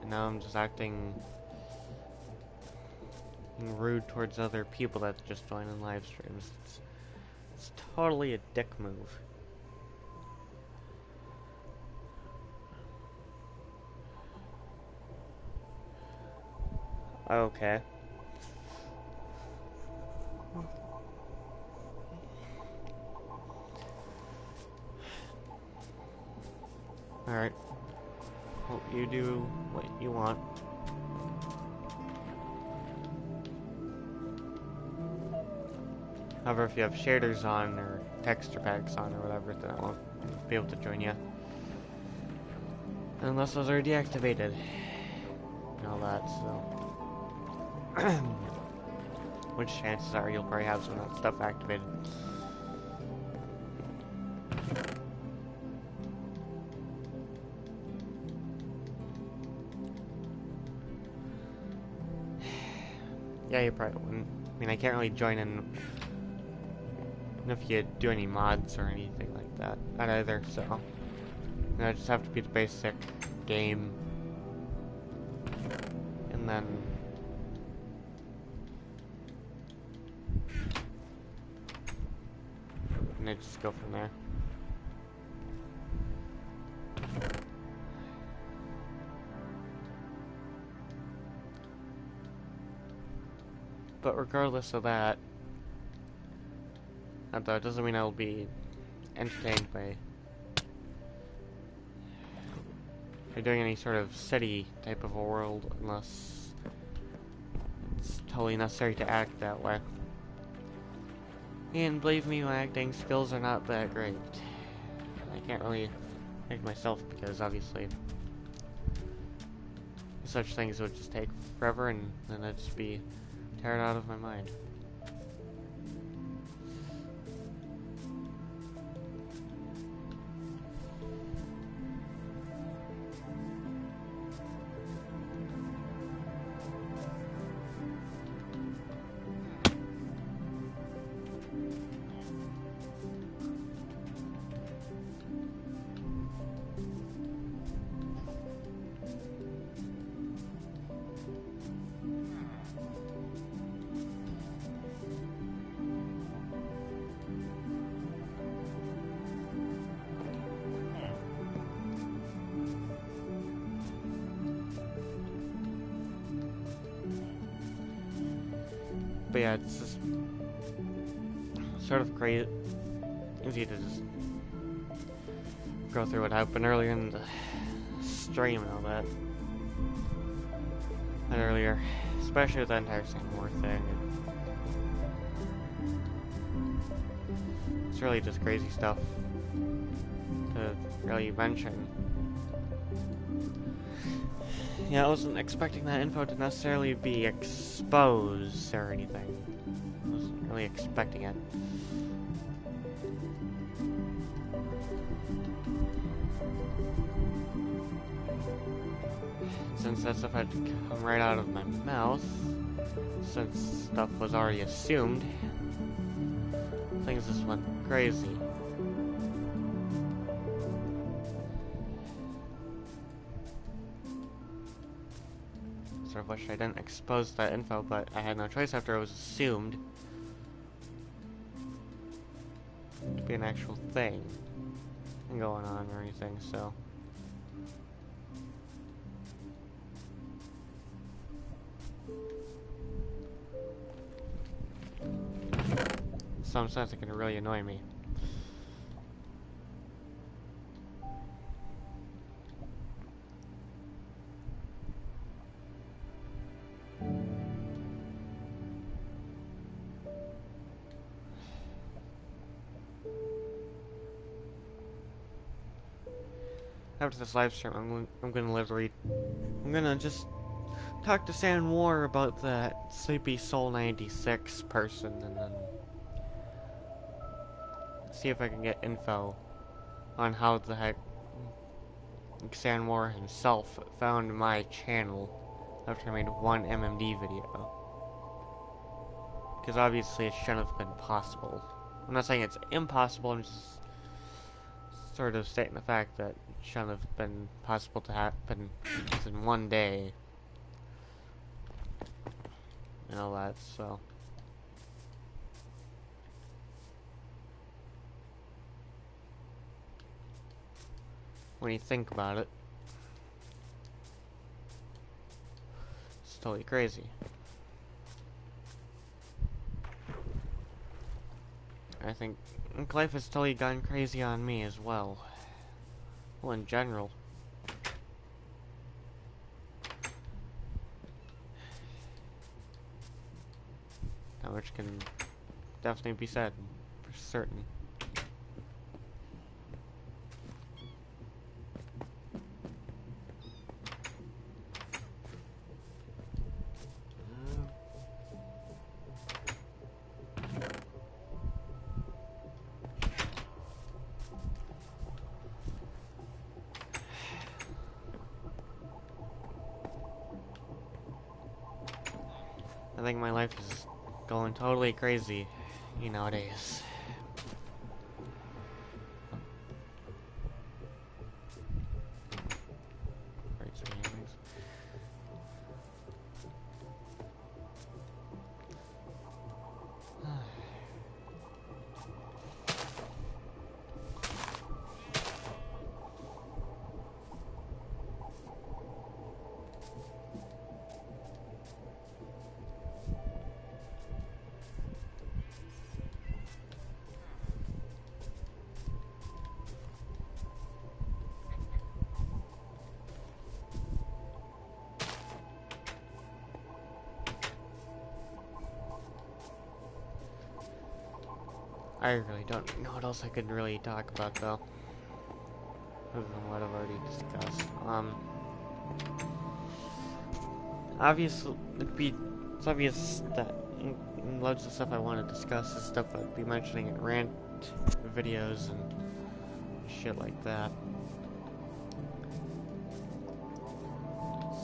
now I'm just acting rude towards other people that just join in live streams. It's totally a dick move. Okay. Alright. Well, you do what you want. However, if you have shaders on, or texture packs on, or whatever, then I won't be able to join you. Unless those are deactivated. And all that, so. Which chances are you'll probably have some of that stuff activated. Yeah, you probably wouldn't. I mean, I can't really join in if you do any mods or anything like that. Not either, so. I just have to be the basic game. And then I just go from there. But regardless of that, although it doesn't mean I'll be entertained by doing any sort of city type of a world unless it's totally necessary to act that way. And believe me, my acting skills are not that great. I can't really act myself because obviously such things would just take forever and then I'd just be tired out of my mind. But yeah, it's just sort of crazy to just go through what happened earlier in the stream and all that. And earlier, especially with the entire Sandmore thing. It's really just crazy stuff to really mention. Yeah, I wasn't expecting that info to necessarily be exposed or anything. really expecting it. Since that stuff had come right out of my mouth, since stuff was already assumed, things just went crazy. Sort of wish I didn't expose that info, but I had no choice after it was assumed to be an actual thing going on or anything, so. In some sense, it can really annoy me. After this live stream, I'm gonna just talk to San War about that Sleepy Soul 96 person, and then see if I can get info on how the heck San War himself found my channel after I made one MMD video. Because obviously it shouldn't have been possible. I'm not saying it's impossible, I'm just sort of stating the fact that it shouldn't have been possible to happen in one day. And all that, so. When you think about it, it's totally crazy. I think life has totally gone crazy on me as well. Well, in general. That much can definitely be said, for certain. I think my life is going totally crazy nowadays. I really don't know what else I could really talk about, though. Other than what I've already discussed. Obviously, it's obvious that loads of stuff I want to discuss is stuff I'd be mentioning in rant videos and shit like that.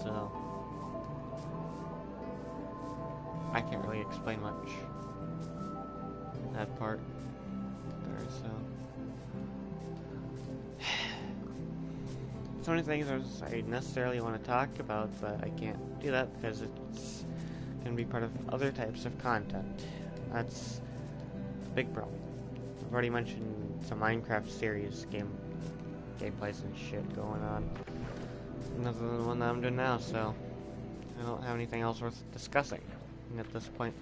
So, I can't really explain much. That part there, so. So many things I necessarily want to talk about, but I can't do that because it's going to be part of other types of content. That's a big problem. I've already mentioned some Minecraft series gameplays and shit going on. Other than the one that I'm doing now, so I don't have anything else worth discussing at this point.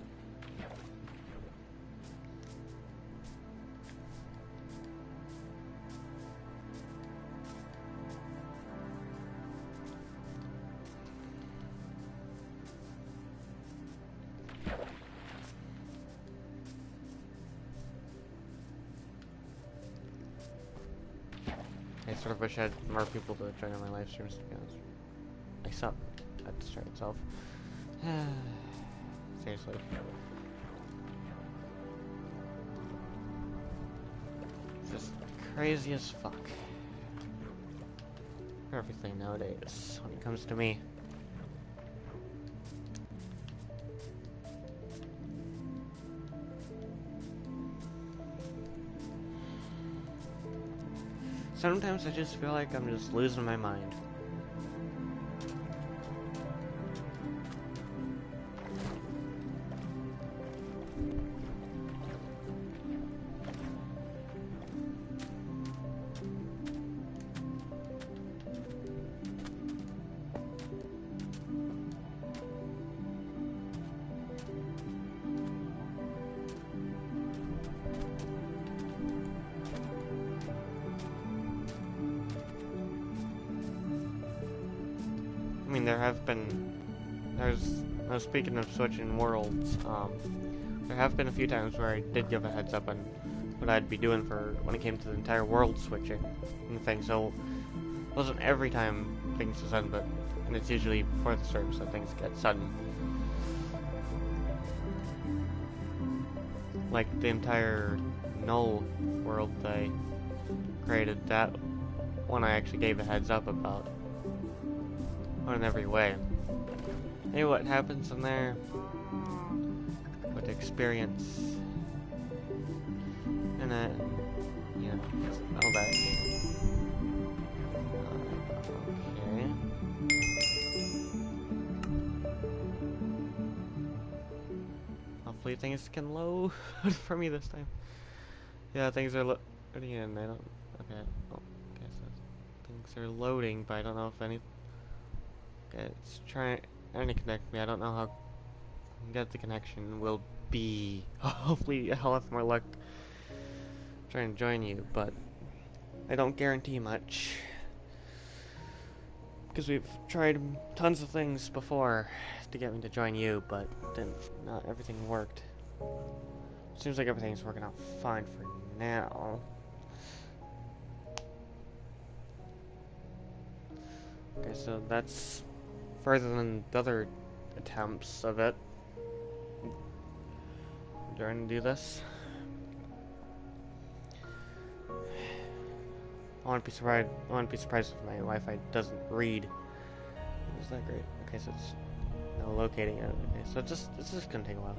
I sort of wish I had more people to join on my live streams, to be honest. I suck at the start itself. Seriously. crazy as fuck. For everything nowadays, when it comes to me. Sometimes I just feel like I'm just losing my mind. I mean, speaking of switching worlds, there have been a few times where I did give a heads up on what I'd be doing for when it came to the entire world switching and things, so it wasn't every time things are sudden, and it's usually before the service that things get sudden. Like the entire null world I created, that one I actually gave a heads up about. In every way. Hey, what happens in there? What experience? And you know, all that. Okay. Hopefully things can load for me this time. Yeah, things are loading in. I don't. Okay. Oh, okay. So things are loading, but I don't know if any. It's trying to connect me. I don't know how good the connection will be. Hopefully I'll have more luck trying to join you, but I don't guarantee much. Because we've tried tons of things before to get me to join you, but then not everything worked. Seems like everything's working out fine for now. Okay, so that's further than the other attempts of it. Trying to do this. I wouldn't be surprised if my Wi-Fi doesn't read. Is that great? Okay, so it's now locating it. Okay, so it's just gonna take a while.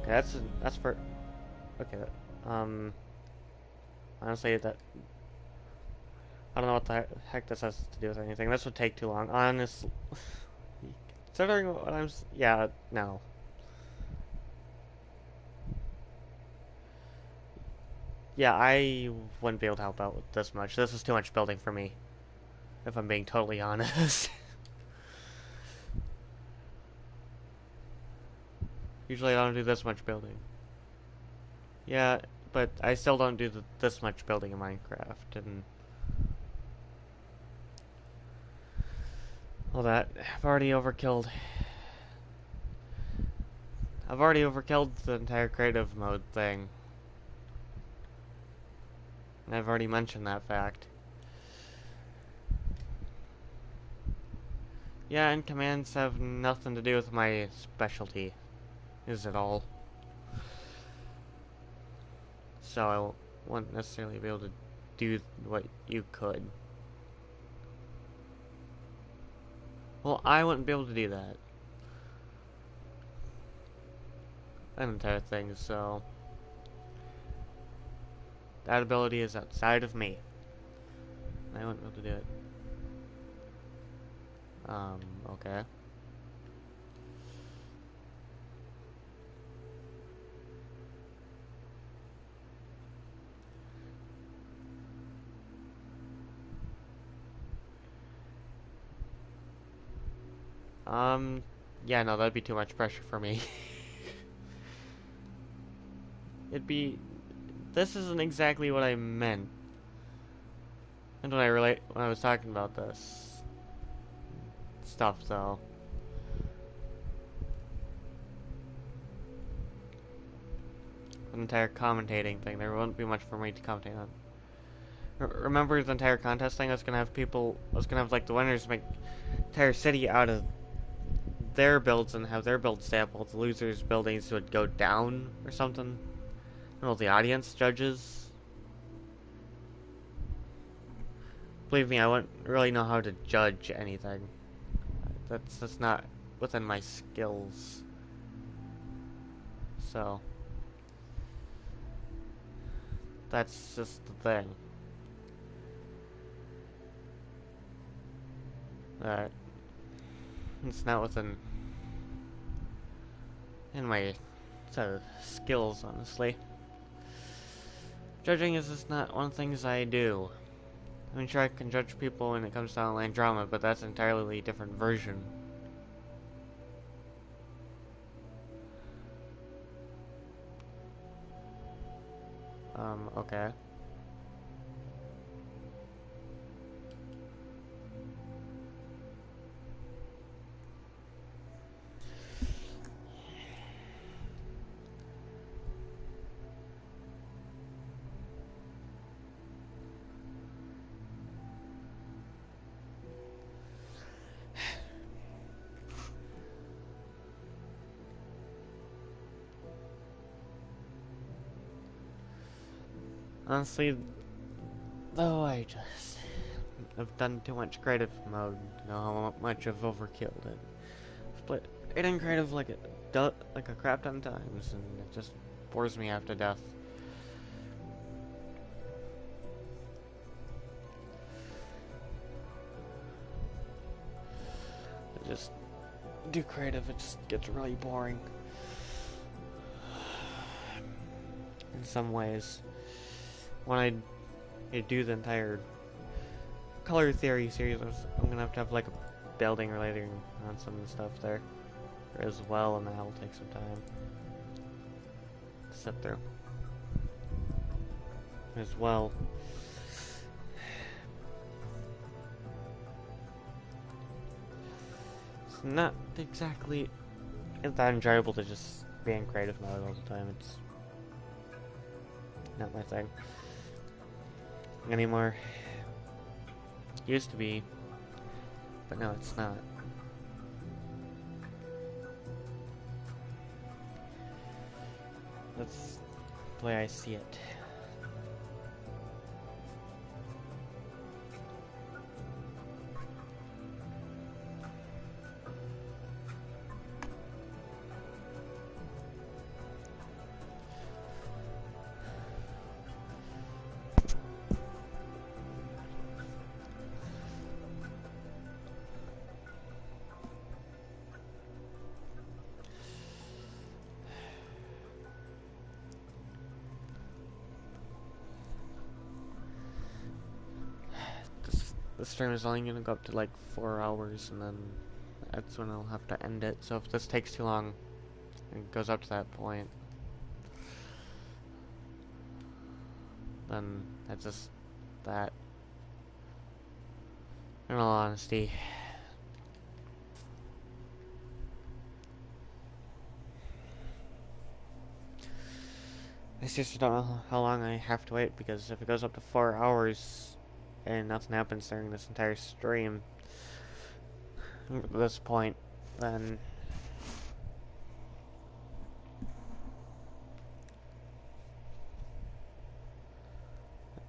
Okay, that's for. Okay, honestly, that I don't know what the heck this has to do with anything. This would take too long. Honestly, considering what yeah, no. Yeah, I wouldn't be able to help out with this much. This is too much building for me, if I'm being totally honest. Usually I don't do this much building. Yeah, but I still don't do this much building in Minecraft, and all that. I've already overkilled the entire creative mode thing. And I've already mentioned that fact. Yeah, and commands have nothing to do with my specialty. Is it all? So I wouldn't necessarily be able to do what you could. Well, I wouldn't be able to do that. That entire thing, so that ability is outside of me. I wouldn't be able to do it. Okay. Yeah, no, that'd be too much pressure for me. This isn't exactly what I meant. And when I was talking about this stuff, though. An entire commentating thing, there wouldn't be much for me to commentate on. Remember the entire contest thing? I was gonna have like the winners make entire city out of their builds and have their builds stay up while the losers' buildings would go down or something. Well, the audience judges. believe me, I wouldn't really know how to judge anything. That's just not within my skills. So, that's just the thing. That it's not within in my set of skills, honestly. Judging is just not one of the things I do. I mean, sure, I can judge people when it comes to online drama, but that's an entirely different version. Okay. Honestly, though, I've done too much creative mode to know how much I've overkilled it. But it in creative like a crap ton of times, and it just bores me half to death. I just do creative, it just gets really boring. In some ways. When I do the entire color theory series, I'm gonna have to have like a building relating on some of the stuff there as well, and that'll take some time to sit through as well. It's not exactly that enjoyable to just be in creative mode all the time. It's not my thing anymore. Used to be, but no, it's not. That's the way I see it. The stream is only gonna go up to like 4 hours, and then that's when I'll have to end it. So if this takes too long, it goes up to that point, then that's just that. In all honesty. I seriously don't know how long I have to wait, because if it goes up to 4 hours and nothing happens during this entire stream at this point, then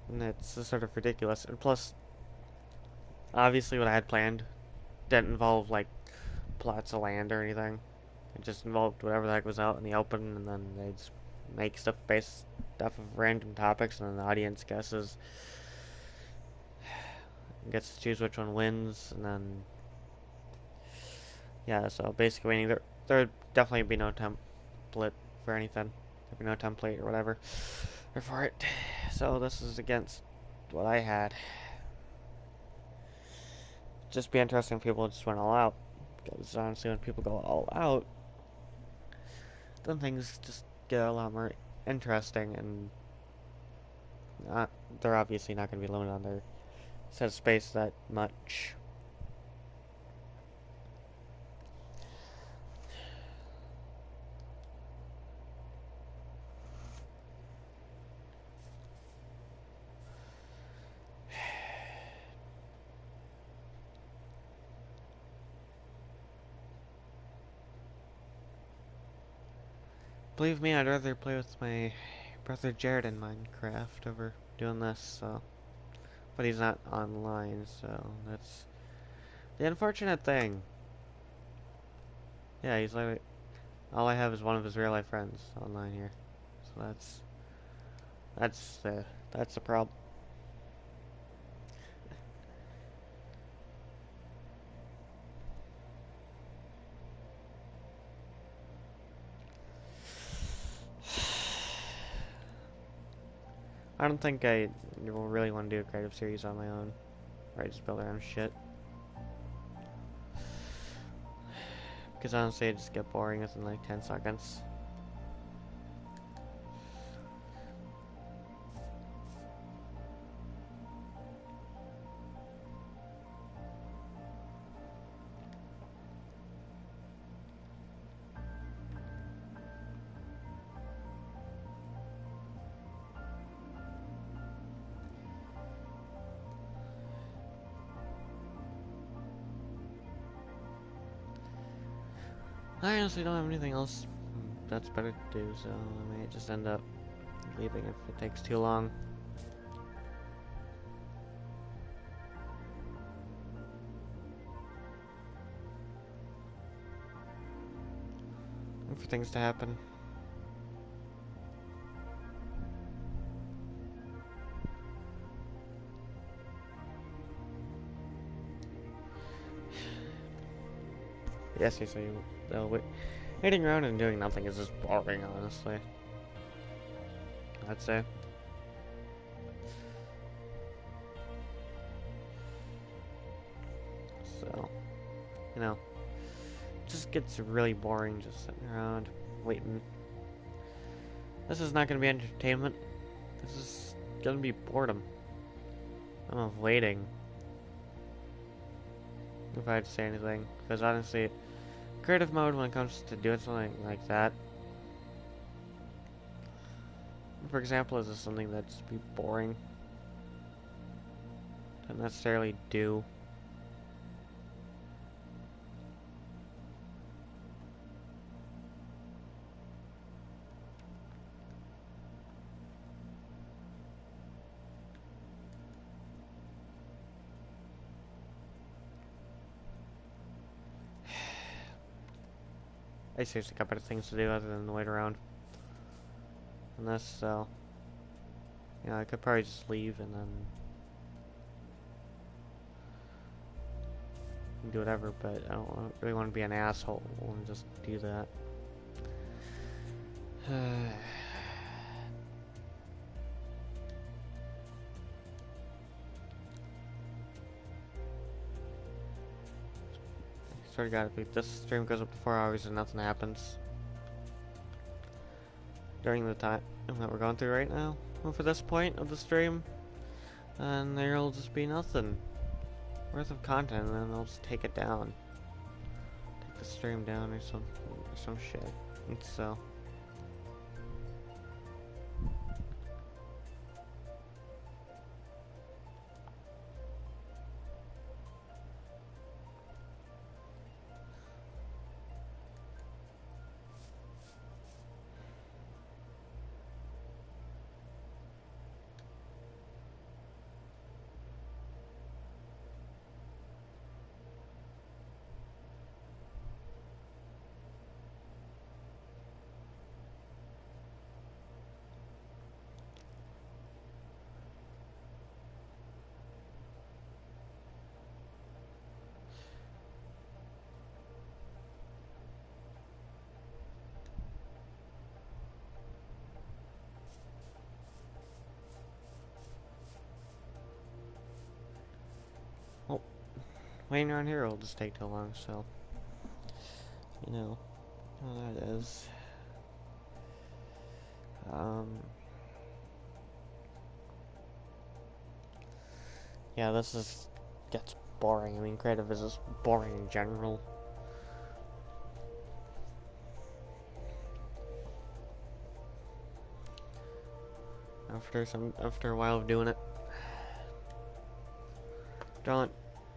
it's sort of ridiculous. And plus, obviously what I had planned didn't involve like plots of land or anything. It just involved whatever the heck was out in the open, and then they just make stuff based off of random topics, and then the audience gets to choose which one wins, and then yeah. So basically, there would definitely be no template for anything. There'd be no template or whatever for it. So this is against what I had. Just be interesting if people just went all out, because honestly, when people go all out, then things just get a lot more interesting, and they're obviously not going to be limited on their set of space that much. Believe me, I'd rather play with my brother Jared in Minecraft over doing this, so. but he's not online, so that's the unfortunate thing. Yeah, he's like, all I have is one of his real life friends online here, so that's the problem. I don't think I really want to do a creative series on my own, where I just build around shit. Because honestly, it just get boring within like 10 seconds. I honestly don't have anything else that's better to do, so I may just end up leaving if it takes too long. And for things to happen. Yes, waiting around and doing nothing is just boring, honestly. I'd say. So, you know, it just gets really boring just sitting around, waiting. This is not going to be entertainment. This is going to be boredom. I'm waiting. If I had to say anything. Because honestly, creative mode when it comes to doing something like that. For example, is this something that's be boring? Don't necessarily do. I seriously got better things to do other than wait around. And this, so... You know, I could probably just leave and then... do whatever, but I don't really want to be an asshole and just do that. Swear to God, if this stream goes up to 4 hours and nothing happens during the time that we're going through right now, well, for this point of the stream, then there'll just be nothing worth of content, and then I'll just take it down. Take the stream down or some shit. And so... Well, waiting around here will just take too long, so... You know, how that is. Yeah, gets boring. I mean, creative is just boring in general. After a while of doing it.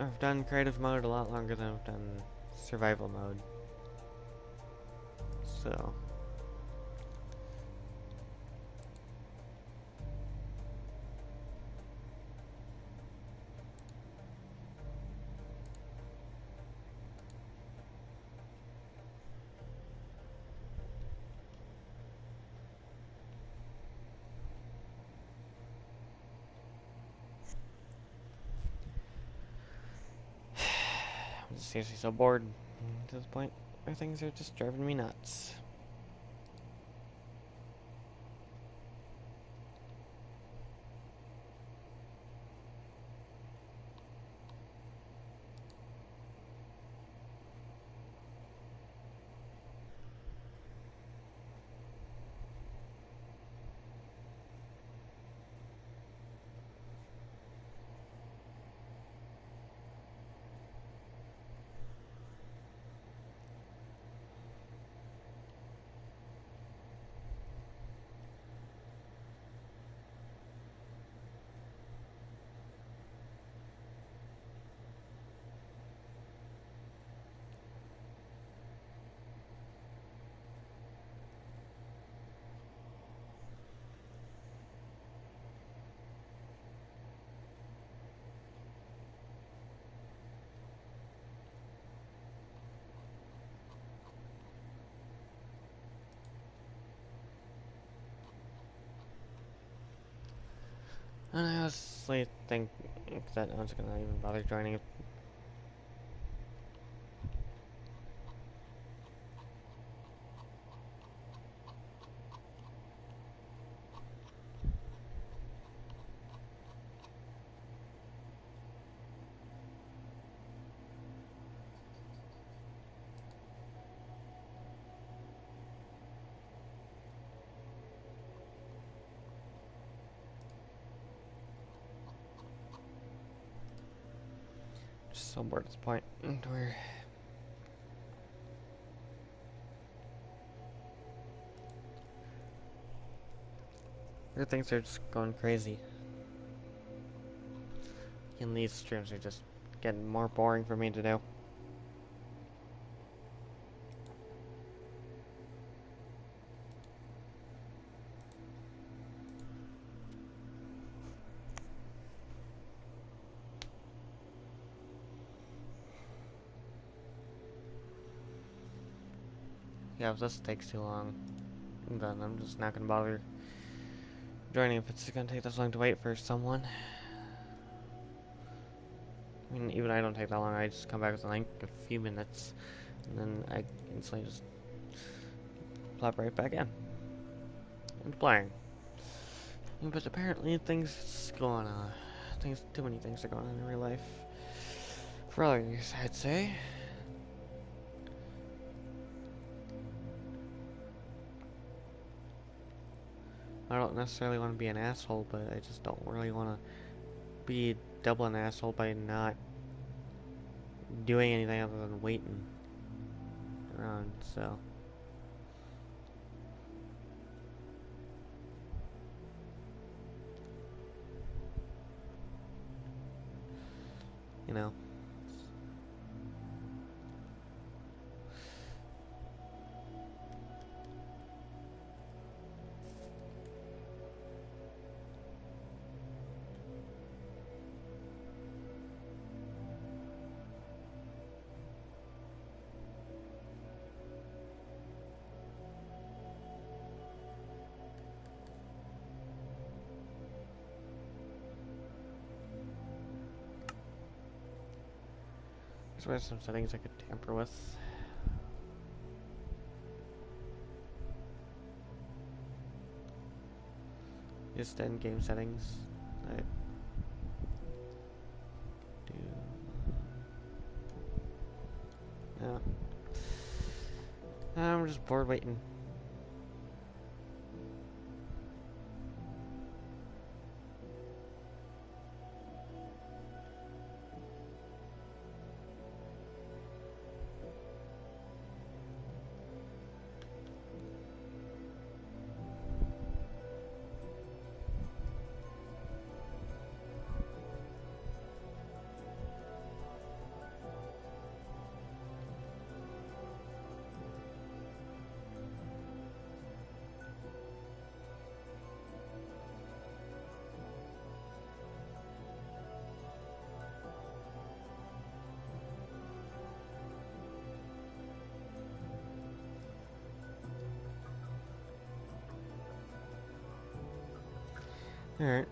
I've done creative mode a lot longer than I've done survival mode. So... seriously so bored to this point where things are just driving me nuts. And I honestly think that no one's gonna even bother joining. Just so bored at this point. Where things are just going crazy. And these streams are just getting more boring for me to do. Yeah, if this takes too long, then I'm just not gonna bother joining if it's gonna take this long to wait for someone. I mean, even I don't take that long, I just come back with like a few minutes, and then I instantly just plop right back in. And playing. But apparently things going on. Too many things are going on in real life. For others, I'd say. I don't necessarily want to be an asshole, but I just don't really want to be double an asshole by not doing anything other than waiting around, so. You know. There's some settings I could tamper with. Just in-game settings. I do. No. I'm just bored waiting. Alright.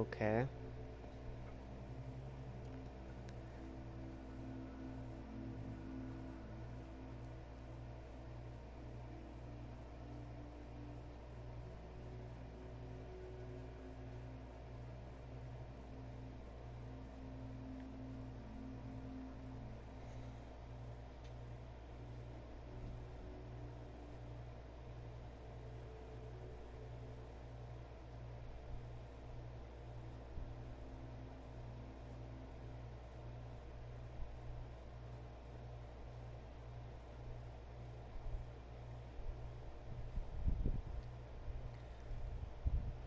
Okay.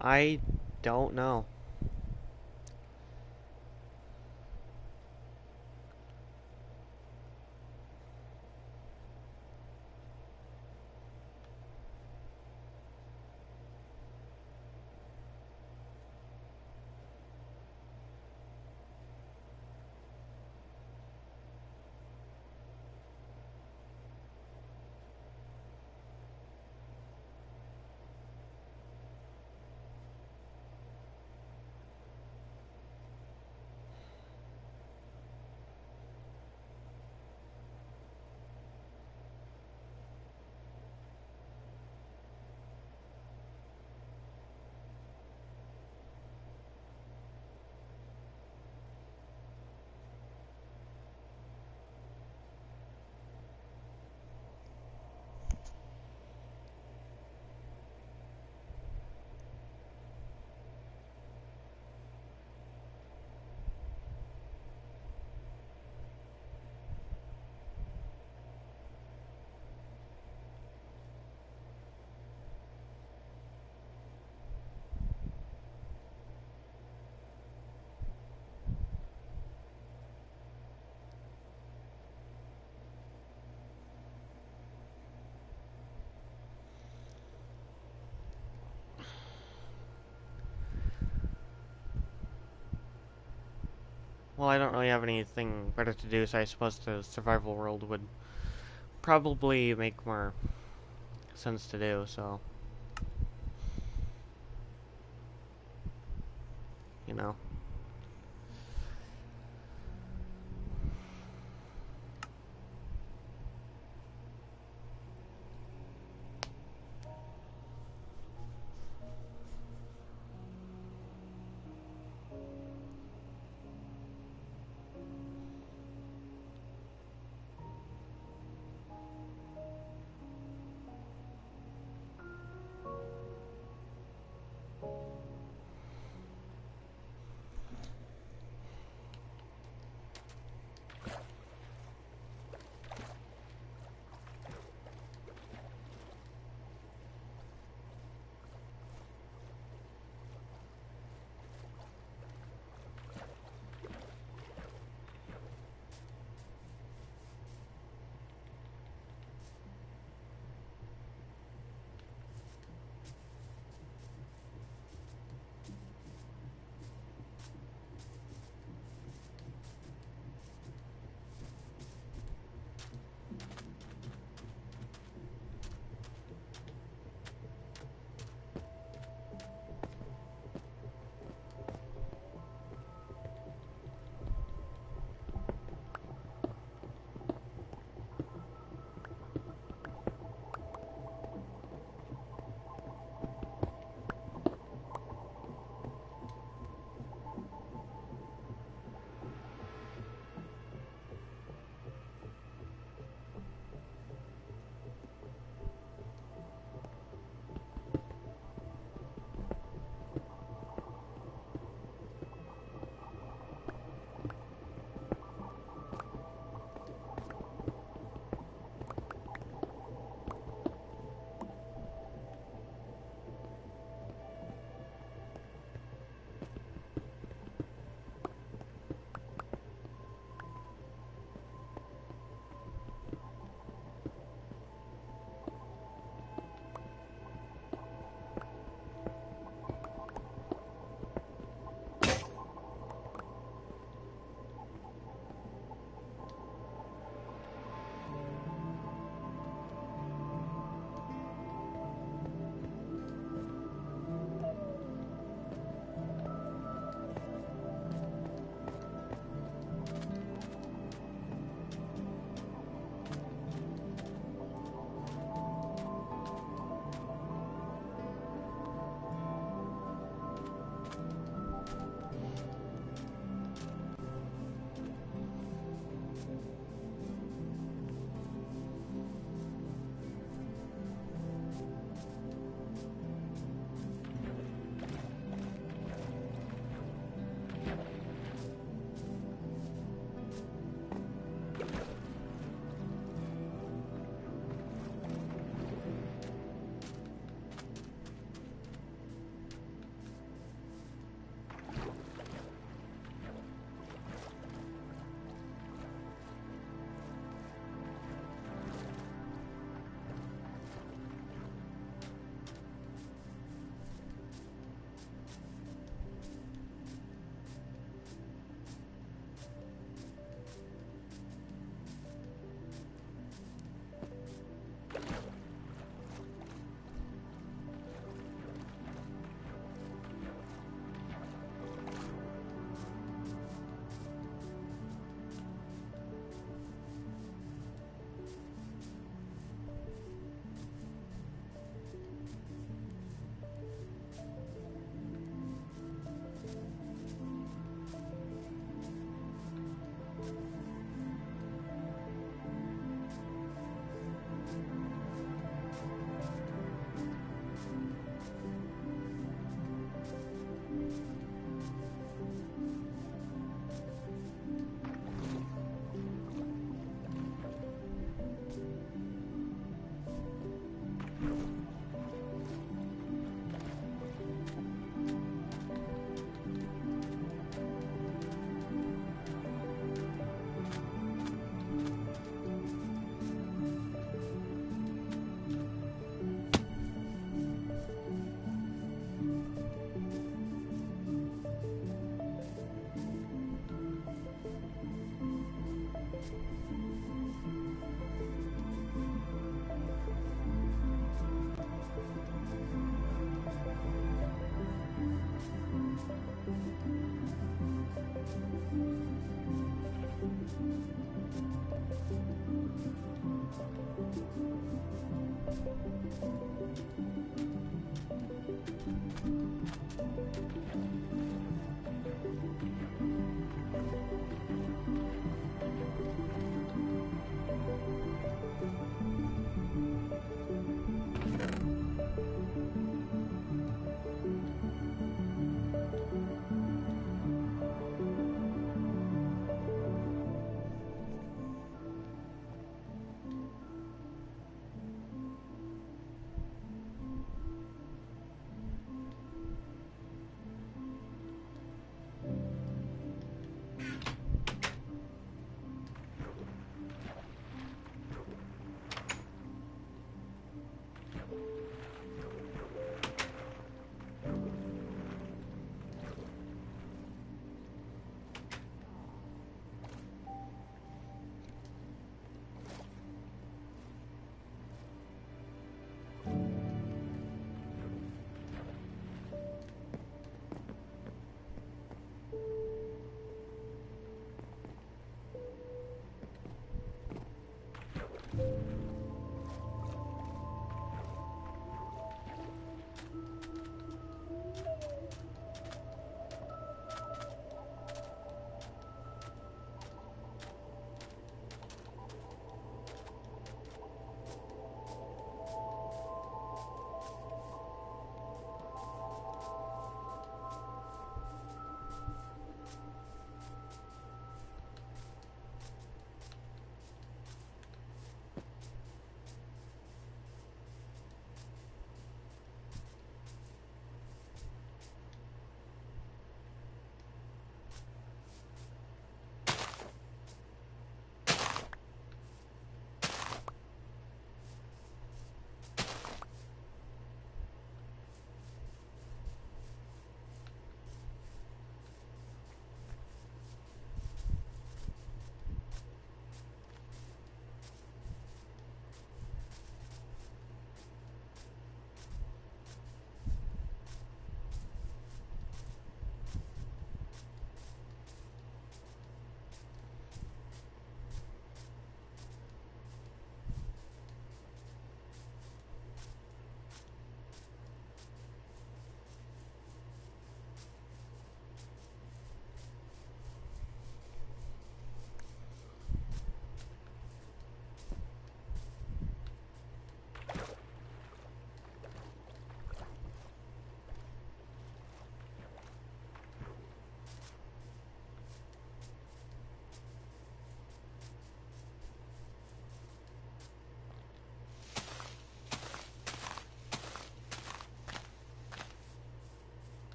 I don't know. Well, I don't really have anything better to do, so I suppose the survival world would probably make more sense to do, so, you know.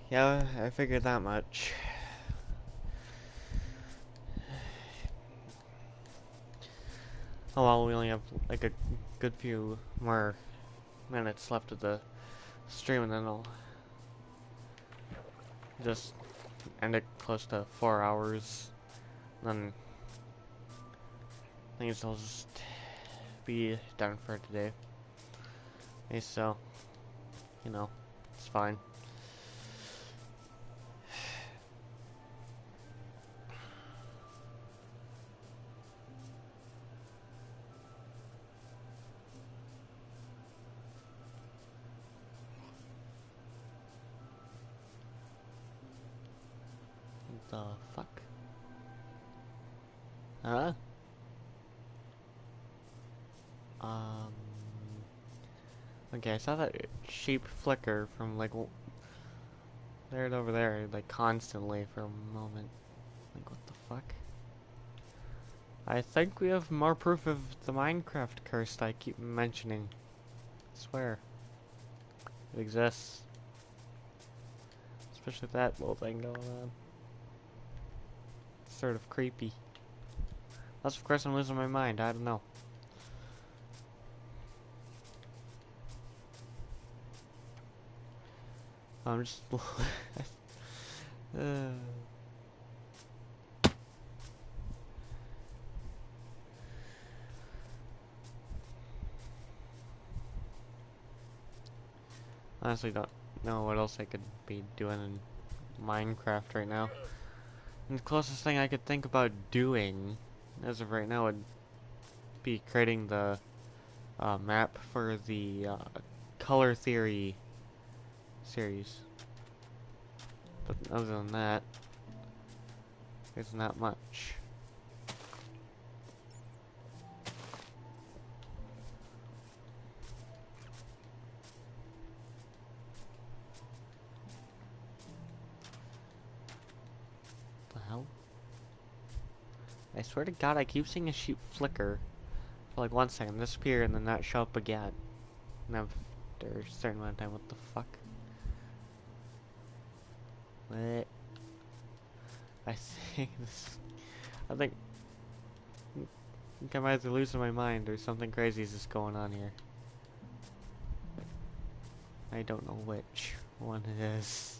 Yeah, I figured that much. Oh well, we only have like a good few more minutes left of the stream, and then I'll just end it close to 4 hours. Then things will just be done for today. Okay, so, you know, it's fine. The fuck? Huh? Um. Okay, I saw that sheep flicker from like there to over there, like constantly for a moment. Like, what the fuck? I think we have more proof of the Minecraft curse that I keep mentioning. I swear. It exists. Especially with that little thing going on. It's sort of creepy. Unless, of course, I'm losing my mind. I don't know. I'm just... honestly don't know what else I could be doing in Minecraft right now. And the closest thing I could think about doing, as of right now, would be creating the map for the Color Theory series. But other than that, there's not much. The hell? I swear to God, I keep seeing a sheep flicker for like 1 second, disappear, and then not show up again. And after a certain amount of time, what the fuck? What? I think this. I think I'm either losing my mind or something crazy is just going on here. I don't know which one it is.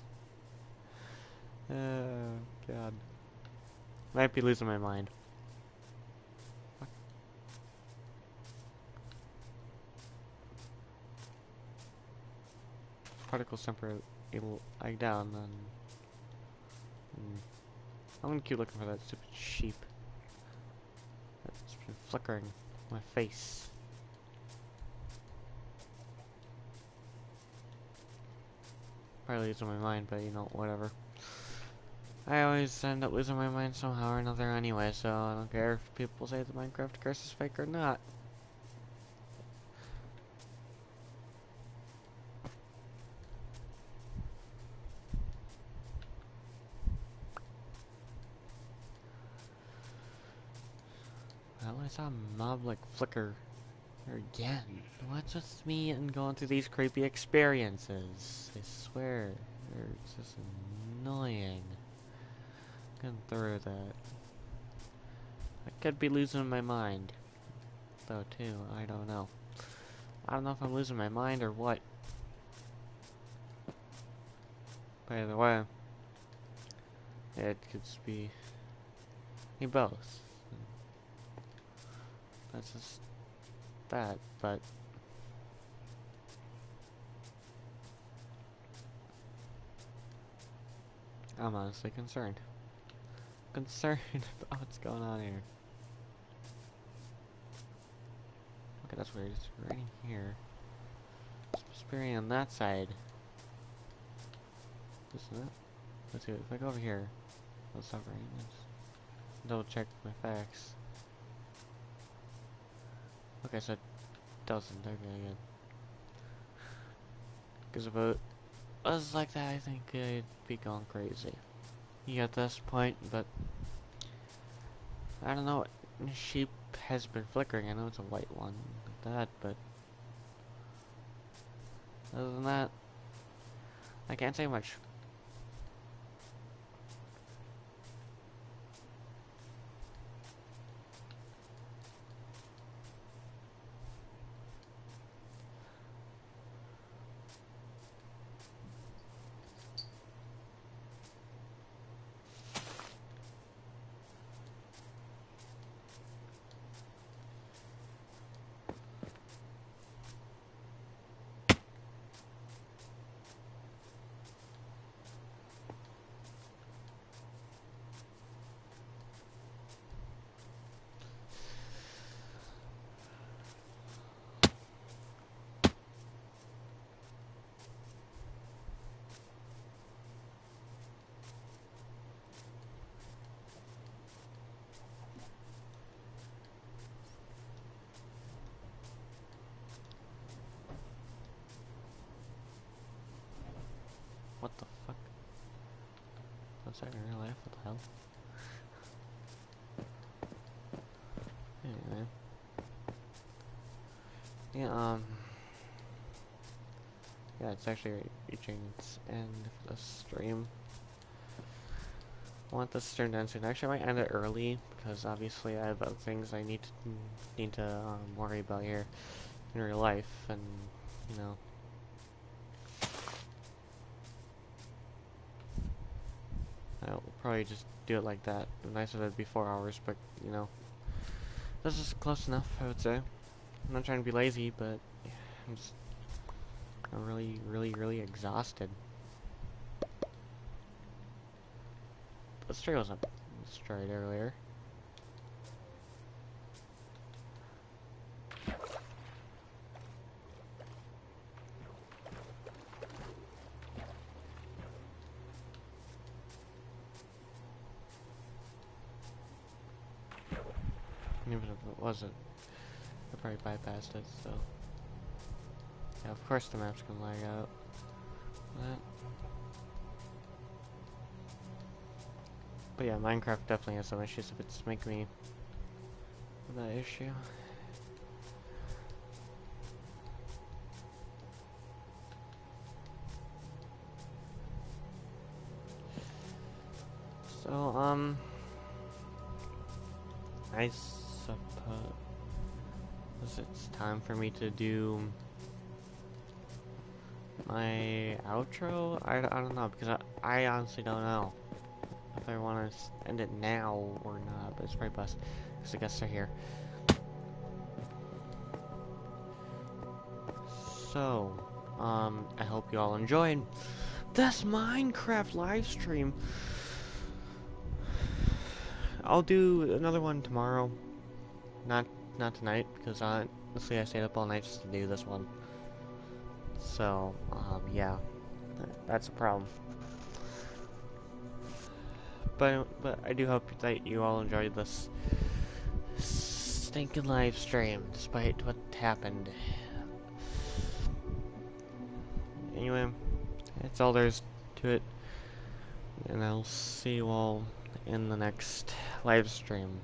Oh, God. Might be losing my mind. Fuck. Particles temporarily lag down, then... I'm gonna keep looking for that stupid sheep. That's been flickering my face. Probably losing my mind, but you know, whatever. I always end up losing my mind somehow or another anyway, so I don't care if people say the Minecraft curse is fake or not. Well, I saw a mob like flicker again. What's with me and going through these creepy experiences? I swear, it's just annoying. Going through that. I could be losing my mind, though, too. I don't know. I don't know if I'm losing my mind or what. By the way, it could be both. That's just that, but I'm honestly concerned. Concerned about what's going on here. Okay, that's weird. It's raining here. It's supposed to be raining on that side. Isn't it? Let's see. If I go over here, it'll stop raining. Let's double check my facts. Okay, so it doesn't. Okay, good. Because if it was like that, I think I'd be going crazy. You get this point, but I don't know. Sheep has been flickering. I know it's a white one like that, but Other than that, I can't say much. What the fuck? That's that in real life? What the hell? Anyway. Yeah, yeah, it's actually reaching its end of the stream. I want this to turn down soon. Actually, I might end it early because obviously I have other things I need to worry about here in real life, and you know. I'll probably just do it like that. It'd be nice if it'd be 4 hours, but you know, this is close enough, I would say. I'm not trying to be lazy, but yeah, I'm really exhausted. This tree wasn't destroyed earlier. Even if it wasn't, I probably bypassed it, so. Yeah, of course the map's gonna lag out. But yeah, Minecraft definitely has some issues if it's making me that issue. So, I suppose it's time for me to do my outro. I don't know, because I honestly don't know if I want to end it now or not, but it's probably best because the guests are here. So, I hope you all enjoyed this Minecraft live stream. I'll do another one tomorrow. Not tonight, because honestly I stayed up all night just to do this one. So, yeah, that's a problem. But I do hope that you all enjoyed this stinking live stream, despite what happened. Anyway, that's all there is to it, and I'll see you all in the next live stream.